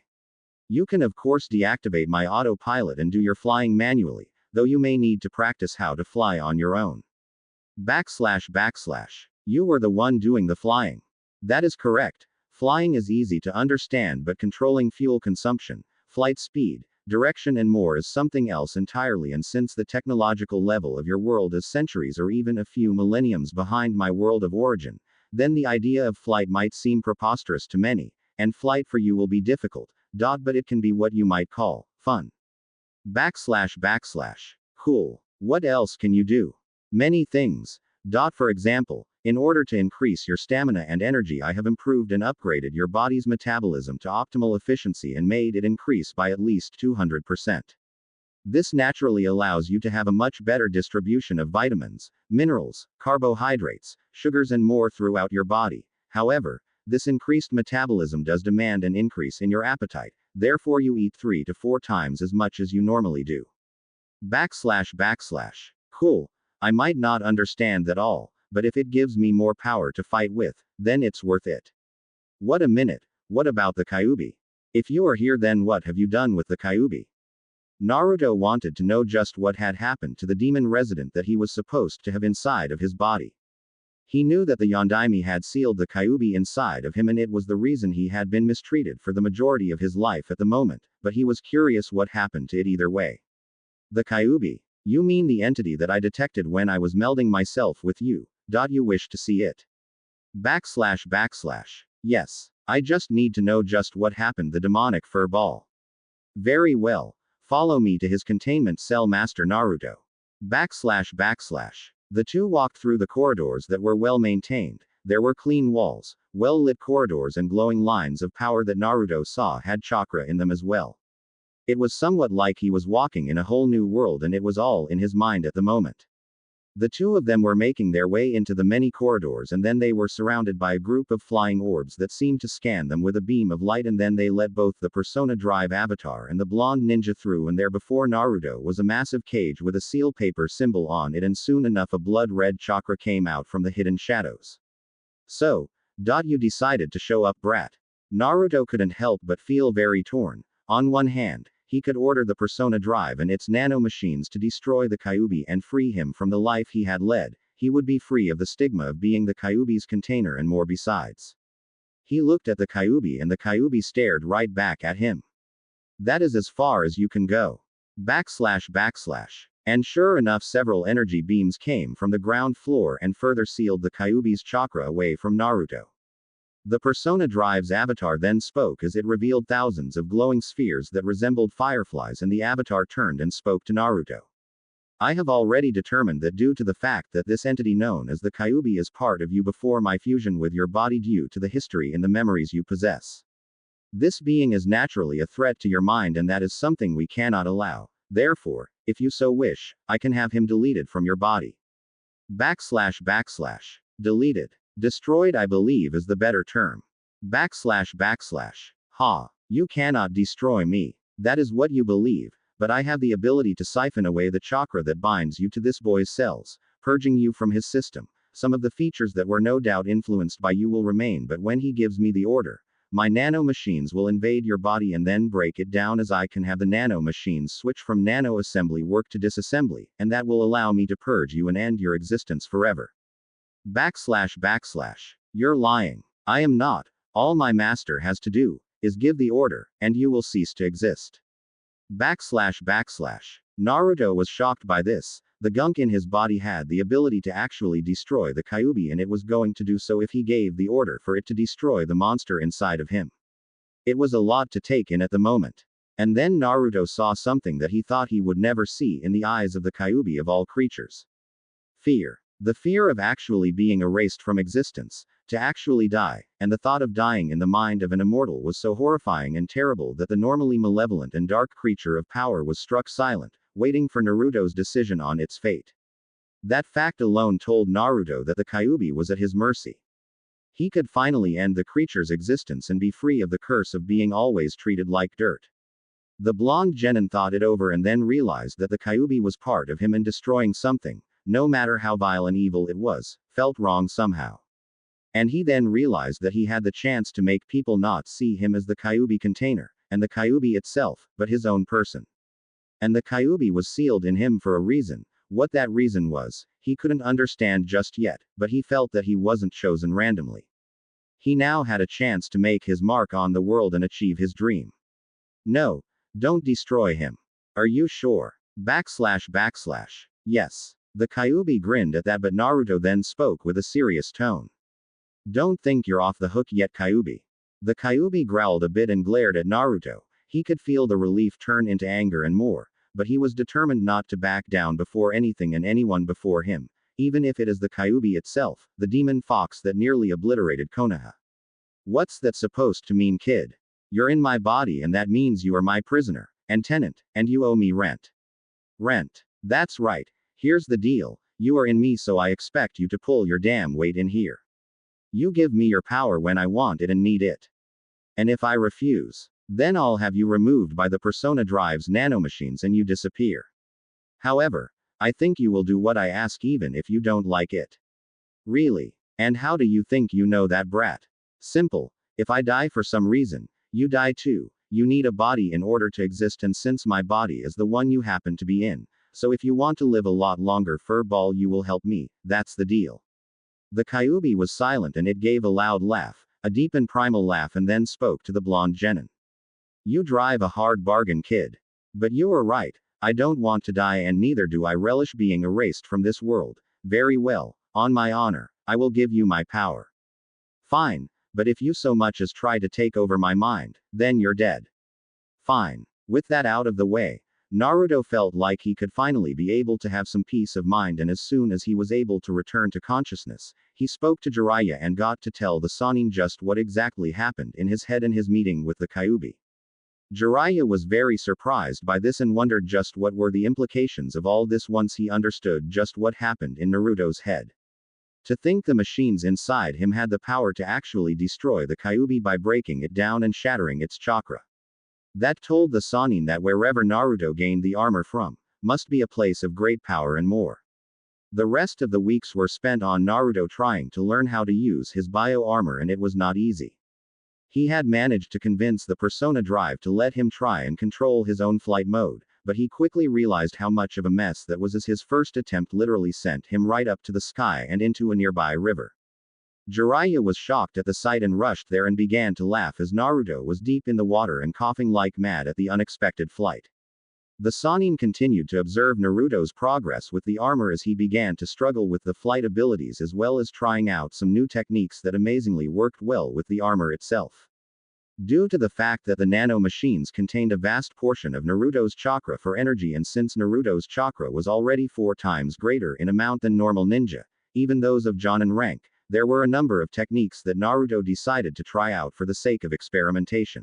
You can of course deactivate my autopilot and do your flying manually, though you may need to practice how to fly on your own. //. You were the one doing the flying. That is correct. Flying is easy to understand, but controlling fuel consumption, flight speed, direction and more is something else entirely, and since the technological level of your world is centuries or even a few millenniums behind my world of origin, then the idea of flight might seem preposterous to many, and flight for you will be difficult, but it can be what you might call fun. //. Cool. What else can you do? Many things. For example, in order to increase your stamina and energy, I have improved and upgraded your body's metabolism to optimal efficiency and made it increase by at least 200%. This naturally allows you to have a much better distribution of vitamins, minerals, carbohydrates, sugars and more throughout your body. However, this increased metabolism does demand an increase in your appetite, therefore you eat 3 to 4 times as much as you normally do. //. Cool. I might not understand that all, but if it gives me more power to fight with, then it's worth it. What a minute. What about the Kyuubi? If you are here, then what have you done with the Kyuubi? Naruto wanted to know just what had happened to the demon resident that he was supposed to have inside of his body. He knew that the Yondaime had sealed the Kyuubi inside of him, and it was the reason he had been mistreated for the majority of his life at the moment, but he was curious what happened to it either way. The Kyuubi. You mean the entity that I detected when I was melding myself with you? You wish to see it? //. Yes. I just need to know just what happened. The demonic fur ball. Very well. Follow me to his containment cell, Master Naruto. //. The two walked through the corridors that were well maintained. There were clean walls, well lit corridors and glowing lines of power that Naruto saw had chakra in them as well. It was somewhat like he was walking in a whole new world, and it was all in his mind at the moment. The two of them were making their way into the many corridors, and then they were surrounded by a group of flying orbs that seemed to scan them with a beam of light, and then they let both the Persona Drive avatar and the blonde ninja through, and there before Naruto was a massive cage with a seal paper symbol on it, and soon enough a blood-red chakra came out from the hidden shadows. So, you decided to show up, brat. Naruto couldn't help but feel very torn. On one hand, he could order the Persona Drive and its nanomachines to destroy the Kyuubi and free him from the life he had led. He would be free of the stigma of being the Kyuubi's container and more besides. He looked at the Kyuubi and the Kyuubi stared right back at him. That is as far as you can go. //. And sure enough, several energy beams came from the ground floor and further sealed the Kyuubi's chakra away from Naruto. The Persona Drive's avatar then spoke as it revealed thousands of glowing spheres that resembled fireflies, and the avatar turned and spoke to Naruto. I have already determined that due to the fact that this entity known as the Kyuubi is part of you before my fusion with your body due to the history and the memories you possess. This being is naturally a threat to your mind, and that is something we cannot allow. Therefore, if you so wish, I can have him deleted from your body. //. Deleted. Destroyed, I believe, is the better term. //. Ha. You cannot destroy me. That is what you believe, but I have the ability to siphon away the chakra that binds you to this boy's cells, purging you from his system. Some of the features that were no doubt influenced by you will remain, but when he gives me the order, my nano machines will invade your body and then break it down, as I can have the nano machines switch from nano assembly work to disassembly, and that will allow me to purge you and end your existence forever. // You're lying. I am not. All my master has to do is give the order, and you will cease to exist. // Naruto was shocked by this. The gunk in his body had the ability to actually destroy the Kyuubi, and it was going to do so if he gave the order for it to destroy the monster inside of him. It was a lot to take in at the moment. And then Naruto saw something that he thought he would never see in the eyes of the Kyuubi of all creatures. Fear. The fear of actually being erased from existence, to actually die, and the thought of dying in the mind of an immortal was so horrifying and terrible that the normally malevolent and dark creature of power was struck silent, waiting for Naruto's decision on its fate. That fact alone told Naruto that the Kyuubi was at his mercy. He could finally end the creature's existence and be free of the curse of being always treated like dirt. The blonde genin thought it over and then realized that the Kyuubi was part of him, and destroying something, no matter how vile and evil it was, felt wrong somehow. And he then realized that he had the chance to make people not see him as the Kyuubi container, and the Kyuubi itself, but his own person. And the Kyuubi was sealed in him for a reason. What that reason was, he couldn't understand just yet, but he felt that he wasn't chosen randomly. He now had a chance to make his mark on the world and achieve his dream. No, don't destroy him. Are you sure? // Yes. The Kyuubi grinned at that, but Naruto then spoke with a serious tone. Don't think you're off the hook yet, Kyuubi. The Kyuubi growled a bit and glared at Naruto. He could feel the relief turn into anger and more, but he was determined not to back down before anything and anyone before him, even if it is the Kyuubi itself, the demon fox that nearly obliterated Konoha. What's that supposed to mean, kid? You're in my body, and that means you are my prisoner and tenant, and you owe me rent. Rent. That's right. Here's the deal. You are in me, so I expect you to pull your damn weight in here. You give me your power when I want it and need it. And if I refuse, then I'll have you removed by the Persona Drive's nanomachines and you disappear. However, I think you will do what I ask even if you don't like it. Really? And how do you think you know that, brat? Simple. If I die for some reason, you die too. You need a body in order to exist, and since my body is the one you happen to be in, so if you want to live a lot longer, furball, you will help me. That's the deal. The Kyuubi was silent, and it gave a loud laugh, a deep and primal laugh, and then spoke to the blonde genin. You drive a hard bargain, kid. But you are right. I don't want to die, and neither do I relish being erased from this world. Very well, on my honor, I will give you my power. Fine, but if you so much as try to take over my mind, then you're dead. Fine. With that out of the way, Naruto felt like he could finally be able to have some peace of mind, and as soon as he was able to return to consciousness, he spoke to Jiraiya and got to tell the Sannin just what exactly happened in his head in his meeting with the Kyuubi. Jiraiya was very surprised by this and wondered just what were the implications of all this once he understood just what happened in Naruto's head. To think the machines inside him had the power to actually destroy the Kyuubi by breaking it down and shattering its chakra. That told the Sannin that wherever Naruto gained the armor from, must be a place of great power and more. The rest of the weeks were spent on Naruto trying to learn how to use his bio armor, and it was not easy. He had managed to convince the Persona Drive to let him try and control his own flight mode, but he quickly realized how much of a mess that was, as his first attempt literally sent him right up to the sky and into a nearby river. Jiraiya was shocked at the sight and rushed there and began to laugh as Naruto was deep in the water and coughing like mad at the unexpected flight. The Sannin continued to observe Naruto's progress with the armor as he began to struggle with the flight abilities, as well as trying out some new techniques that amazingly worked well with the armor itself. Due to the fact that the nano machines contained a vast portion of Naruto's chakra for energy, and since Naruto's chakra was already 4 times greater in amount than normal ninja, even those of Jonin rank, there were a number of techniques that Naruto decided to try out for the sake of experimentation.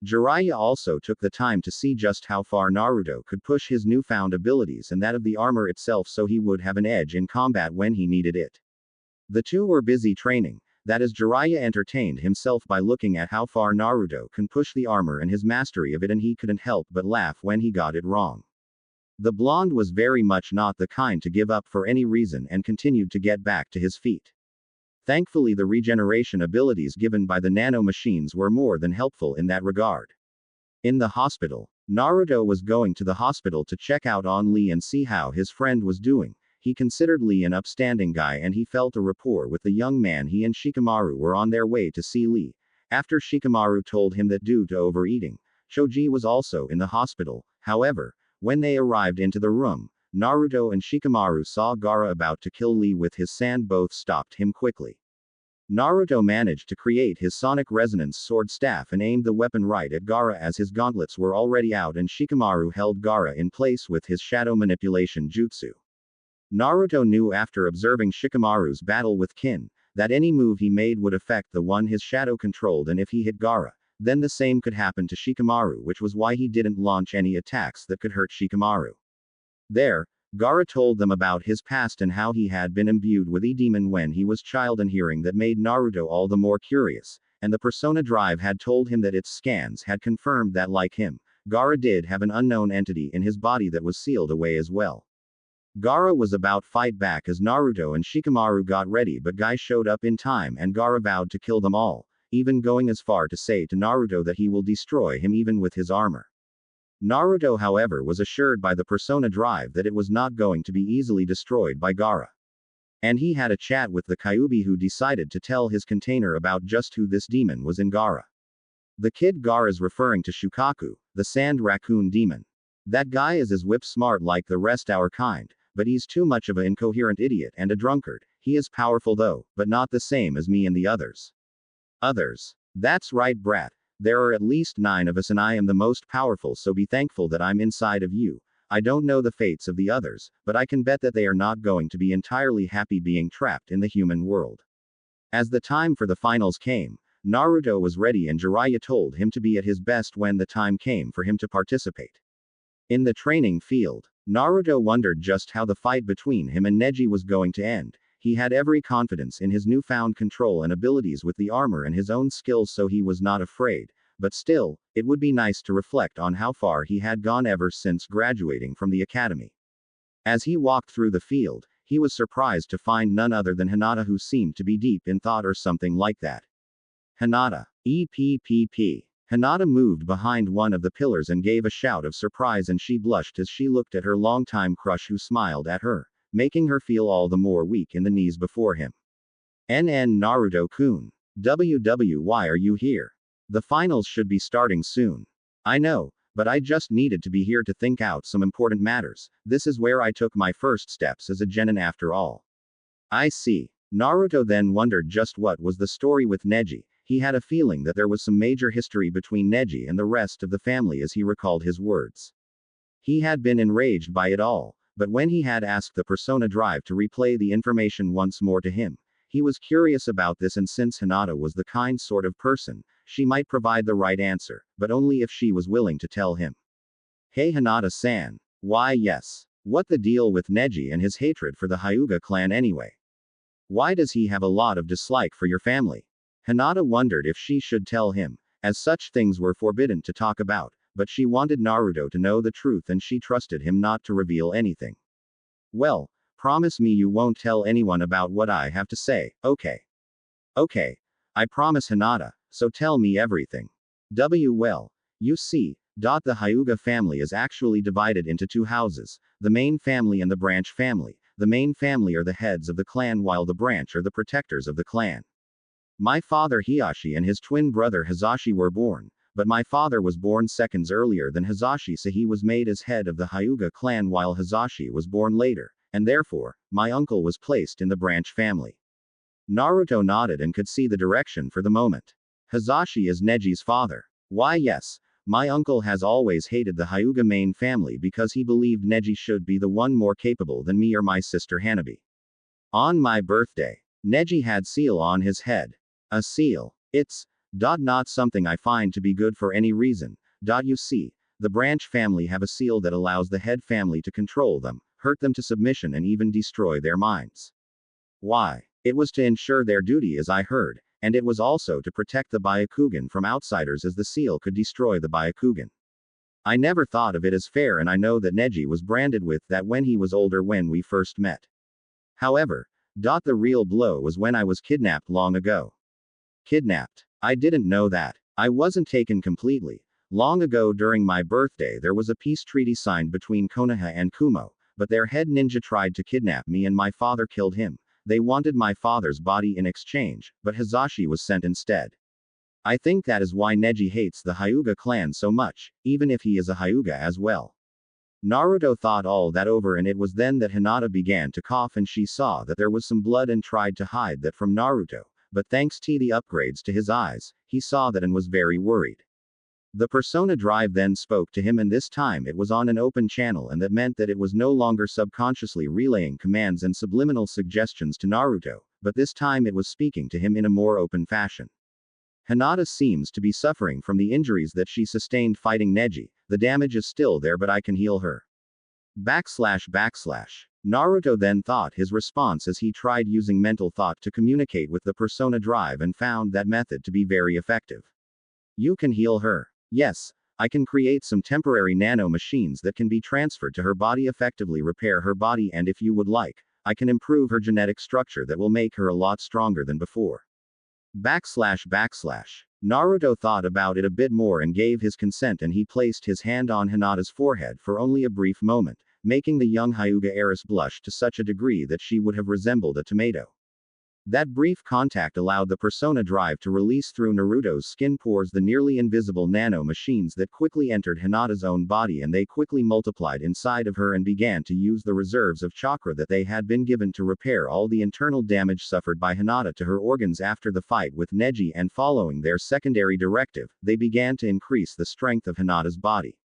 Jiraiya also took the time to see just how far Naruto could push his newfound abilities and that of the armor itself, so he would have an edge in combat when he needed it. The two were busy training, That is, Jiraiya entertained himself by looking at how far Naruto can push the armor and his mastery of it, and he couldn't help but laugh when he got it wrong. The blonde was very much not the kind to give up for any reason and continued to get back to his feet. Thankfully, the regeneration abilities given by the nano machines were more than helpful in that regard. In the hospital, Naruto was going to the hospital to check out on Lee and see how his friend was doing. He considered Lee an upstanding guy and he felt a rapport with the young man. He and Shikamaru were on their way to see Lee. After Shikamaru told him that due to overeating, Choji was also in the hospital. However, when they arrived into the room, Naruto and Shikamaru saw Gaara about to kill Lee with his sand. Both stopped him quickly. Naruto managed to create his sonic resonance sword staff and aimed the weapon right at Gaara as his gauntlets were already out, and Shikamaru held Gaara in place with his shadow manipulation jutsu. Naruto knew after observing Shikamaru's battle with Kin, that any move he made would affect the one his shadow controlled, and if he hit Gaara, then the same could happen to Shikamaru, which was why he didn't launch any attacks that could hurt Shikamaru. There, Gaara told them about his past and how he had been imbued with E-Demon when he was child, and hearing that made Naruto all the more curious, and the Persona Drive had told him that its scans had confirmed that, like him, Gaara did have an unknown entity in his body that was sealed away as well. Gaara was about fight back as Naruto and Shikamaru got ready, but Guy showed up in time and Gaara vowed to kill them all, even going as far to say to Naruto that he will destroy him even with his armor. Naruto, however, was assured by the Persona Drive that it was not going to be easily destroyed by Gaara. And he had a chat with the Kyuubi, who decided to tell his container about just who this demon was in Gaara. The kid Gaara's referring to Shukaku, the sand raccoon demon. That guy is as whip smart like the rest our kind, but he's too much of an incoherent idiot and a drunkard. He is powerful though, but not the same as me and the others. Others? That's right, brat. There are at least 9 of us and I am the most powerful, so be thankful that I'm inside of you. I don't know the fates of the others, but I can bet that they are not going to be entirely happy being trapped in the human world. As the time for the finals came, Naruto was ready and Jiraiya told him to be at his best when the time came for him to participate. In the training field, Naruto wondered just how the fight between him and Neji was going to end. He had every confidence in his newfound control and abilities with the armor and his own skills, so he was not afraid, but still, it would be nice to reflect on how far he had gone ever since graduating from the academy. As he walked through the field, he was surprised to find none other than Hinata, who seemed to be deep in thought or something like that. Hinata. EPPP. Hinata moved behind one of the pillars and gave a shout of surprise, and she blushed as she looked at her longtime crush, who smiled at her, making her feel all the more weak in the knees before him. NN Naruto-kun. Why are you here? The finals should be starting soon. I know, but I just needed to be here to think out some important matters. This is where I took my first steps as a genin after all. I see. Naruto then wondered just what was the story with Neji. He had a feeling that there was some major history between Neji and the rest of the family as he recalled his words. He had been enraged by it all, but when he had asked the Persona Drive to replay the information once more to him, he was curious about this, and since Hinata was the kind sort of person, she might provide the right answer, but only if she was willing to tell him. Hey Hinata-san. Why yes. What the deal with Neji and his hatred for the Hyuga clan anyway? Why does he have a lot of dislike for your family? Hinata wondered if she should tell him, as such things were forbidden to talk about, but she wanted Naruto to know the truth and she trusted him not to reveal anything. Well, promise me you won't tell anyone about what I have to say, okay? Okay. I promise, Hinata, so tell me everything. Well, you see, the Hyuga family is actually divided into 2 houses, the main family and the branch family. The main family are the heads of the clan while the branch are the protectors of the clan. My father Hiyashi and his twin brother Hizashi were born, but my father was born seconds earlier than Hizashi, so he was made as head of the Hyuga clan while Hizashi was born later, and therefore, my uncle was placed in the branch family. Naruto nodded and could see the direction for the moment. Hizashi is Neji's father. Why yes, my uncle has always hated the Hyuga main family because he believed Neji should be the one more capable than me or my sister Hanabi. On my birthday, Neji had seal on his head. A seal. It's not something I find to be good for any reason. You see, the branch family have a seal that allows the head family to control them, hurt them to submission, and even destroy their minds. Why? It was to ensure their duty as I heard, and it was also to protect the Byakugan from outsiders as the seal could destroy the Byakugan. I never thought of it as fair, and I know that Neji was branded with that when he was older when we first met. However, the real blow was when I was kidnapped long ago. Kidnapped? I didn't know that. I wasn't taken completely. Long ago during my birthday there was a peace treaty signed between Konoha and Kumo, but their head ninja tried to kidnap me and my father killed him. They wanted my father's body in exchange, but Hizashi was sent instead. I think that is why Neji hates the Hyuga clan so much, even if he is a Hyuga as well. Naruto thought all that over, and it was then that Hinata began to cough and she saw that there was some blood and tried to hide that from Naruto, but thanks to the upgrades to his eyes, he saw that and was very worried. The Persona Drive then spoke to him, and this time it was on an open channel, and that meant that it was no longer subconsciously relaying commands and subliminal suggestions to Naruto, but this time it was speaking to him in a more open fashion. Hinata seems to be suffering from the injuries that she sustained fighting Neji. The damage is still there, but I can heal her. Naruto then thought his response as he tried using mental thought to communicate with the Persona Drive and found that method to be very effective. You can heal her. Yes, I can create some temporary nano machines that can be transferred to her body, effectively repair her body, and if you would like, I can improve her genetic structure that will make her a lot stronger than before. Naruto thought about it a bit more and gave his consent, and he placed his hand on Hinata's forehead for only a brief moment, making the young Hyuga heiress blush to such a degree that she would have resembled a tomato. That brief contact allowed the Persona Drive to release through Naruto's skin pores the nearly invisible nano machines that quickly entered Hinata's own body, and they quickly multiplied inside of her and began to use the reserves of chakra that they had been given to repair all the internal damage suffered by Hinata to her organs after the fight with Neji, and following their secondary directive, they began to increase the strength of Hinata's body.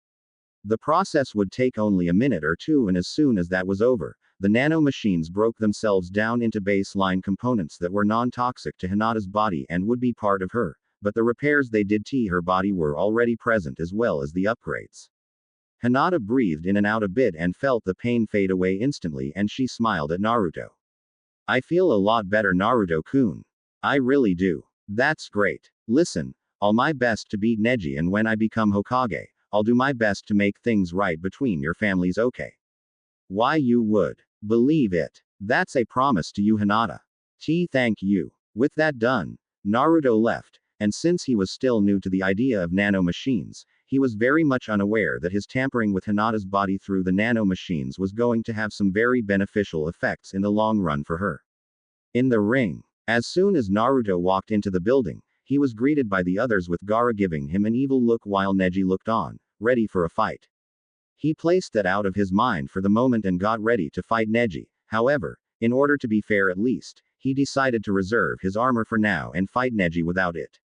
The process would take only a minute or two, and as soon as that was over, the nano machines broke themselves down into baseline components that were non-toxic to Hinata's body and would be part of her, but the repairs they did to her body were already present as well as the upgrades. Hinata breathed in and out a bit and felt the pain fade away instantly, and she smiled at Naruto. I feel a lot better, Naruto-kun. I really do. That's great. Listen, I'll my best to beat Neji, and when I become Hokage, I'll do my best to make things right between your families, okay? Why, you would believe it. That's a promise to you, Hinata. Thank you. With that done, Naruto left, and since he was still new to the idea of nano machines, he was very much unaware that his tampering with Hinata's body through the nano machines was going to have some very beneficial effects in the long run for her. In the ring, as soon as Naruto walked into the building, he was greeted by the others with Gaara giving him an evil look while Neji looked on, ready for a fight. He placed that out of his mind for the moment and got ready to fight Neji. However, in order to be fair at least, he decided to reserve his armor for now and fight Neji without it.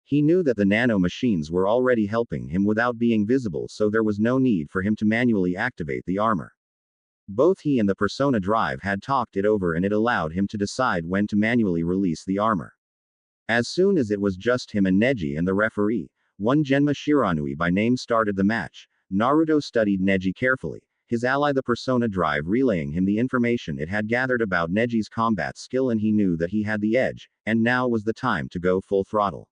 He knew that the nano machines were already helping him without being visible, so there was no need for him to manually activate the armor. Both he and the Persona Drive had talked it over, and it allowed him to decide when to manually release the armor. As soon as it was just him and Neji and the referee, one Genma Shiranui by name, started the match, Naruto studied Neji carefully, his ally the Persona Drive relaying him the information it had gathered about Neji's combat skill, and he knew that he had the edge, and now was the time to go full throttle.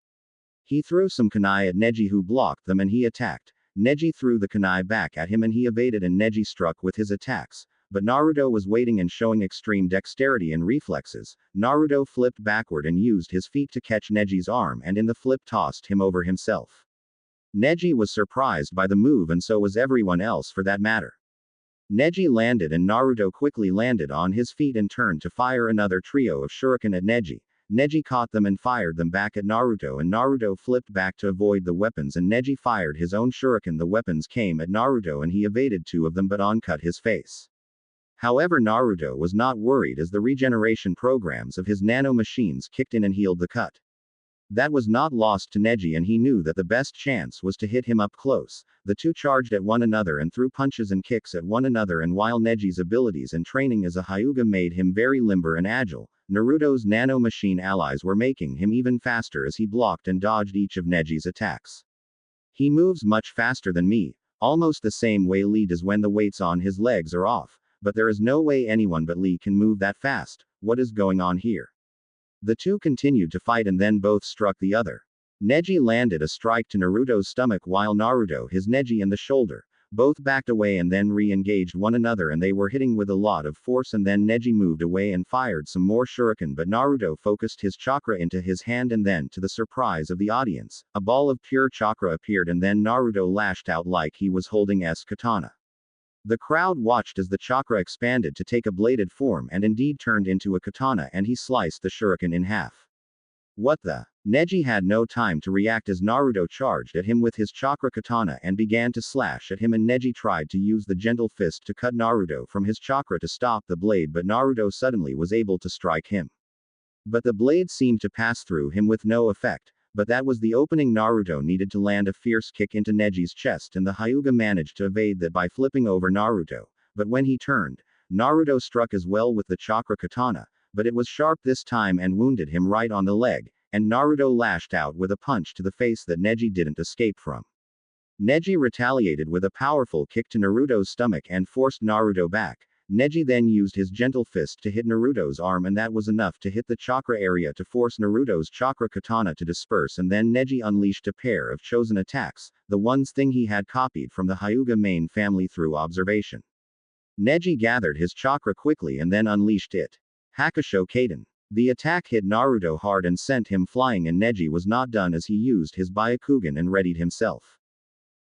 He threw some kunai at Neji, who blocked them, and he attacked. Neji threw the kunai back at him and he evaded, and Neji struck with his attacks, but Naruto was waiting and showing extreme dexterity and reflexes. Naruto flipped backward and used his feet to catch Neji's arm, and in the flip tossed him over himself. Neji was surprised by the move, and so was everyone else for that matter. Neji landed and Naruto quickly landed on his feet and turned to fire another trio of shuriken at Neji. Neji caught them and fired them back at Naruto, and Naruto flipped back to avoid the weapons, and Neji fired his own shuriken. The weapons came at Naruto and he evaded two of them but cut his face. However, Naruto was not worried as the regeneration programs of his nano machines kicked in and healed the cut. That was not lost to Neji, and he knew that the best chance was to hit him up close. The two charged at one another and threw punches and kicks at one another, and while Neji's abilities and training as a Hyuga made him very limber and agile, Naruto's nano machine allies were making him even faster as he blocked and dodged each of Neji's attacks. He moves much faster than me, almost the same way Lee does when the weights on his legs are off, but there is no way anyone but Lee can move that fast. What is going on here? The two continued to fight and then both struck the other. Neji landed a strike to Naruto's stomach while Naruto his Neji in the shoulder. Both backed away and then re-engaged one another and they were hitting with a lot of force and then Neji moved away and fired some more shuriken but Naruto focused his chakra into his hand and then to the surprise of the audience, a ball of pure chakra appeared and then Naruto lashed out like he was holding S katana. The crowd watched as the chakra expanded to take a bladed form and indeed turned into a katana and he sliced the shuriken in half. What the? Neji had no time to react as Naruto charged at him with his chakra katana and began to slash at him and Neji tried to use the gentle fist to cut Naruto from his chakra to stop the blade but Naruto suddenly was able to strike him. But the blade seemed to pass through him with no effect, but that was the opening. Naruto needed to land a fierce kick into Neji's chest and the Hyuga managed to evade that by flipping over Naruto, but when he turned, Naruto struck as well with the chakra katana, but it was sharp this time and wounded him right on the leg, and Naruto lashed out with a punch to the face that Neji didn't escape from. Neji retaliated with a powerful kick to Naruto's stomach and forced Naruto back. Neji then used his gentle fist to hit Naruto's arm and that was enough to hit the chakra area to force Naruto's chakra katana to disperse and then Neji unleashed a pair of chosen attacks, the ones thing he had copied from the Hyuga main family through observation. Neji gathered his chakra quickly and then unleashed it. Hakusho Kaden. The attack hit Naruto hard and sent him flying and Neji was not done as he used his Byakugan and readied himself.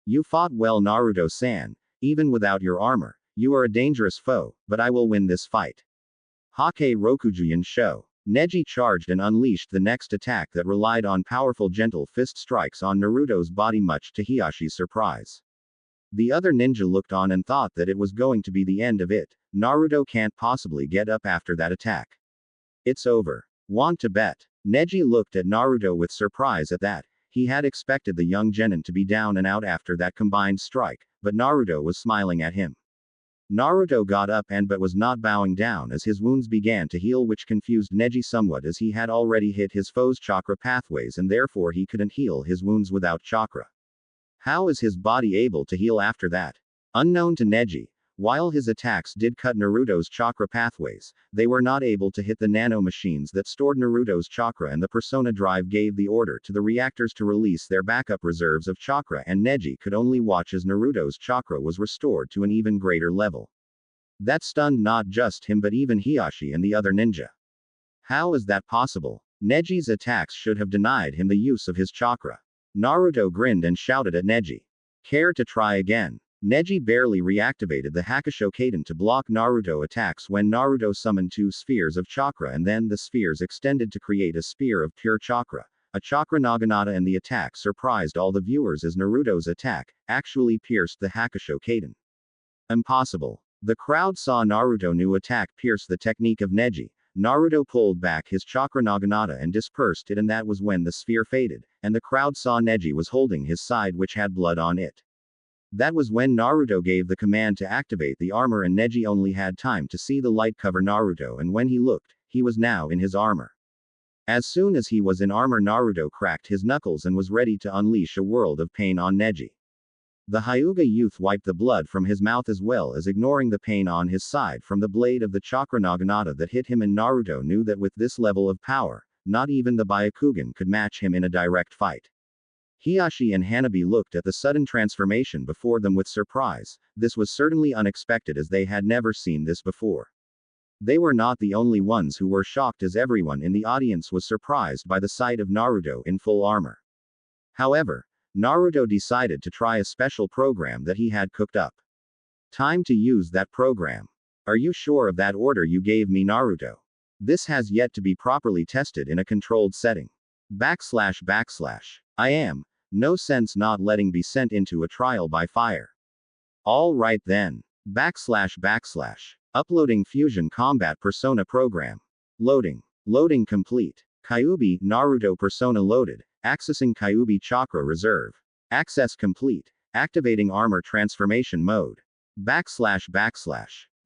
You fought well Naruto-san, even without your armor. You are a dangerous foe, but I will win this fight. Hake Rokujuyan Sho. Neji charged and unleashed the next attack that relied on powerful gentle fist strikes on Naruto's body much to Hiyashi's surprise. The other ninja looked on and thought that it was going to be the end of it. Naruto can't possibly get up after that attack. It's over. Want to bet? Neji looked at Naruto with surprise at that. He had expected the young genin to be down and out after that combined strike, but Naruto was smiling at him. Naruto got up and but was not bowing down as his wounds began to heal which confused Neji somewhat as he had already hit his foe's chakra pathways and therefore he couldn't heal his wounds without chakra. How is his body able to heal after that? Unknown to Neji. While his attacks did cut Naruto's chakra pathways, they were not able to hit the nano machines that stored Naruto's chakra and the Persona Drive gave the order to the reactors to release their backup reserves of chakra and Neji could only watch as Naruto's chakra was restored to an even greater level. That stunned not just him but even Hiyashi and the other ninja. How is that possible? Neji's attacks should have denied him the use of his chakra. Naruto grinned and shouted at Neji. Care to try again? Neji barely reactivated the Hakusho Kaden to block Naruto attacks when Naruto summoned two spheres of chakra and then the spheres extended to create a spear of pure chakra, a chakra naginata and the attack surprised all the viewers as Naruto's attack actually pierced the Hakusho Kaden. Impossible. The crowd saw Naruto new attack pierce the technique of Neji. Naruto pulled back his chakra naginata and dispersed it and that was when the sphere faded, and the crowd saw Neji was holding his side which had blood on it. That was when Naruto gave the command to activate the armor and Neji only had time to see the light cover Naruto and when he looked, he was now in his armor. As soon as he was in armor Naruto cracked his knuckles and was ready to unleash a world of pain on Neji. The Hyuga youth wiped the blood from his mouth as well as ignoring the pain on his side from the blade of the chakra naginata that hit him and Naruto knew that with this level of power, not even the Byakugan could match him in a direct fight. Hiyashi and Hanabi looked at the sudden transformation before them with surprise. This was certainly unexpected as they had never seen this before. They were not the only ones who were shocked as everyone in the audience was surprised by the sight of Naruto in full armor. However, Naruto decided to try a special program that he had cooked up. Time to use that program. Are you sure of that order you gave me, Naruto? This has yet to be properly tested in a controlled setting. // I am. No sense not letting be sent into a trial by fire. All right then. // Uploading Fusion Combat Persona Program. Loading. Loading complete. Kyuubi, Naruto Persona loaded. Accessing Kyuubi Chakra Reserve. Access complete. Activating Armor Transformation Mode. //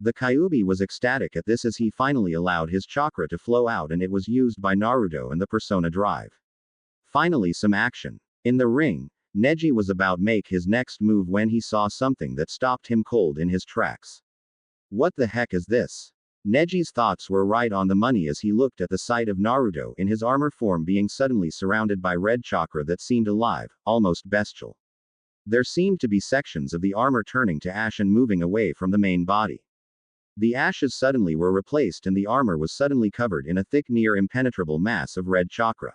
The Kyuubi was ecstatic at this as he finally allowed his chakra to flow out and it was used by Naruto and the Persona Drive. Finally some action. In the ring, Neji was about to make his next move when he saw something that stopped him cold in his tracks. What the heck is this? Neji's thoughts were right on the money as he looked at the sight of Naruto in his armor form being suddenly surrounded by red chakra that seemed alive, almost bestial. There seemed to be sections of the armor turning to ash and moving away from the main body. The ashes suddenly were replaced and the armor was suddenly covered in a thick near impenetrable mass of red chakra.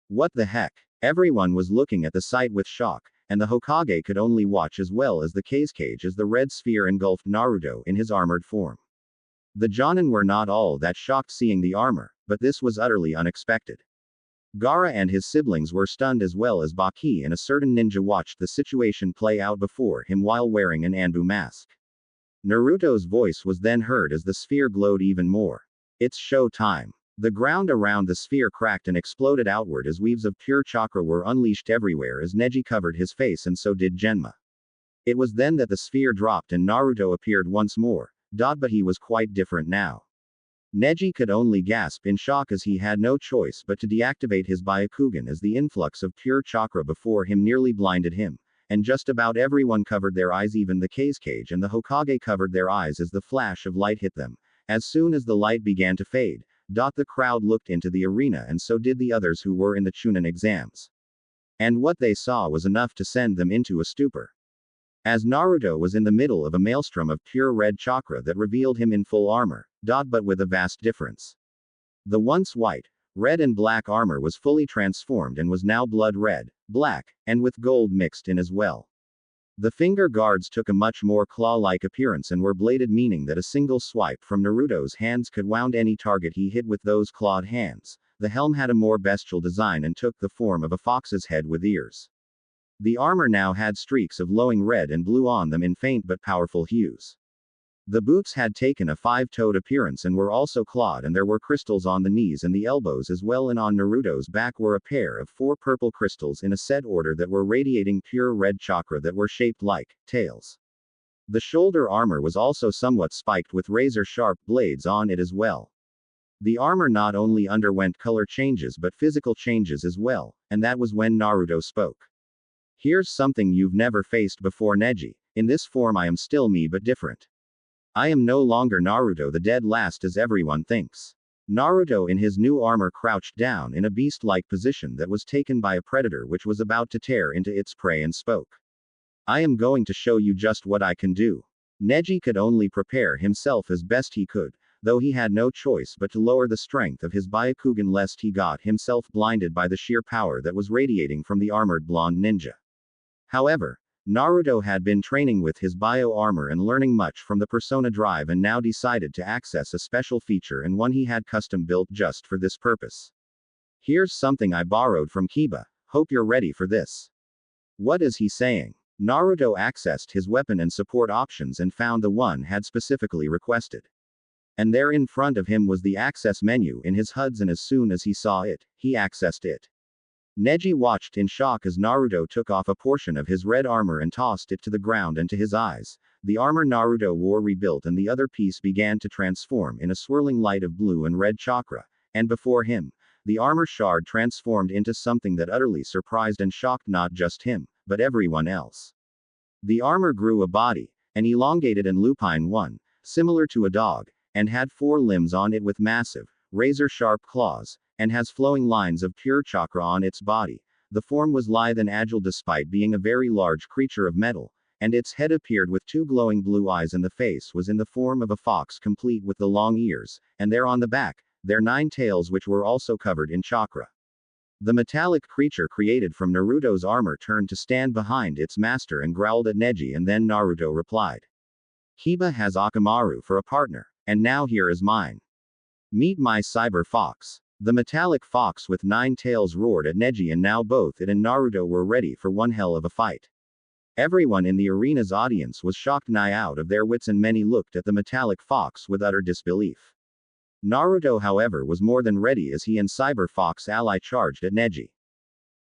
What the heck? Everyone was looking at the sight with shock, and the Hokage could only watch as well as the Kazekage as the red sphere engulfed Naruto in his armored form. The Jonin were not all that shocked seeing the armor, but this was utterly unexpected. Gaara and his siblings were stunned as well as Baki, and a certain ninja watched the situation play out before him while wearing an Anbu mask. Naruto's voice was then heard as the sphere glowed even more. It's show time. The ground around the sphere cracked and exploded outward as weaves of pure chakra were unleashed everywhere as Neji covered his face and so did Genma. It was then that the sphere dropped and Naruto appeared once more. But he was quite different now. Neji could only gasp in shock as he had no choice but to deactivate his Byakugan as the influx of pure chakra before him nearly blinded him, and just about everyone covered their eyes, even the Kazekage and the Hokage covered their eyes as the flash of light hit them. As soon as the light began to fade, the crowd looked into the arena and so did the others who were in the Chunin exams. And what they saw was enough to send them into a stupor. As Naruto was in the middle of a maelstrom of pure red chakra that revealed him in full armor, but with a vast difference. The once white, red and black armor was fully transformed and was now blood red, black, and with gold mixed in as well. The finger guards took a much more claw-like appearance and were bladed, meaning that a single swipe from Naruto's hands could wound any target he hit with those clawed hands. The helm had a more bestial design and took the form of a fox's head with ears. The armor now had streaks of glowing red and blue on them in faint but powerful hues. The boots had taken a five-toed appearance and were also clawed, and there were crystals on the knees and the elbows as well, and on Naruto's back were a pair of 4 purple crystals in a set order that were radiating pure red chakra that were shaped like tails. The shoulder armor was also somewhat spiked with razor-sharp blades on it as well. The armor not only underwent color changes but physical changes as well, and that was when Naruto spoke. Here's something you've never faced before, Neji. In this form I am still me but different. I am no longer Naruto the dead last as everyone thinks. Naruto in his new armor crouched down in a beast-like position that was taken by a predator which was about to tear into its prey and spoke. I am going to show you just what I can do. Neji could only prepare himself as best he could, though he had no choice but to lower the strength of his Byakugan lest he got himself blinded by the sheer power that was radiating from the armored blonde ninja. However, Naruto had been training with his bio armor and learning much from the Persona Drive and now decided to access a special feature and one he had custom built just for this purpose. Here's something I borrowed from Kiba. Hope you're ready for this. What is he saying? Naruto accessed his weapon and support options and found the one had specifically requested. And there in front of him was the access menu in his HUDs, and as soon as he saw it, he accessed it. Neji watched in shock as Naruto took off a portion of his red armor and tossed it to the ground, and to his eyes, the armor Naruto wore rebuilt and the other piece began to transform in a swirling light of blue and red chakra, and before him, the armor shard transformed into something that utterly surprised and shocked not just him, but everyone else. The armor grew a body, an elongated and lupine one, similar to a dog, and had 4 limbs on it with massive, razor-sharp claws, and has flowing lines of pure chakra on its body. The form was lithe and agile despite being a very large creature of metal, and its head appeared with 2 glowing blue eyes, and the face was in the form of a fox complete with the long ears, and there on the back, their 9 tails which were also covered in chakra. The metallic creature created from Naruto's armor turned to stand behind its master and growled at Neji, and then Naruto replied. Kiba has Akamaru for a partner, and now here is mine. Meet my cyber fox. The metallic fox with 9 tails roared at Neji, and now both it and Naruto were ready for one hell of a fight. Everyone in the arena's audience was shocked nigh out of their wits, and many looked at the metallic fox with utter disbelief. Naruto, however, was more than ready as he and Cyber Fox ally charged at Neji.